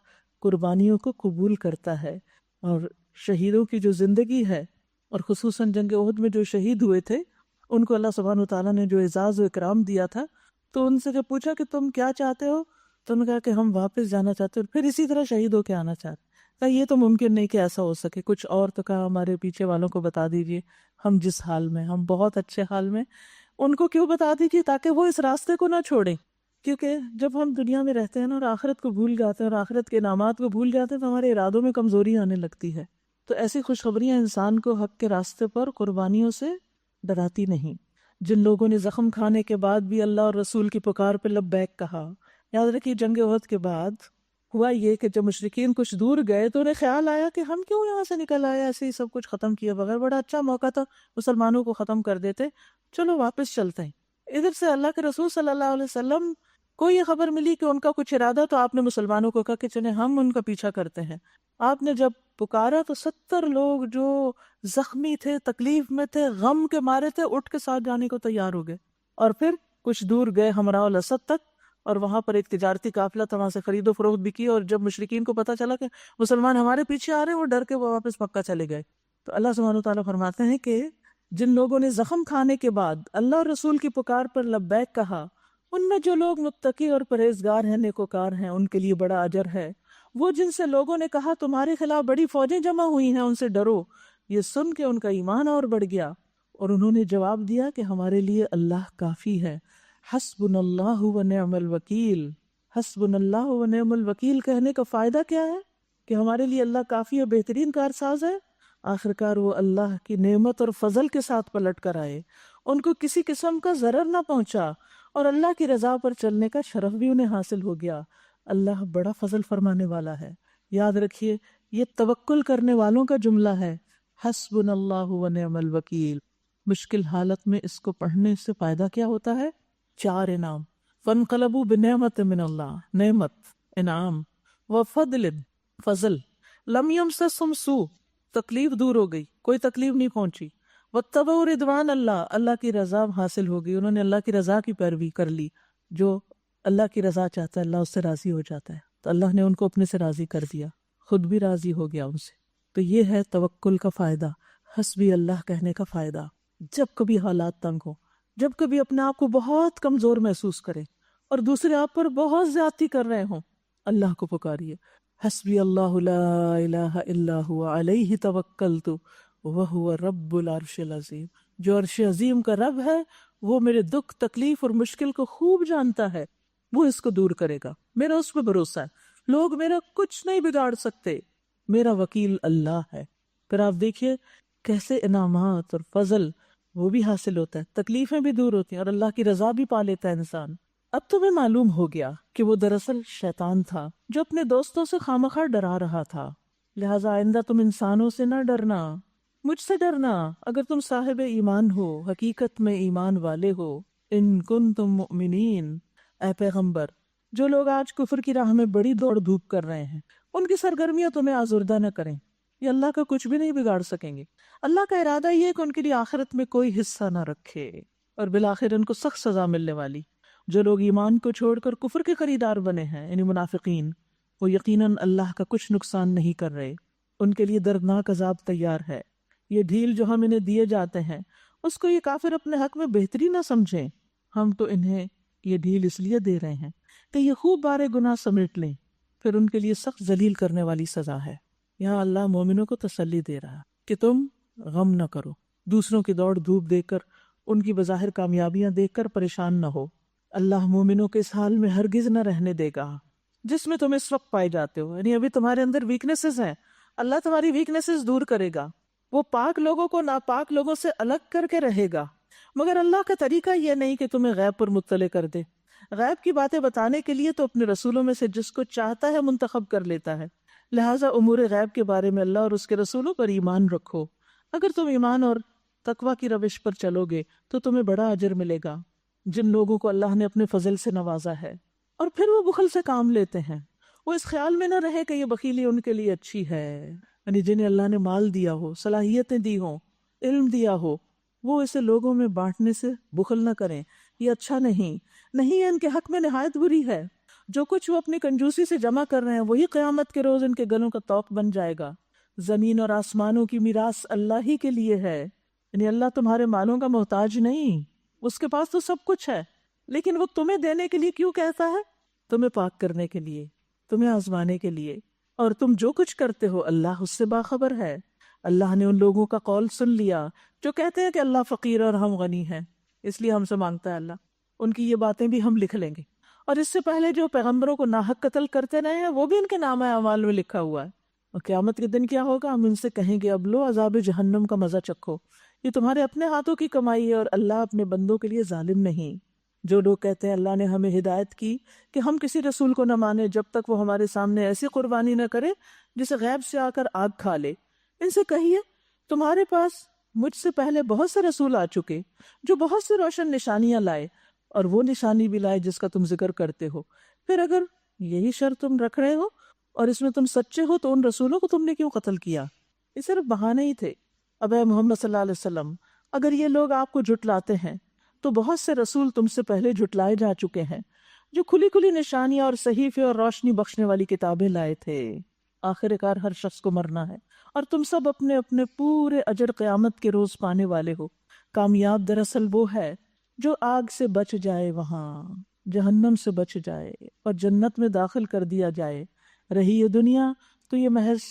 قربانیوں کو قبول کرتا ہے۔ اور شہیدوں کی جو زندگی ہے، اور خصوصاً جنگ احد میں جو شہید ہوئے تھے، ان کو اللہ سبحانہ وتعالیٰ نے جو اعزاز و اکرام دیا تھا، تو ان سے جب پوچھا کہ تم کیا چاہتے ہو، تو انہوں نے کہا کہ ہم واپس جانا چاہتے ہیں، پھر اسی طرح شہید ہو کے آنا چاہتے ہیں۔ کہا یہ تو ممکن نہیں کہ ایسا ہو سکے، کچھ اور تو کہا ہمارے پیچھے والوں کو بتا دیجئے، ہم جس حال میں، ہم بہت اچھے حال میں، ان کو کیوں بتا دیجیے تاکہ وہ اس راستے کو نہ چھوڑیں۔ کیونکہ جب ہم دنیا میں رہتے ہیں نا اور آخرت کو بھول جاتے ہیں اور آخرت کے انعامات کو بھول جاتے ہیں تو ہمارے ارادوں میں کمزوری آنے لگتی ہے۔ تو ایسی خوشخبریاں انسان کو حق کے راستے پر قربانیوں سے ڈراتی نہیں۔ جن لوگوں نے زخم کھانے کے بعد بھی اللہ اور رسول کی پکار پہ لبیک کہا، یاد رکھیے جنگ احد کے بعد ہوا یہ کہ جب مشرکین کچھ دور گئے تو انہیں خیال آیا کہ ہم کیوں یہاں سے نکل آئے، ایسے ہی سب کچھ ختم کیے بغیر، بڑا اچھا موقع تھا مسلمانوں کو ختم کر دیتے، چلو واپس چلتے ہیں۔ ادھر سے اللہ کے رسول صلی اللہ علیہ وسلم کو یہ خبر ملی کہ ان کا کچھ ارادہ، تو آپ نے مسلمانوں کو کہا کہ چلیں ہم ان کا پیچھا کرتے ہیں۔ آپ نے جب پکارا تو 70 لوگ جو زخمی تھے، تکلیف میں تھے، غم کے مارے تھے، اٹھ کے ساتھ جانے کو تیار ہو گئے، اور پھر کچھ دور گئے ہمراہ الاسد تک، اور وہاں پر ایک تجارتی قافلہ تھا، وہاں سے خرید و فروخت بھی کی، اور جب مشرکین کو پتا چلا کہ مسلمان ہمارے پیچھے آ رہے ہیں، وہ ڈر کے وہ واپس مکہ چلے گئے۔ تو اللہ سبحانہ وتعالیٰ فرماتے ہیں کہ جن لوگوں نے زخم کھانے کے بعد اللہ اور رسول کی پکار پر لبیک کہا، ان میں جو لوگ متقی اور پرہیزگار ہیں، نیکوکار ہیں، ان کے لیے بڑا اجر ہے۔ وہ جن سے لوگوں نے کہا تمہارے خلاف بڑی فوجیں جمع ہوئی ہیں، ان سے ڈرو، یہ سن کے ان کا ایمان اور بڑھ گیا، اور انہوں نے جواب دیا کہ ہمارے لیے اللہ کافی ہے۔ حسبنا اللہ و نعم الوکیل۔ حسبنا اللہ و نعم الوکیل کہنے کا فائدہ کیا ہے؟ کہ ہمارے لیے اللہ کافی اور بہترین کارساز ہے۔ آخرکار وہ اللہ کی نعمت اور فضل کے ساتھ پلٹ کر آئے، ان کو کسی قسم کا ضرر نہ پہنچا، اور اللہ کی رضا پر چلنے کا شرف بھی انہیں حاصل ہو گیا۔ اللہ بڑا فضل فرمانے والا ہے۔ یاد رکھیے یہ توکل کرنے والوں کا جملہ ہے، حسبنا اللہ و نعم الوکیل۔ مشکل حالت میں اس کو پڑھنے سے فائدہ کیا ہوتا ہے؟ 4 انعام۔ فانقلبوا بنعمت من اللہ، نعمت، انعام، وفضل، فضل، لم یمسسہم سوء، تکلیف دور ہو گئی، کوئی تکلیف نہیں پہنچی، واتبعوا رضوان اللہ، اللہ کی رضا حاصل ہو گئی، انہوں نے اللہ کی رضا کی پیروی کر لی۔ جو اللہ کی رضا چاہتا ہے اللہ اس سے راضی ہو جاتا ہے، تو اللہ نے ان کو اپنے سے راضی کر دیا، خود بھی راضی ہو گیا ان سے۔ تو یہ ہے توکل کا فائدہ، حسبی اللہ کہنے کا فائدہ۔ جب کبھی حالات تنگ ہو، جب کبھی اپنے آپ کو بہت کمزور محسوس کریں اور دوسرے آپ پر بہت زیادتی کر رہے ہوں، اللہ کو پکاریے، حسبی اللہ لا الہ الا هو علیہ توکلت وہو رب العرش العظیم۔ جو عرش عظیم کا رب ہے وہ میرے دکھ، تکلیف اور مشکل کو خوب جانتا ہے، وہ اس کو دور کرے گا، میرا اس پہ بھروسہ ہے، لوگ میرا کچھ نہیں بگاڑ سکتے، میرا وکیل اللہ ہے۔ پھر آپ دیکھیے کیسے انعامات اور فضل وہ بھی حاصل ہوتا ہے، تکلیفیں بھی دور ہوتی ہیں اور اللہ کی رضا بھی پا لیتا ہے انسان۔ اب تمہیں معلوم ہو گیا کہ وہ دراصل شیطان تھا جو اپنے دوستوں سے خامخواہ ڈرا رہا تھا، لہٰذا آئندہ تم انسانوں سے نہ ڈرنا، مجھ سے ڈرنا اگر تم صاحب ایمان ہو، حقیقت میں ایمان والے ہو۔ ان کنتم مؤمنین، اے پیغمبر، جو لوگ آج کفر کی راہ میں بڑی دوڑ دھوپ کر رہے ہیں ان کی سرگرمیاں تمہیں آزردہ نہ کریں، یہ اللہ کا کچھ بھی نہیں بگاڑ سکیں گے۔ اللہ کا ارادہ یہ ہے کہ ان کے لیے آخرت میں کوئی حصہ نہ رکھے اور بالآخر ان کو سخت سزا ملنے والی۔ جو لوگ ایمان کو چھوڑ کر کفر کے خریدار بنے ہیں یعنی منافقین، وہ یقیناً اللہ کا کچھ نقصان نہیں کر رہے، ان کے لیے دردناک عذاب تیار ہے۔ یہ ڈھیل جو ہم انہیں دیے جاتے ہیں اس کو یہ کافر اپنے حق میں بہتری نہ سمجھیں، ہم تو انہیں یہ ڈھیل اس لیے دے رہے ہیں کہ یہ خوب بارے گناہ سمیٹ لیں، پھر ان کے لیے سخت ذلیل کرنے والی سزا ہے۔ یہاں اللہ مومنوں کو تسلی دے رہا کہ تم غم نہ کرو، دوسروں کی دوڑ دھوپ دیکھ کر، ان کی بظاہر کامیابیاں دیکھ کر پریشان نہ ہو۔ اللہ مومنوں کے اس حال میں ہرگز نہ رہنے دے گا جس میں تم اس وقت پائے جاتے ہو، یعنی ابھی تمہارے اندر ویکنیسز ہیں، اللہ تمہاری ویکنیسز دور کرے گا، وہ پاک لوگوں کو ناپاک لوگوں سے الگ کر کے رہے گا، مگر اللہ کا طریقہ یہ نہیں کہ تمہیں غیب پر مطلع کر دے۔ غیب کی باتیں بتانے کے لیے تو اپنے رسولوں میں سے جس کو چاہتا ہے منتخب کر لیتا ہے، لہٰذا امور غیب کے بارے میں اللہ اور اس کے رسولوں پر ایمان رکھو۔ اگر تم ایمان اور تقوی کی روش پر چلو گے تو تمہیں بڑا اجر ملے گا۔ جن لوگوں کو اللہ نے اپنے فضل سے نوازا ہے اور پھر وہ بخل سے کام لیتے ہیں، وہ اس خیال میں نہ رہے کہ یہ بخیلی ان کے لیے اچھی ہے، یعنی جنہیں اللہ نے مال دیا ہو، صلاحیتیں دی ہوں، علم دیا ہو وہ اسے لوگوں میں بانٹنے سے بخل نہ کریں، یہ اچھا نہیں ہے، ان کے حق میں نہایت بری ہے۔ جو کچھ وہ اپنی کنجوسی سے جمع کر رہے ہیں وہی قیامت کے روز ان کے گلوں کا طوق بن جائے گا۔ زمین اور آسمانوں کی میراث اللہ ہی کے لیے ہے، یعنی اللہ تمہارے مالوں کا محتاج نہیں، اس کے پاس تو سب کچھ ہے، لیکن وہ تمہیں دینے کے لیے کیوں کہتا ہے؟ تمہیں پاک کرنے کے لیے، تمہیں آزمانے کے لیے، اور تم جو کچھ کرتے ہو اللہ اس سے باخبر ہے۔ اللہ نے ان لوگوں کا قول سن لیا جو کہتے ہیں کہ اللہ فقیر اور ہم غنی ہیں، اس لیے ہم سے مانگتا ہے اللہ، ان کی یہ باتیں بھی ہم لکھ لیں گے، اور اس سے پہلے جو پیغمبروں کو ناحق قتل کرتے رہے ہیں وہ بھی ان کے نامہ اعمال میں لکھا ہوا ہے۔ اور قیامت کے دن کیا ہوگا؟ ہم ان سے کہیں گے اب لو عذاب جہنم کا مزہ چکھو، یہ تمہارے اپنے ہاتھوں کی کمائی ہے اور اللہ اپنے بندوں کے لیے ظالم نہیں۔ جو لوگ کہتے ہیں اللہ نے ہمیں ہدایت کی کہ ہم کسی رسول کو نہ مانیں جب تک وہ ہمارے سامنے ایسی قربانی نہ کرے جسے غیب سے آ کر آگ کھا لے، ان سے کہیے تمہارے پاس مجھ سے پہلے بہت سے رسول آ چکے جو بہت سی روشن نشانیاں لائے، اور وہ نشانی بھی لائے جس کا تم ذکر کرتے ہو، پھر اگر یہی شرط تم رکھ رہے ہو اور اس میں تم سچے ہو تو ان رسولوں کو تم نے کیوں قتل کیا؟ یہ صرف بہانے ہی تھے۔ اب اے محمد صلی اللہ علیہ وسلم، اگر یہ لوگ آپ کو جھٹلاتے ہیں تو بہت سے رسول تم سے پہلے جھٹلائے جا چکے ہیں جو کھلی کھلی نشانیاں اور صحیفے اور روشنی بخشنے والی کتابیں لائے تھے۔ آخر کار ہر شخص کو مرنا ہے اور تم سب اپنے اپنے پورے اجر قیامت کے روز پانے والے ہو۔ کامیاب دراصل وہ ہے جو آگ سے بچ جائے، وہاں جہنم سے بچ جائے اور جنت میں داخل کر دیا جائے۔ رہی یہ دنیا تو یہ محض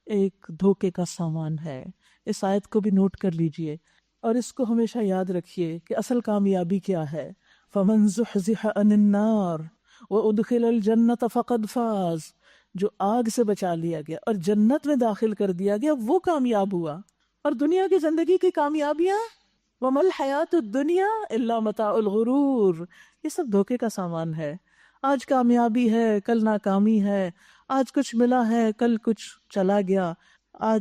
ایک دھوکے کا سامان ہے۔ اس آیت کو بھی نوٹ کر لیجئے اور اس کو ہمیشہ یاد رکھیے کہ اصل کامیابی کیا ہے۔ فَمَن زُحْزِحَ عَنِ النَّارِ وَأُدْخِلَ الْجَنَّةَ فَقَدْ فَازَ، جو آگ سے بچا لیا گیا اور جنت میں داخل کر دیا گیا وہ کامیاب ہوا۔ اور دنیا کی زندگی کی کامیابیاں وَمَا الْحَيَاةُ الدُّنْيَا إِلَّا مَتَاعُ الْغُرُورِ، یہ سب دھوکے کا سامان ہے۔ آج کامیابی ہے کل ناکامی ہے، آج کچھ ملا ہے کل کچھ چلا گیا، آج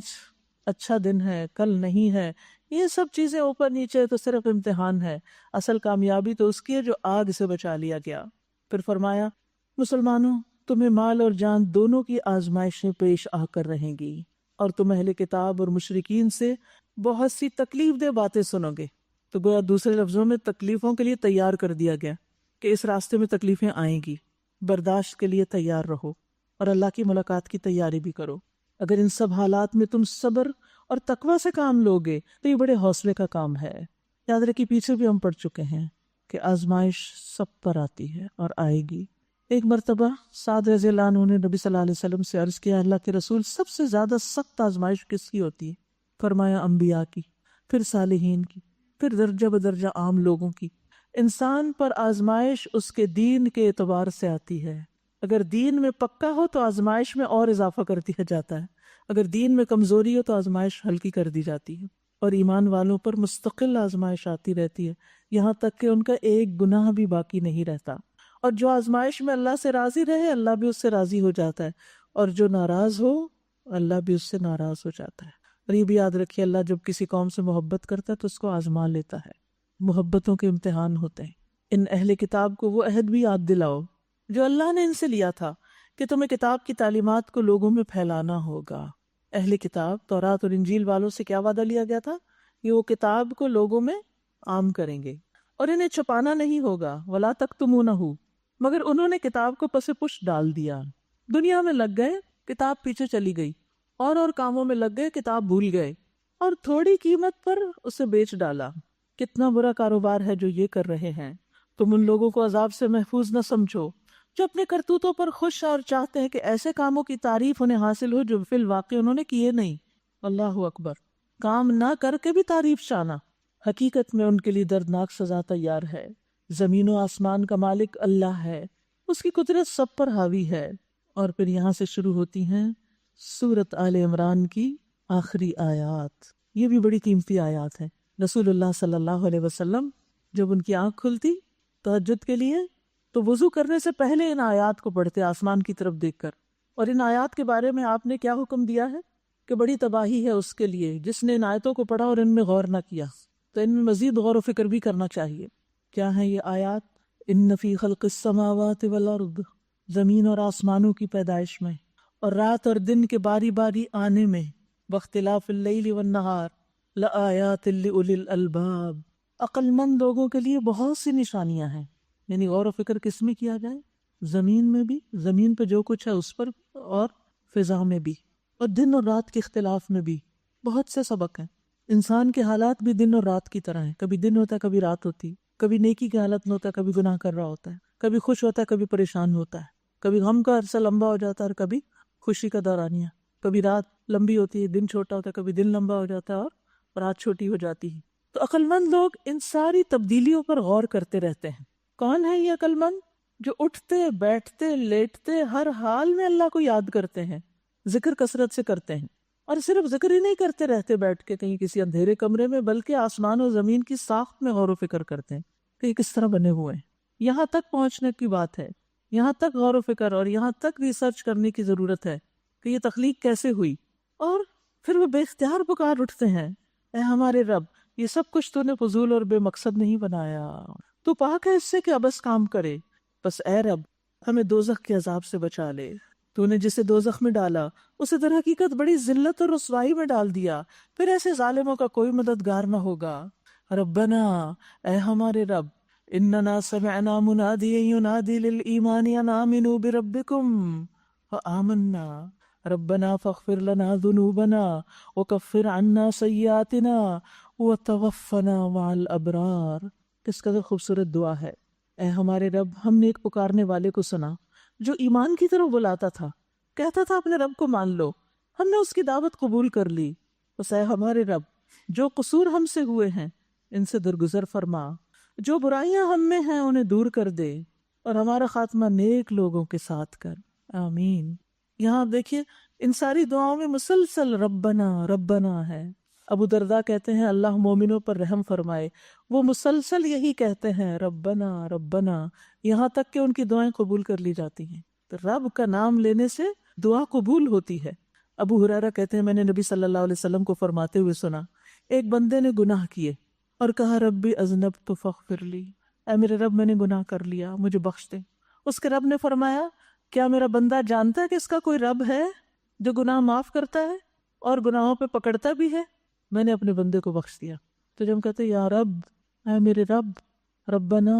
اچھا دن ہے کل نہیں ہے، یہ سب چیزیں اوپر نیچے تو صرف امتحان ہے، اصل کامیابی تو اس کی ہے جو آگ سے بچا لیا گیا۔ پھر فرمایا مسلمانوں، تمہیں مال اور جان دونوں کی آزمائشیں پیش آ کر رہیں گی، اور تم اہل کتاب اور مشرکین سے بہت سی تکلیف دہ باتیں سنو گے۔ تو گویا دوسرے لفظوں میں تکلیفوں کے لیے تیار کر دیا گیا کہ اس راستے میں تکلیفیں آئیں گی، برداشت کے لیے تیار رہو اور اللہ کی ملاقات کی تیاری بھی کرو۔ اگر ان سب حالات میں تم صبر اور تقوی سے کام لوگے تو یہ بڑے حوصلے کا کام ہے۔ یاد رکھیے پیچھے بھی ہم پڑھ چکے ہیں کہ آزمائش سب پر آتی ہے اور آئے گی۔ ایک مرتبہ سعد رضی اللہ عنہ نے نبی صلی اللہ علیہ وسلم سے عرض کیا اللہ کے رسول سب سے زیادہ سخت آزمائش کس کی ہوتی ہے؟ فرمایا انبیاء کی، پھر صالحین کی، پھر درجہ بدرجہ عام لوگوں کی۔ انسان پر آزمائش اس کے دین کے اعتبار سے آتی ہے، اگر دین میں پکا ہو تو آزمائش میں اور اضافہ کر دیا جاتا ہے، اگر دین میں کمزوری ہو تو آزمائش ہلکی کر دی جاتی ہے، اور ایمان والوں پر مستقل آزمائش آتی رہتی ہے یہاں تک کہ ان کا ایک گناہ بھی باقی نہیں رہتا۔ اور جو آزمائش میں اللہ سے راضی رہے اللہ بھی اس سے راضی ہو جاتا ہے، اور جو ناراض ہو اللہ بھی اس سے ناراض ہو جاتا ہے۔ اور یہ بھی یاد رکھیے اللہ جب کسی قوم سے محبت کرتا ہے تو اس کو آزما لیتا ہے، محبتوں کے امتحان ہوتے ہیں۔ ان اہل کتاب کو وہ عہد بھی یاد دلاؤ جو اللہ نے ان سے لیا تھا کہ تمہیں کتاب کی تعلیمات کو لوگوں میں پھیلانا ہوگا۔ اہل کتاب تورات اور انجیل والوں سے کیا وعدہ لیا گیا تھا؟ کہ وہ کتاب کو لوگوں میں عام کریں گے اور انہیں چھپانا نہیں ہوگا، وَلَا تَكْتُمُونَهُ، مگر انہوں نے کتاب کو پس پش ڈال دیا، دنیا میں لگ گئے کتاب پیچھے چلی گئی، اور کاموں میں لگ گئے کتاب بھول گئے، اور تھوڑی قیمت پر اسے بیچ ڈالا۔ کتنا برا کاروبار ہے جو یہ کر رہے ہیں۔ تم ان لوگوں کو عذاب سے محفوظ نہ سمجھو جو اپنے کرتوتوں پر خوش اور چاہتے ہیں کہ ایسے کاموں کی تعریف انہیں حاصل ہو جو فی الواقع انہوں نے کیے نہیں۔ اللہ اکبر، کام نہ کر کے بھی تعریف چاہنا، حقیقت میں ان کے لیے دردناک سزا تیار ہے۔ زمین و آسمان کا مالک اللہ ہے، اس کی قدرت سب پر حاوی ہے۔ اور پھر یہاں سے شروع ہوتی ہیں سورۃ آل عمران کی آخری آیات، یہ بھی بڑی قیمتی آیات ہیں۔ رسول اللہ صلی اللہ علیہ وسلم جب ان کی آنکھ کھلتی تہجد کے لیے تو وضو کرنے سے پہلے ان آیات کو پڑھتے آسمان کی طرف دیکھ کر، اور ان آیات کے بارے میں آپ نے کیا حکم دیا ہے کہ بڑی تباہی ہے اس کے لیے جس نے ان آیتوں کو پڑھا اور ان میں غور نہ کیا، تو ان میں مزید غور و فکر بھی کرنا چاہیے۔ کیا ہیں یہ آیات؟ ان فی خلق السماوات والارض، زمین اور آسمانوں کی پیدائش میں اور رات اور دن کے باری باری آنے میں، واختلاف اللیل والنہار، لآیات لأولی الالباب، عقل مند لوگوں کے لیے بہت سی نشانیاں ہیں. یعنی غور و فکر کس میں کیا جائے؟ زمین میں بھی، زمین پہ جو کچھ ہے اس پر، اور فضا میں بھی، اور دن اور رات کے اختلاف میں بھی بہت سے سبق ہیں. انسان کے حالات بھی دن اور رات کی طرح ہیں، کبھی دن ہوتا ہے کبھی رات ہوتی، کبھی نیکی کی حالت میں ہوتا ہے کبھی گناہ کر رہا ہوتا ہے، کبھی خوش ہوتا ہے کبھی پریشان ہوتا ہے، کبھی غم کا عرصہ لمبا ہو جاتا ہے اور کبھی خوشی کا دورانیہ، کبھی رات لمبی ہوتی ہے دن چھوٹا ہوتا ہے، کبھی دن لمبا ہو جاتا ہے اور رات چھوٹی ہو جاتی ہے. تو عقل مند لوگ ان ساری تبدیلیوں پر غور کرتے رہتے ہیں. کون ہے یہ عقل مند؟ جو اٹھتے بیٹھتے لیٹتے ہر حال میں اللہ کو یاد کرتے ہیں، ذکر کثرت سے کرتے ہیں. اور صرف ذکر ہی نہیں کرتے رہتے بیٹھ کے کہیں کسی اندھیرے کمرے میں، بلکہ آسمان و زمین کی ساخت میں غور و فکر کرتے ہیں کہ یہ کس طرح بنے ہوئے ہیں. یہاں تک پہنچنے کی بات ہے، یہاں تک غور و فکر اور یہاں تک ریسرچ کرنے کی ضرورت ہے کہ یہ تخلیق کیسے ہوئی. اور پھر وہ بے اختیار پکار اٹھتے ہیں، اے ہمارے رب، یہ سب کچھ تو نے فضول اور بے مقصد نہیں بنایا، تو پاک ہے اس سے کہ ابس کام کرے. بس اے رب ہمیں دوزخ کے عذاب سے بچا لے. تو نے جسے دوزخ میں ڈالا اسے در حقیقت بڑی ذلت اور رسوائی میں ڈال دیا، پھر ایسے ظالموں کا کوئی مددگار نہ ہوگا. ربنا، اے ہمارے رب، اننا سمعنا منادیا ینادی للایمان ان آمنوا بربکم فآمنا ربنا فاغفر لنا ذنوبنا وکفر عنا سیئاتنا وتوفنا مع الابرار. کس قدر خوبصورت دعا ہے. اے ہمارے رب، ہم نے ایک پکارنے والے کو سنا جو ایمان کی طرف بلاتا تھا، کہتا تھا اپنے رب کو مان لو، ہم نے اس کی دعوت قبول کر لی. بس اے ہمارے رب، جو قصور ہم سے ہوئے ہیں ان سے درگزر فرما، جو برائیاں ہم میں ہیں انہیں دور کر دے، اور ہمارا خاتمہ نیک لوگوں کے ساتھ کر. آمین. یہاں دیکھیے ان ساری دعاؤں میں مسلسل ربنا ربنا ہے. ابو درداء کہتے ہیں اللہ مومنوں پر رحم فرمائے، وہ مسلسل یہی کہتے ہیں ربنا ربنا، یہاں تک کہ ان کی دعائیں قبول کر لی جاتی ہیں. تو رب کا نام لینے سے دعا قبول ہوتی ہے. ابو ہریرہ کہتے ہیں میں نے نبی صلی اللہ علیہ وسلم کو فرماتے ہوئے سنا، ایک بندے نے گناہ کیے اور کہا ربی اذنبت فاغفر لی، اے میرے رب میں نے گناہ کر لیا مجھے بخش دے. اس کے رب نے فرمایا کیا میرا بندہ جانتا ہے کہ اس کا کوئی رب ہے جو گناہ معاف کرتا ہے اور گناہوں پہ پکڑتا بھی ہے؟ میں نے اپنے بندے کو بخش دیا. تو جب ہم کہتے ہیں یا رب، اے میرے رب، ربنا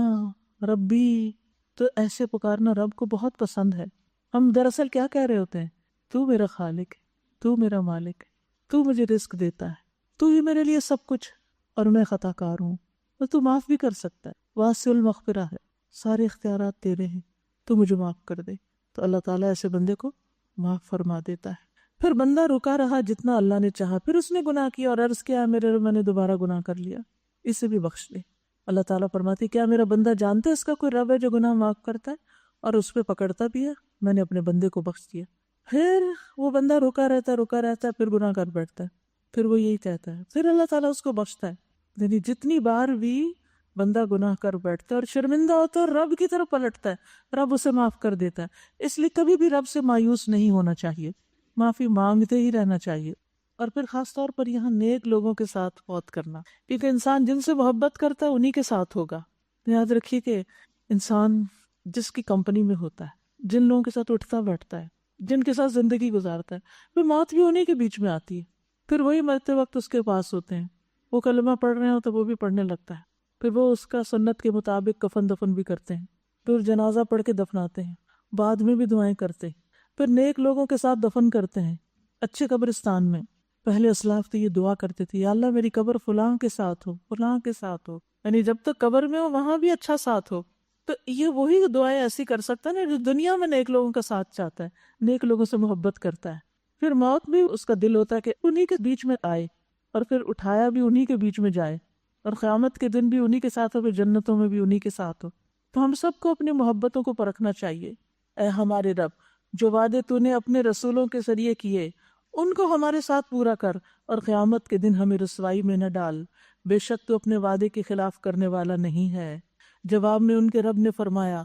ربی، تو ایسے پکارنا رب کو بہت پسند ہے. ہم دراصل کیا کہہ رہے ہوتے ہیں؟ تو میرا خالق ہے، تو میرا مالک ہے، تو مجھے رزق دیتا ہے، تو ہی میرے لیے سب کچھ، اور میں خطا کار ہوں، اور تو معاف بھی کر سکتا ہے، واسع المغفرہ ہے، سارے اختیارات تیرے ہیں، تو مجھے معاف کر دے. تو اللہ تعالیٰ ایسے بندے کو معاف فرما دیتا ہے. پھر بندہ رکا رہا جتنا اللہ نے چاہا، پھر اس نے گناہ کیا اور عرض کیا میرے رب میں نے دوبارہ گناہ کر لیا، اسے بھی بخش دے. اللہ تعالیٰ فرماتی کیا میرا بندہ جانتا ہے اس کا کوئی رب ہے جو گناہ معاف کرتا ہے اور اس پہ پکڑتا بھی ہے؟ میں نے اپنے بندے کو بخش دیا. پھر وہ بندہ رکا رہتا ہے، پھر گناہ کر بیٹھتا ہے، پھر وہ یہی کہتا ہے، پھر اللہ تعالیٰ اس کو بخشتا ہے. یعنی جتنی بار بھی بندہ گناہ کر بیٹھتا ہے اور شرمندہ ہوتا ہے اور رب کی طرف پلٹتا ہے، رب اسے معاف کر دیتا ہے. اس لیے کبھی بھی رب سے مایوس نہیں ہونا چاہیے، معافی مانگتے ہی رہنا چاہیے. اور پھر خاص طور پر یہاں نیک لوگوں کے ساتھ بہت کرنا، کیونکہ انسان جن سے محبت کرتا ہے انہی کے ساتھ ہوگا. یاد رکھیے کہ انسان جس کی کمپنی میں ہوتا ہے، جن لوگوں کے ساتھ اٹھتا بیٹھتا ہے، جن کے ساتھ زندگی گزارتا ہے، پھر موت بھی انہی کے بیچ میں آتی ہے. پھر وہی مرتے وقت اس کے پاس ہوتے ہیں، وہ کلمہ پڑھ رہے ہو تو وہ بھی پڑھنے لگتا ہے، پھر وہ اس کا سنت کے مطابق کفن دفن بھی کرتے ہیں، پھر جنازہ پڑھ کے دفناتے ہیں، بعد میں بھی دعائیں کرتے ہیں، پھر نیک لوگوں کے ساتھ دفن کرتے ہیں اچھے قبرستان میں. پہلے اسلاف تو یہ دعا کرتے تھے یا اللہ میری قبر فلاں کے ساتھ ہو، فلاں کے ساتھ ہو، یعنی جب تک قبر میں ہو وہاں بھی اچھا ساتھ ہو. تو یہ وہی دعائیں ایسی کر سکتا ہے نا جو دنیا میں نیک لوگوں کا ساتھ چاہتا ہے، نیک لوگوں سے محبت کرتا ہے. پھر موت بھی اس کا دل ہوتا ہے کہ انہی کے بیچ میں آئے اور پھر اٹھایا بھی انہی کے بیچ میں جائے، اور قیامت کے دن بھی انہی کے ساتھ ہو، پھر جنتوں میں بھی انہی کے ساتھ ہو. تو ہم سب کو اپنی محبتوں کو پرکھنا چاہیے. اے ہمارے رب، جو وعدے تو نے اپنے رسولوں کے ذریعے کیے ان کو ہمارے ساتھ پورا کر، اور قیامت کے دن ہمیں رسوائی میں نہ ڈال، بے شک تو اپنے وعدے کے خلاف کرنے والا نہیں ہے. جواب میں ان کے رب نے فرمایا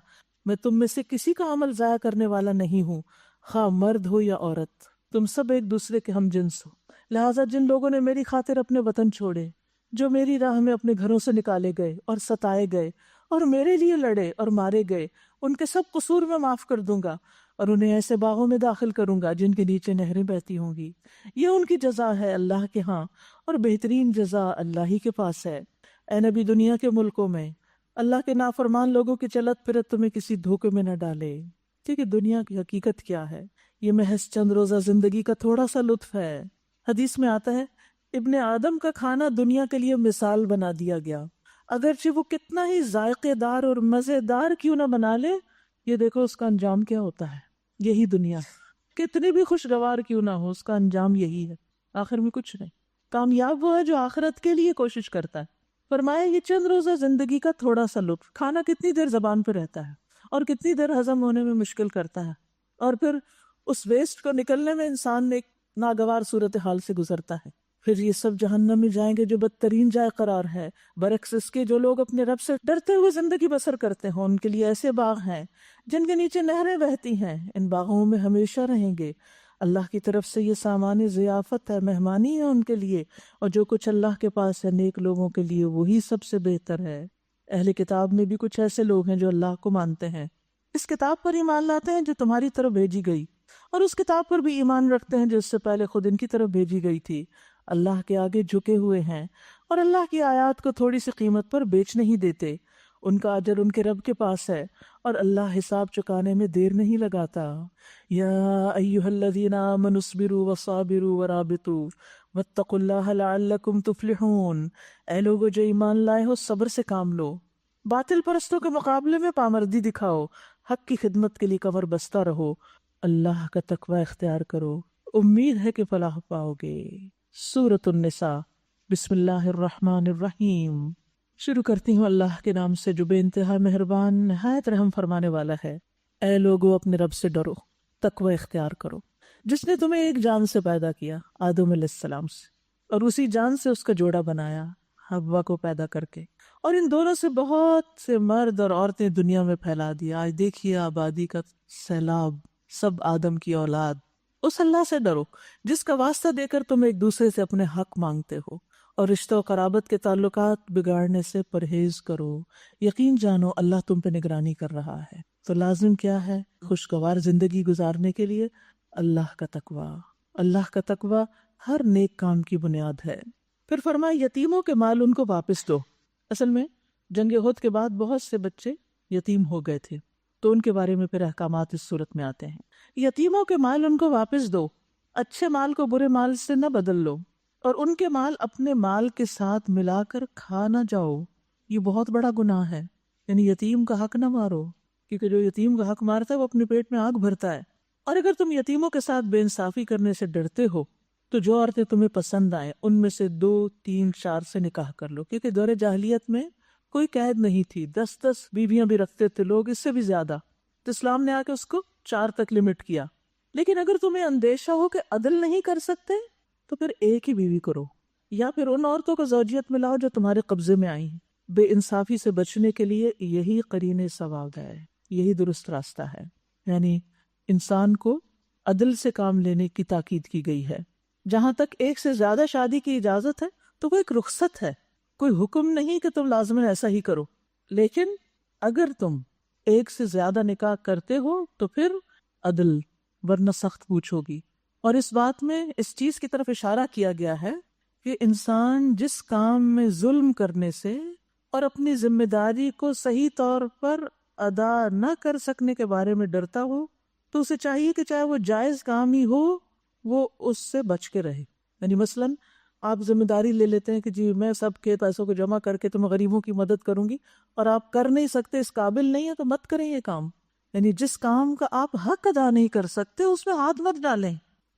میں تم میں سے کسی کا عمل ضائع کرنے والا نہیں ہوں، خواہ مرد ہو یا عورت، تم سب ایک دوسرے کے ہم جنس ہو. لہٰذا جن لوگوں نے میری خاطر اپنے وطن چھوڑے، جو میری راہ میں اپنے گھروں سے نکالے گئے اور ستائے گئے اور میرے لیے لڑے اور مارے گئے، ان کے سب قصور میں معاف کر دوں گا، اور انہیں ایسے باغوں میں داخل کروں گا جن کے نیچے نہریں بہتی ہوں گی. یہ ان کی جزا ہے اللہ کے ہاں، اور بہترین جزا اللہ ہی کے پاس ہے۔ اے نبی، دنیا کے ملکوں میں اللہ کے نافرمان لوگوں کی چلت پھرت تمہیں کسی دھوکے میں نہ ڈالے، کیونکہ دنیا کی حقیقت کیا ہے؟ یہ محض چند روزہ زندگی کا تھوڑا سا لطف ہے۔ حدیث میں آتا ہے ابن آدم کا کھانا دنیا کے لیے مثال بنا دیا گیا، اگرچہ وہ کتنا ہی ذائقے دار اور مزیدار کیوں نہ بنا لے، یہ دیکھو اس کا انجام کیا ہوتا ہے۔ یہی دنیا کتنی بھی خوشگوار کیوں نہ ہو، اس کا انجام یہی ہے، آخر میں کچھ نہیں۔ کامیاب وہ ہے جو آخرت کے لیے کوشش کرتا ہے۔ فرمایا یہ چند روزہ زندگی کا تھوڑا سا لطف، کھانا کتنی دیر زبان پہ رہتا ہے اور کتنی دیر ہضم ہونے میں مشکل کرتا ہے، اور پھر اس ویسٹ کو نکلنے میں انسان ایک ناگوار صورتحال سے گزرتا ہے۔ پھر یہ سب جہنم میں جائیں گے جو بدترین جائے قرار ہے۔ برعکس اس کے جو لوگ اپنے رب سے ڈرتے ہوئے زندگی بسر کرتے ہیں، ان کے لیے ایسے باغ ہیں جن کے نیچے نہریں بہتی ہیں، ان باغوں میں ہمیشہ رہیں گے۔ اللہ کی طرف سے یہ سامان ضیافت ہے، مہمانی ہے ان کے لیے، اور جو کچھ اللہ کے پاس ہے نیک لوگوں کے لیے وہی سب سے بہتر ہے۔ اہل کتاب میں بھی کچھ ایسے لوگ ہیں جو اللہ کو مانتے ہیں، اس کتاب پر ایمان لاتے ہیں جو تمہاری طرف بھیجی گئی، اور اس کتاب پر بھی ایمان رکھتے ہیں جو اس سے پہلے خود ان کی طرف بھیجی گئی تھی۔ اللہ کے آگے جھکے ہوئے ہیں اور اللہ کی آیات کو تھوڑی سی قیمت پر بیچ نہیں دیتے۔ ان کا اجر ان کے رب کے پاس ہے، اور اللہ حساب چکانے میں دیر نہیں لگاتا۔ یا ایھا الذین آمنوا اصبروا وصابروا ورابطوا واتقوا اللہ لعلکم تفلحون۔ اے لوگو جو ایمان لائے ہو، صبر سے کام لو، باطل پرستوں کے مقابلے میں پامردی دکھاؤ، حق کی خدمت کے لیے کمر بستہ رہو، اللہ کا تقوی اختیار کرو، امید ہے کہ فلاح پاؤ گے۔ سورۃ النساء، بسم اللہ الرحمن الرحیم۔ شروع کرتی ہوں اللہ کے نام سے جو بے انتہا مہربان نہایت رحم فرمانے والا ہے۔ اے لوگو اپنے رب سے ڈرو، تقوی اختیار کرو، جس نے تمہیں ایک جان سے پیدا کیا، آدم علیہ السلام سے، اور اسی جان سے اس کا جوڑا بنایا، حوا کو پیدا کر کے، اور ان دونوں سے بہت سے مرد اور عورتیں دنیا میں پھیلا دیا۔ آج دیکھیے آبادی کا سیلاب، سب آدم کی اولاد۔ اس اللہ سے ڈرو جس کا واسطہ دے کر تم ایک دوسرے سے اپنے حق مانگتے ہو، اور رشتہ و قرابت کے تعلقات بگاڑنے سے پرہیز کرو۔ یقین جانو اللہ تم پہ نگرانی کر رہا ہے۔ تو لازم کیا ہے؟ خوشگوار زندگی گزارنے کے لیے اللہ کا تقوی۔ اللہ کا تقوی ہر نیک کام کی بنیاد ہے۔ پھر فرمایا یتیموں کے مال ان کو واپس دو۔ اصل میں جنگ احد کے بعد بہت سے بچے یتیم ہو گئے تھے، تو ان کے بارے میں پھر احکامات اس صورت میں آتے ہیں۔ یتیموں کے مال ان کو واپس دو، اچھے مال کو برے مال سے نہ بدل لو، اور ان کے مال اپنے مال کے ساتھ ملا کر کھا نہ جاؤ، یہ بہت بڑا گناہ ہے۔ یعنی یتیم کا حق نہ مارو، کیونکہ جو یتیم کا حق مارتا ہے وہ اپنے پیٹ میں آگ بھرتا ہے۔ اور اگر تم یتیموں کے ساتھ بے انصافی کرنے سے ڈرتے ہو تو جو عورتیں تمہیں پسند آئیں ان میں سے 2 3 4 سے نکاح کر لو، کیونکہ دور جاہلیت میں کوئی قید نہیں تھی، 10 بیویاں بھی رکھتے تھے لوگ، اس سے بھی زیادہ، تو اسلام نے آ کے اس کو 4 تک لمٹ کیا۔ لیکن اگر تمہیں اندیشہ ہو کہ عدل نہیں کر سکتے تو پھر ایک ہی بیوی کرو، یا پھر ان عورتوں کو زوجیت میں لاؤ جو تمہارے قبضے میں آئی ہیں۔ بے انصافی سے بچنے کے لیے یہی قرین ثواب ہے، یہی درست راستہ ہے۔ یعنی انسان کو عدل سے کام لینے کی تاکید کی گئی ہے۔ جہاں تک ایک سے زیادہ شادی کی اجازت ہے تو وہ ایک رخصت ہے، کوئی حکم نہیں کہ تم لازماً ایسا ہی کرو۔ لیکن اگر تم ایک سے زیادہ نکاح کرتے ہو تو پھر عدل، ورنہ سخت پوچھ ہوگی۔ اور اس بات میں اس چیز کی طرف اشارہ کیا گیا ہے کہ انسان جس کام میں ظلم کرنے سے اور اپنی ذمہ داری کو صحیح طور پر ادا نہ کر سکنے کے بارے میں ڈرتا ہو تو اسے چاہیے کہ چاہے وہ جائز کام ہی ہو وہ اس سے بچ کے رہے۔ یعنی مثلاً آپ ذمہ داری لے لیتے ہیں کہ جی میں سب کے پیسوں کو جمع کر کے تم غریبوں کی مدد کروں گی، اور آپ کر نہیں سکتے، اس قابل نہیں ہے، تو مت کریں یہ کام۔ یعنی جس کام کا آپ حق ادا نہیں کر سکتے اس میں ہاتھ مت ڈالیں۔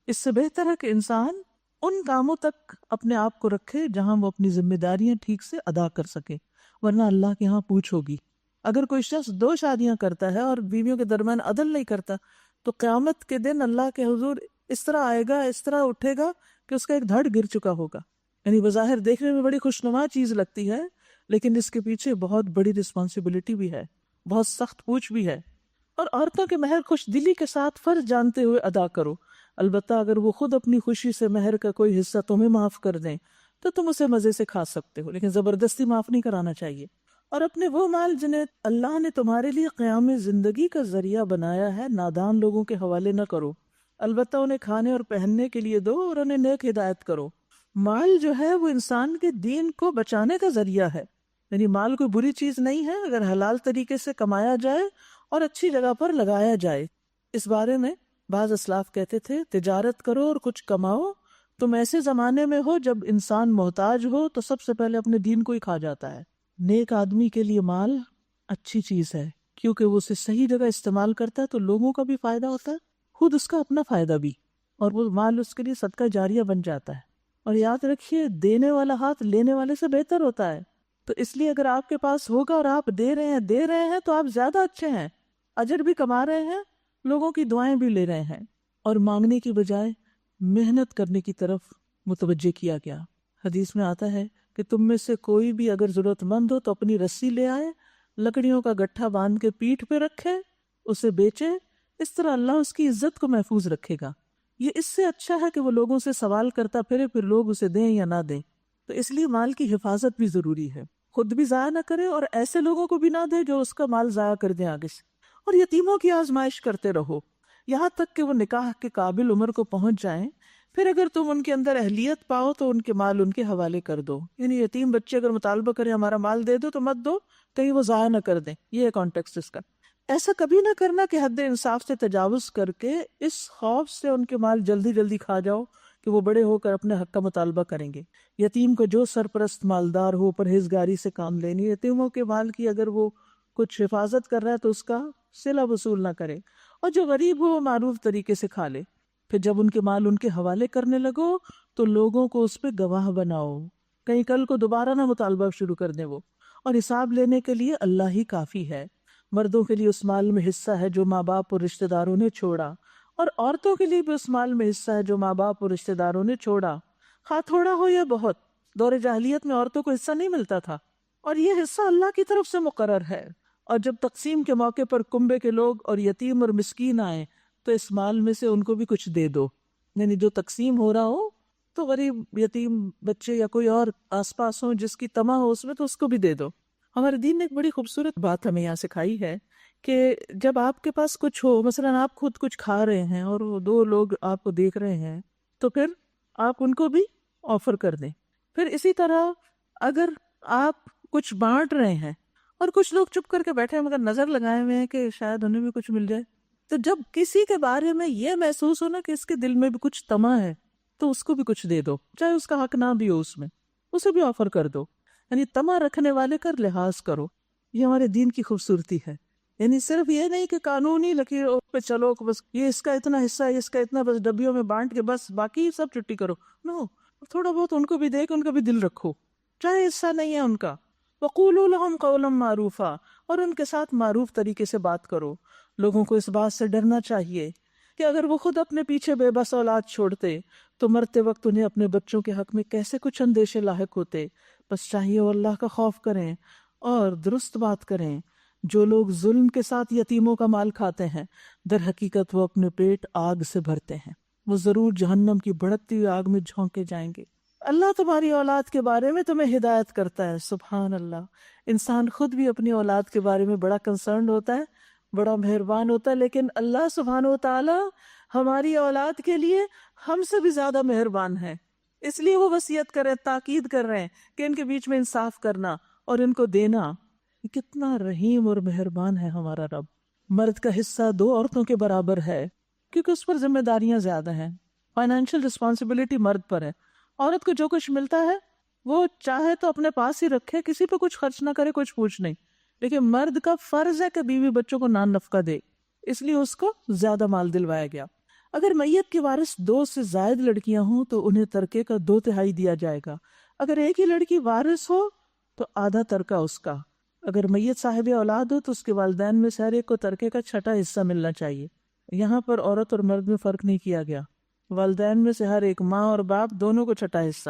اس سے بہتر ہے کہ انسان ان کاموں تک اپنے آپ کو رکھے جہاں وہ اپنی ذمہ داریاں ٹھیک سے ادا کر سکے، ورنہ اللہ کے ہاں پوچھ ہوگی۔ اگر کوئی شخص 2 شادیاں کرتا ہے اور بیویوں کے درمیان عدل نہیں کرتا تو قیامت کے دن اللہ کے حضور اس طرح آئے گا، اس طرح اٹھے گا کہ اس کا ایک دھڑ گر چکا ہوگا۔ یعنی بظاہر دیکھنے میں بڑی خوشنما چیز لگتی ہے، لیکن اس کے پیچھے بہت بڑی رسپانسبلٹی بھی ہے، بہت سخت پوچھ بھی ہے۔ اور عورتوں کے مہر خوش دلی کے ساتھ فرض جانتے ہوئے ادا کرو، البتہ اگر وہ خود اپنی خوشی سے مہر کا کوئی حصہ تمہیں معاف کر دیں تو تم اسے مزے سے کھا سکتے ہو، لیکن زبردستی معاف نہیں کرانا چاہیے۔ اور اپنے وہ مال جنہیں اللہ نے تمہارے لیے قیام زندگی کا ذریعہ بنایا ہے نادان لوگوں کے حوالے نہ کرو، البتہ انہیں کھانے اور پہننے کے لیے دو اور انہیں نیک ہدایت کرو۔ مال جو ہے وہ انسان کے دین کو بچانے کا ذریعہ ہے، یعنی مال کوئی بری چیز نہیں ہے اگر حلال طریقے سے کمایا جائے اور اچھی جگہ پر لگایا جائے۔ اس بارے میں بعض اسلاف کہتے تھے تجارت کرو اور کچھ کماؤ، تم ایسے زمانے میں ہو جب انسان محتاج ہو تو سب سے پہلے اپنے دین کو ہی کھا جاتا ہے۔ نیک آدمی کے لیے مال اچھی چیز ہے کیونکہ وہ اسے صحیح جگہ استعمال کرتا ہے تو لوگوں کا بھی فائدہ ہوتا ہے، خود اس کا اپنا فائدہ بھی، اور وہ مال اس کے لیے صدقہ جاریہ بن جاتا ہے۔ اور یاد رکھیے دینے والا ہاتھ لینے والے سے بہتر ہوتا ہے، تو اس لیے اگر آپ کے پاس ہوگا اور آپ دے رہے ہیں تو آپ زیادہ اچھے ہیں، اجر بھی کما رہے ہیں، لوگوں کی دعائیں بھی لے رہے ہیں، اور مانگنے کی بجائے محنت کرنے کی طرف متوجہ کیا گیا۔ حدیث میں آتا ہے کہ تم میں سے کوئی بھی اگر ضرورت مند ہو تو اپنی رسی لے آئے، لکڑیوں کا گٹھا باندھ کے پیٹھ پہ رکھے، اسے بیچے، اس طرح اللہ اس کی عزت کو محفوظ رکھے گا۔ یہ اس سے اچھا ہے کہ وہ لوگوں سے سوال کرتا پھرے پھر لوگ اسے دیں یا نہ دیں۔ تو اس لیے مال کی حفاظت بھی ضروری ہے، خود بھی ضائع نہ کرے اور ایسے لوگوں کو بھی نہ دے جو اس کا مال ضائع کر دیں آگے سے۔ اور یتیموں کی آزمائش کرتے رہو یہاں تک کہ وہ نکاح کے قابل عمر کو پہنچ جائیں، پھر اگر تم ان کے اندر اہلیت پاؤ تو ان کے مال ان کے حوالے کر دو۔ یعنی یتیم بچے اگر مطالبہ کریں ہمارا مال دے دو تو مت دو، کہیں وہ ضائع نہ کر دیں، یہ ہے کانٹیکسٹ اس کا۔ ایسا کبھی نہ کرنا کہ حد انصاف سے تجاوز کر کے اس خوف سے ان کے مال جلدی کھا جاؤ کہ وہ بڑے ہو کر اپنے حق کا مطالبہ کریں گے۔ یتیم کو جو سرپرست مالدار ہو پرہیزگاری سے کام لینی، یتیموں کے مال کی اگر وہ کچھ حفاظت کر رہا ہے تو اس کا صلہ وصول نہ کرے، اور جو غریب ہو وہ معروف طریقے سے کھا لے۔ پھر جب ان کے مال ان کے حوالے کرنے لگو تو لوگوں کو اس پہ گواہ بناؤ، کہیں کل کو دوبارہ نہ مطالبہ شروع کر دیں وہ، اور حساب لینے کے لیے اللہ ہی کافی ہے۔ مردوں کے لیے اس مال میں حصہ ہے جو ماں باپ اور رشتہ داروں نے چھوڑا، اور عورتوں کے لیے بھی اس مال میں حصہ ہے جو ماں باپ اور رشتہ داروں نے چھوڑا، خواہ تھوڑا ہو یا بہت۔ دور جاہلیت میں عورتوں کو حصہ نہیں ملتا تھا، اور یہ حصہ اللہ کی طرف سے مقرر ہے، اور جب تقسیم کے موقع پر کنبے کے لوگ اور یتیم اور مسکین آئیں تو اس مال میں سے ان کو بھی کچھ دے دو، یعنی جو تقسیم ہو رہا ہو تو غریب یتیم بچے یا کوئی اور آس پاس ہو جس کی تمہ ہو اس میں تو اس کو بھی دے دو۔ ہمارے دین نے ایک بڑی خوبصورت بات ہمیں یہاں سکھائی ہے کہ جب آپ کے پاس کچھ ہو، مثلا آپ خود کچھ کھا رہے ہیں اور وہ دو لوگ آپ کو دیکھ رہے ہیں تو پھر آپ ان کو بھی آفر کر دیں۔ پھر اسی طرح اگر آپ کچھ بانٹ رہے ہیں اور کچھ لوگ چپ کر کے بیٹھے ہیں مگر نظر لگائے ہوئے ہیں کہ شاید انہیں بھی کچھ مل جائے، تو جب کسی کے بارے میں یہ محسوس ہونا کہ اس کے دل میں بھی کچھ طمع ہے تو اس کو بھی کچھ دے دو، چاہے اس کا حق نہ بھی ہو، اس میں اسے بھی آفر کر دو۔ یعنی طمع رکھنے والے کا لحاظ کرو، یہ ہمارے دین کی خوبصورتی ہے۔ یعنی صرف یہ نہیں کہ قانونی لکیروں پہ چلو کہ بس یہ اس کا اتنا حصہ ہے، اس کا اتنا، بس ڈبیوں میں بانٹ کے بس باقی سب چھٹی کرو، نو، تھوڑا بہت ان کو بھی دے کے ان کا بھی دل رکھو، چاہے حصہ نہیں ہے ان کا۔ وَقُولُوا لَهُمْ قَوْلًا مَعْرُوفًا، اور ان کے ساتھ معروف طریقے سے بات کرو۔ لوگوں کو اس بات سے ڈرنا چاہیے کہ اگر وہ خود اپنے پیچھے بے بس اولاد چھوڑتے تو مرتے وقت انہیں اپنے بچوں کے حق میں کیسے کچھ اندیشے لاحق ہوتے۔ بس چاہیے وہ اللہ کا خوف کریں اور درست بات کریں۔ جو لوگ ظلم کے ساتھ یتیموں کا مال کھاتے ہیں در حقیقت وہ اپنے پیٹ آگ سے بھرتے ہیں، وہ ضرور جہنم کی بڑھتی ہوئی آگ میں جھونکے جائیں گے۔ اللہ تمہاری اولاد کے بارے میں تمہیں ہدایت کرتا ہے، سبحان اللہ۔ انسان خود بھی اپنی اولاد کے بارے میں بڑا کنسرنڈ ہوتا ہے، بڑا مہربان ہوتا ہے، لیکن اللہ سبحانہ و تعالی ہماری اولاد کے لیے ہم سے بھی زیادہ مہربان ہے، اس لیے وہ وصیت کر رہے ہیں، تاکید کر رہے ہیں کہ ان کے بیچ میں انصاف کرنا اور ان کو دینا۔ کتنا رحیم اور مہربان ہے ہمارا رب۔ مرد کا حصہ 2 عورتوں کے برابر ہے کیونکہ اس پر ذمہ داریاں زیادہ ہیں، فائنینشیل رسپانسبلٹی مرد پر ہے۔ عورت کو جو کچھ ملتا ہے وہ چاہے تو اپنے پاس ہی رکھے، کسی پہ کچھ خرچ نہ کرے، کچھ پوچھ نہیں، لیکن مرد کا فرض ہے کہ بیوی بچوں کو نان نفقہ دے، اس لیے اس کو زیادہ مال دلوایا گیا۔ اگر میت کے وارث 2 سے زائد لڑکیاں ہوں تو انہیں ترکے کا 2/3 دیا جائے گا۔ اگر ایک ہی لڑکی وارث ہو تو آدھا ترکہ اس کا۔ اگر میت صاحب اولاد ہو تو اس کے والدین میں سے ہر ایک کو ترکے کا 6واں حصہ ملنا چاہیے۔ یہاں پر عورت اور مرد میں فرق نہیں کیا گیا، والدین میں سے ہر ایک، ماں اور باپ دونوں کو 6واں حصہ،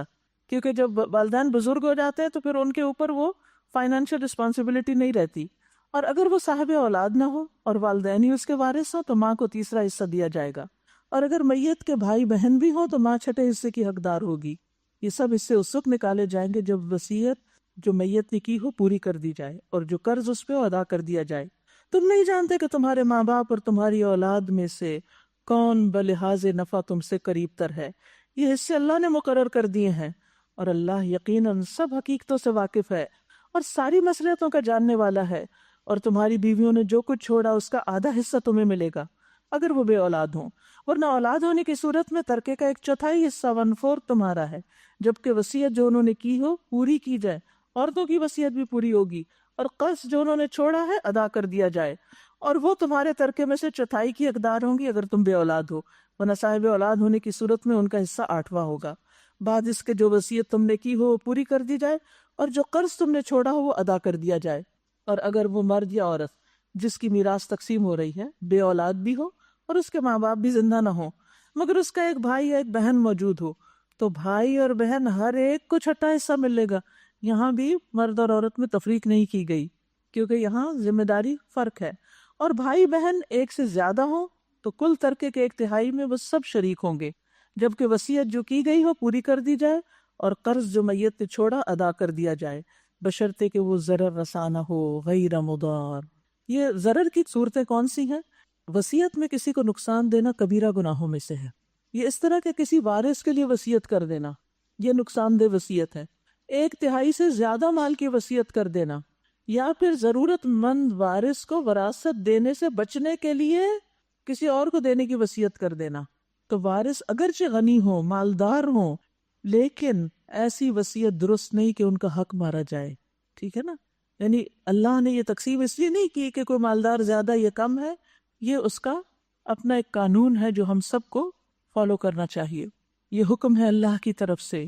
کیونکہ جب والدین بزرگ ہو جاتے ہیں تو پھر ان کے اوپر وہ فائنینشیل رسپانسبلٹی نہیں رہتی، اور اگر وہ صاحب اولاد نہ ہو اور والدین ہی اس کے وارث ہوں تو ماں کو 3واں حصہ دیا جائے گا، اور اگر میت کے بھائی بہن بھی ہوں تو ماں 6 حصے کی حقدار ہوگی۔ یہ سب حصے اس وقت نکالے جائیں گے جب وصیت جو میت نے کی ہو پوری کر دی جائے اور جو قرض اس پہ ادا کر دیا جائے۔ تم نہیں جانتے کہ تمہارے ماں باپ اور تمہاری اولاد میں سے کون بلحاظ نفع تم سے قریب تر ہے، یہ حصے اللہ نے مقرر کر دیے ہیں، اور اللہ یقیناً سب حقیقتوں سے واقف ہے اور ساری مصلحتوں کا جاننے والا ہے۔ اور تمہاری بیویوں نے جو کچھ چھوڑا اس کا آدھا حصہ تمہیں ملے گا اگر وہ بے اولاد ہوں، ورنہ اولاد ہونے کی صورت میں ترکے کا 1/4 حصہ 1/4 تمہارا ہے، جبکہ وصیت جو انہوں نے کی ہو پوری کی جائے۔ عورتوں کی وصیت بھی پوری ہوگی، اور قرض جو انہوں نے چھوڑا ہے ادا کر دیا جائے، اور وہ تمہارے ترکے میں سے 1/4 کی حقدار ہوں گی اگر تم بے اولاد ہو، ورنہ صاحب اولاد ہونے کی صورت میں ان کا حصہ 8واں ہوگا۔ بعد اس کے جو وصیت تم نے کی ہو وہ پوری کر دی جائے، اور جو قرض تم نے چھوڑا ہو وہ ادا کر دیا جائے۔ اور اگر وہ مرد یا عورت جس کی میراث تقسیم ہو رہی ہے بے اولاد بھی ہو اور اس کے ماں باپ بھی زندہ نہ ہو، مگر اس کا ایک بھائی یا ایک بہن موجود ہو، تو بھائی اور بہن ہر ایک کو 1/6 حصہ ملے گا۔ یہاں بھی مرد اور عورت میں تفریق نہیں کی گئی، کیونکہ یہاں ذمہ داری فرق ہے۔ اور بھائی بہن ایک سے زیادہ ہوں تو کل ترکے کے 1/3 میں وہ سب شریک ہوں گے، جبکہ وصیت جو کی گئی ہو پوری کر دی جائے، اور قرض جو میت نے چھوڑا ادا کر دیا جائے، بشرطے کہ وہ ضرر رساں نہ ہو، غیر مضار۔ یہ ضرر کی صورتیں کون سی ہیں؟ وصیت میں کسی کو نقصان دینا کبیرہ گناہوں میں سے ہے۔ یہ اس طرح کہ کسی وارث کے لیے وصیت کر دینا، یہ نقصان دہ وصیت ہے۔ 1/3 سے زیادہ مال کی وصیت کر دینا، یا پھر ضرورت مند وارث کو وراثت دینے سے بچنے کے لیے کسی اور کو دینے کی وصیت کر دینا۔ تو وارث اگرچہ غنی ہوں، مالدار ہوں، لیکن ایسی وصیت درست نہیں کہ ان کا حق مارا جائے، ٹھیک ہے نا؟ یعنی اللہ نے یہ تقسیم اس لیے نہیں کی کہ کوئی مالدار زیادہ یا کم ہے، یہ اس کا اپنا ایک قانون ہے جو ہم سب کو فالو کرنا چاہیے۔ یہ حکم ہے اللہ کی طرف سے،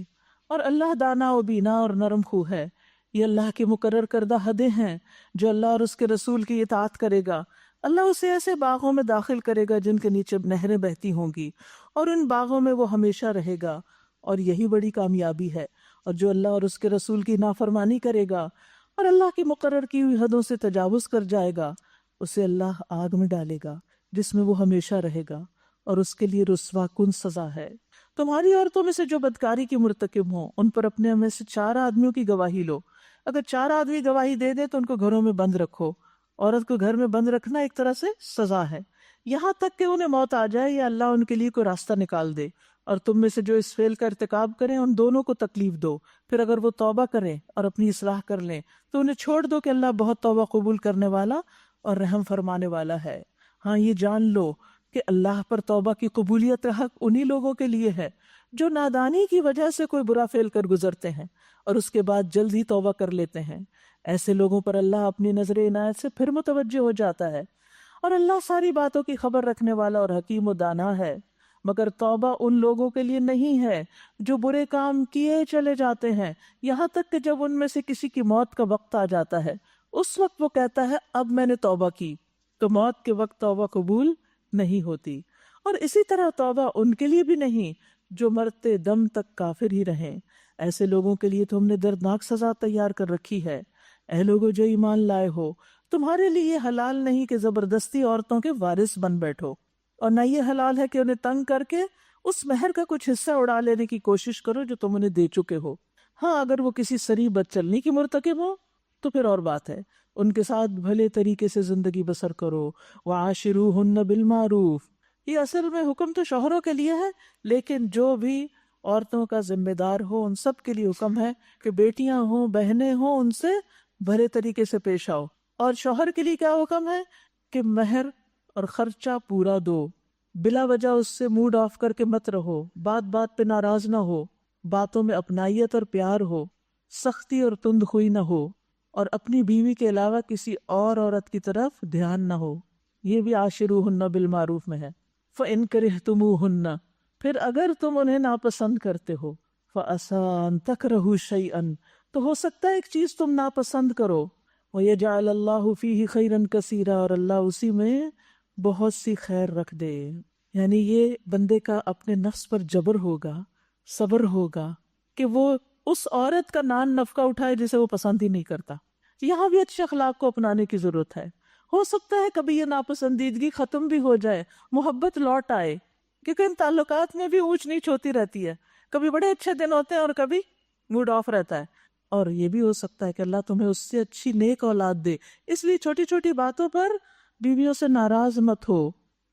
اور اللہ دانا و بینا اور نرم خو ہے۔ یہ اللہ کی مقرر کردہ حدیں ہیں، جو اللہ اور اس کے رسول کی اطاعت کرے گا اللہ اسے ایسے باغوں میں داخل کرے گا جن کے نیچے نہریں بہتی ہوں گی، اور ان باغوں میں وہ ہمیشہ رہے گا، اور یہی بڑی کامیابی ہے۔ اور جو اللہ اور اس کے رسول کی نافرمانی کرے گا اور اللہ کی مقرر کی ہوئی حدوں سے تجاوز کر جائے گا، اسے اللہ آگ میں ڈالے گا جس میں وہ ہمیشہ رہے گا، اور اس کے لیے رسوا کن سزا ہے۔ تمہاری عورتوں میں سے جو بدکاری کی مرتکب ہوں ان پر اپنے میں سے 4 آدمیوں کی گواہی لو۔ اگر 4 آدمی گواہی دے دیں تو ان کو گھروں میں بند رکھو۔ عورت کو گھر میں بند رکھنا ایک طرح سے سزا ہے، یہاں تک کہ انہیں موت آ جائے یا اللہ ان کے لیے کوئی راستہ نکال دے۔ اور تم میں سے جو اس فعل کا ارتکاب کریں ان دونوں کو تکلیف دو، پھر اگر وہ توبہ کریں اور اپنی اصلاح کر لیں تو انہیں چھوڑ دو کہ اللہ بہت توبہ قبول کرنے والا اور رحم فرمانے والا ہے۔ ہاں یہ جان لو کہ اللہ پر توبہ کی قبولیت کا حق انہی لوگوں کے لیے ہے جو نادانی کی وجہ سے کوئی برا فعل کر گزرتے ہیں اور اس کے بعد جلد ہی توبہ کر لیتے ہیں۔ ایسے لوگوں پر اللہ اپنی نظر عنایت سے پھر متوجہ ہو جاتا ہے، اور اللہ ساری باتوں کی خبر رکھنے والا اور حکیم و دانا ہے۔ مگر توبہ ان لوگوں کے لیے نہیں ہے جو برے کام کیے چلے جاتے ہیں، یہاں تک کہ جب ان میں سے کسی کی موت کا وقت آ جاتا ہے اس وقت وہ کہتا ہے اب میں نے توبہ کی، تو موت کے وقت توبہ قبول نہیں ہوتی۔ اور اسی طرح توبہ ان کے لیے بھی نہیں جو مرتے دم تک کافر ہی رہیں۔ ایسے لوگوں کے لیے تو ہم نے دردناک سزا تیار کر رکھی ہے۔ اے لوگو جو ایمان لائے ہو، تمہارے لیے یہ حلال نہیں کہ زبردستی عورتوں کے وارث بن بیٹھو، اور نہ یہ حلال ہے کہ انہیں تنگ کر کے اس مہر کا کچھ حصہ اڑا لینے کی کوشش کرو جو تم انہیں دے چکے ہو۔ ہاں اگر وہ کسی سری بد چلنی کی مرتکب ہو تو پھر اور بات ہے، ان کے ساتھ بھلے طریقے سے زندگی بسر کرو۔ وعاشروہن بالمعروف، یہ اصل میں حکم تو شوہروں کے لیے ہے، لیکن جو بھی عورتوں کا ذمہ دار ہو ان سب کے لیے حکم ہے کہ بیٹیاں ہوں بہنیں ہوں ان سے بھلے طریقے سے پیش آؤ۔ اور شوہر کے لیے کیا حکم ہے کہ مہر اور خرچہ پورا دو، بلا وجہ اس سے موڈ آف کر کے مت رہو، بات بات پہ ناراض نہ ہو، باتوں میں اپنائیت اور پیار ہو، سختی اور تند خوئی نہ ہو، اور اپنی بیوی کے علاوہ کسی اور عورت کی طرف دھیان نہ ہو۔ یہ بھی عاشروہن بالمعروف میں ہے۔ فَإِن كَرِهْتُمُوهُنَّ، پھر اگر تم انہیں ناپسند کرتے ہو، فَعَسَىٰ أَن تَكْرَهُوا شَيْئًا، تو ہو سکتا ہے ایک چیز تم ناپسند کرو، وَيَجْعَلَ اللَّهُ فِيهِ خَيْرًا كَثِيرًا، اور اللہ اسی میں بہت سی خیر رکھ دے۔ یعنی یہ بندے کا اپنے نفس پر جبر ہوگا، صبر ہوگا کہ وہ اس عورت کا نان نفقہ اٹھائے جسے وہ پسند ہی نہیں کرتا۔ یہاں بھی اچھے اخلاق کو اپنانے کی ضرورت ہے۔ ہو سکتا ہے کبھی یہ ناپسندیدگی ختم بھی ہو جائے، محبت لوٹ آئے، کیونکہ ان تعلقات میں بھی اونچ نیچ ہوتی رہتی ہے، کبھی بڑے اچھے دن ہوتے ہیں اور کبھی موڈ آف رہتا ہے، اور یہ بھی ہو سکتا ہے کہ اللہ تمہیں اس سے اچھی نیک اولاد دے۔ اس لیے چھوٹی چھوٹی باتوں پر بیویوں سے ناراض مت ہو۔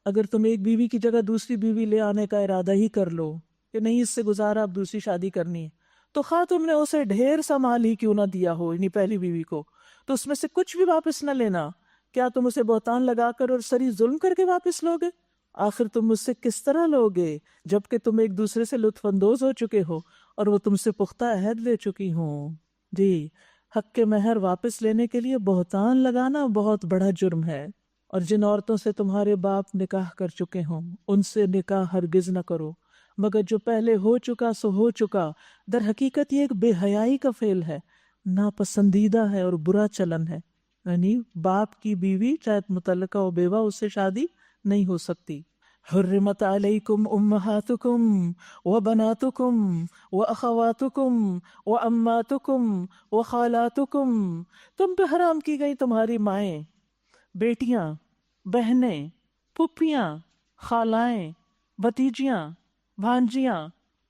اگر تم ایک بیوی کی جگہ دوسری بیوی لے آنے کا ارادہ ہی کر لو، کہ نہیں اس سے گزارا، اب دوسری شادی کرنی ہے، تو خواہ تم نے اسے ڈھیر سا مال ہی کیوں نہ دیا ہو، یعنی پہلی بیوی کو، تو اس میں سے کچھ بھی واپس نہ لینا. کیا تم اسے بہتان لگا کر اور سری ظلم کر کے واپس لوگے؟ آخر تم مجھ سے کس طرح لوگے جبکہ تم ایک دوسرے سے لطف اندوز ہو چکے ہو اور وہ تم سے پختہ عہد لے چکی ہوں. جی، حق کے مہر واپس لینے کے لیے بہتان لگانا بہت بڑا جرم ہے، اور جن عورتوں سے تمہارے باپ نکاح کر چکے ہوں ان سے نکاح ہرگز نہ کرو، مگر جو پہلے ہو چکا سو ہو چکا. در حقیقت یہ ایک بے حیائی کا فعل ہے، ناپسندیدہ ہے اور برا چلن ہے. یعنی باپ کی بیوی چاہے متعلقہ و بیوہ، اس سے شادی نہیں ہو سکتی. حرمت علیکم امہاتکم وبناتکم واخواتکم واماتکم وخالاتکم، تم پہ حرام کی گئی تمہاری مائیں، بیٹیاں، بہنیں، پھپھیاں، خالائیں، بھتیجیاں، بھانجیاں،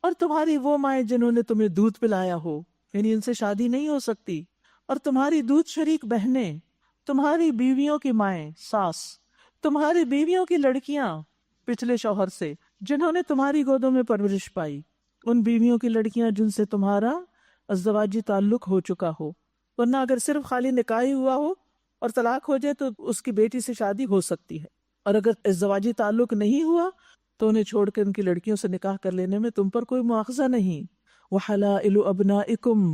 اور تمہاری وہ مائیں جنہوں نے تمہیں دودھ پلایا ہو، یعنی ان سے شادی نہیں ہو سکتی، اور تمہاری دودھ شریک بہنیں، تمہاری بیویوں کی مائیں، ساس، تمہاری بیویوں کی لڑکیاں پچھلے شوہر سے جنہوں نے تمہاری گودوں میں پرورش پائی، ان بیویوں کی لڑکیاں جن سے تمہارا ازدواجی تعلق ہو چکا ہو، ورنہ اگر صرف خالی نکاح ہی ہوا ہو اور طلاق ہو جائے تو اس کی بیٹی سے شادی ہو سکتی ہے، اور اگر ازدواجی تعلق نہیں ہوا تو انہیں چھوڑ کے ان کی لڑکیوں سے نکاح کر لینے میں تم پر کوئی مواخذہ نہیں. وحلائل ابنائکم،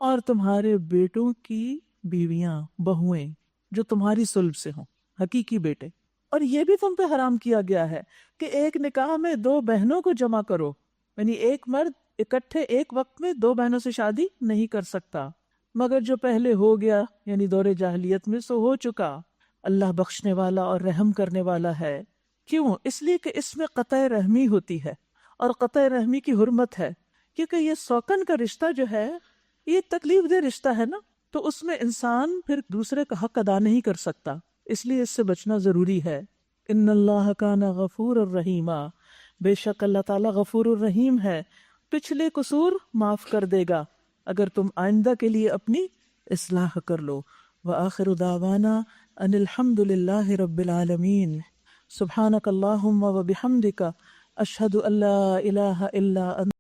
اور تمہارے بیٹوں کی بیویاں، بہویں جو تمہاری صلب سے ہوں، حقیقی بیٹے. اور یہ بھی تم پہ حرام کیا گیا ہے کہ ایک نکاح میں دو بہنوں کو جمع کرو، یعنی ایک مرد اکٹھے ایک وقت میں دو بہنوں سے شادی نہیں کر سکتا، مگر جو پہلے ہو گیا یعنی دور جاہلیت میں سو ہو چکا. اللہ بخشنے والا اور رحم کرنے والا ہے. کیوں؟ اس لیے کہ اس میں قطع رحمی ہوتی ہے، اور قطع رحمی کی حرمت ہے، کیونکہ یہ سوکن کا رشتہ جو ہے یہ تکلیف دہ رشتہ ہے نا، تو اس میں انسان پھر دوسرے کا حق ادا نہیں کر سکتا، اس لیے اس سے بچنا ضروری ہے. ان اللہ کان غفور الرحیم، بے شک اللہ تعالیٰ غفور الرحیم ہے، پچھلے قصور معاف کر دے گا اگر تم آئندہ کے لیے اپنی اصلاح کر لو. وآخر دعوانا ان الحمد للہ رب العالمین. سبحانک اللہم وبحمدک اشہد ان لا الہ الا انت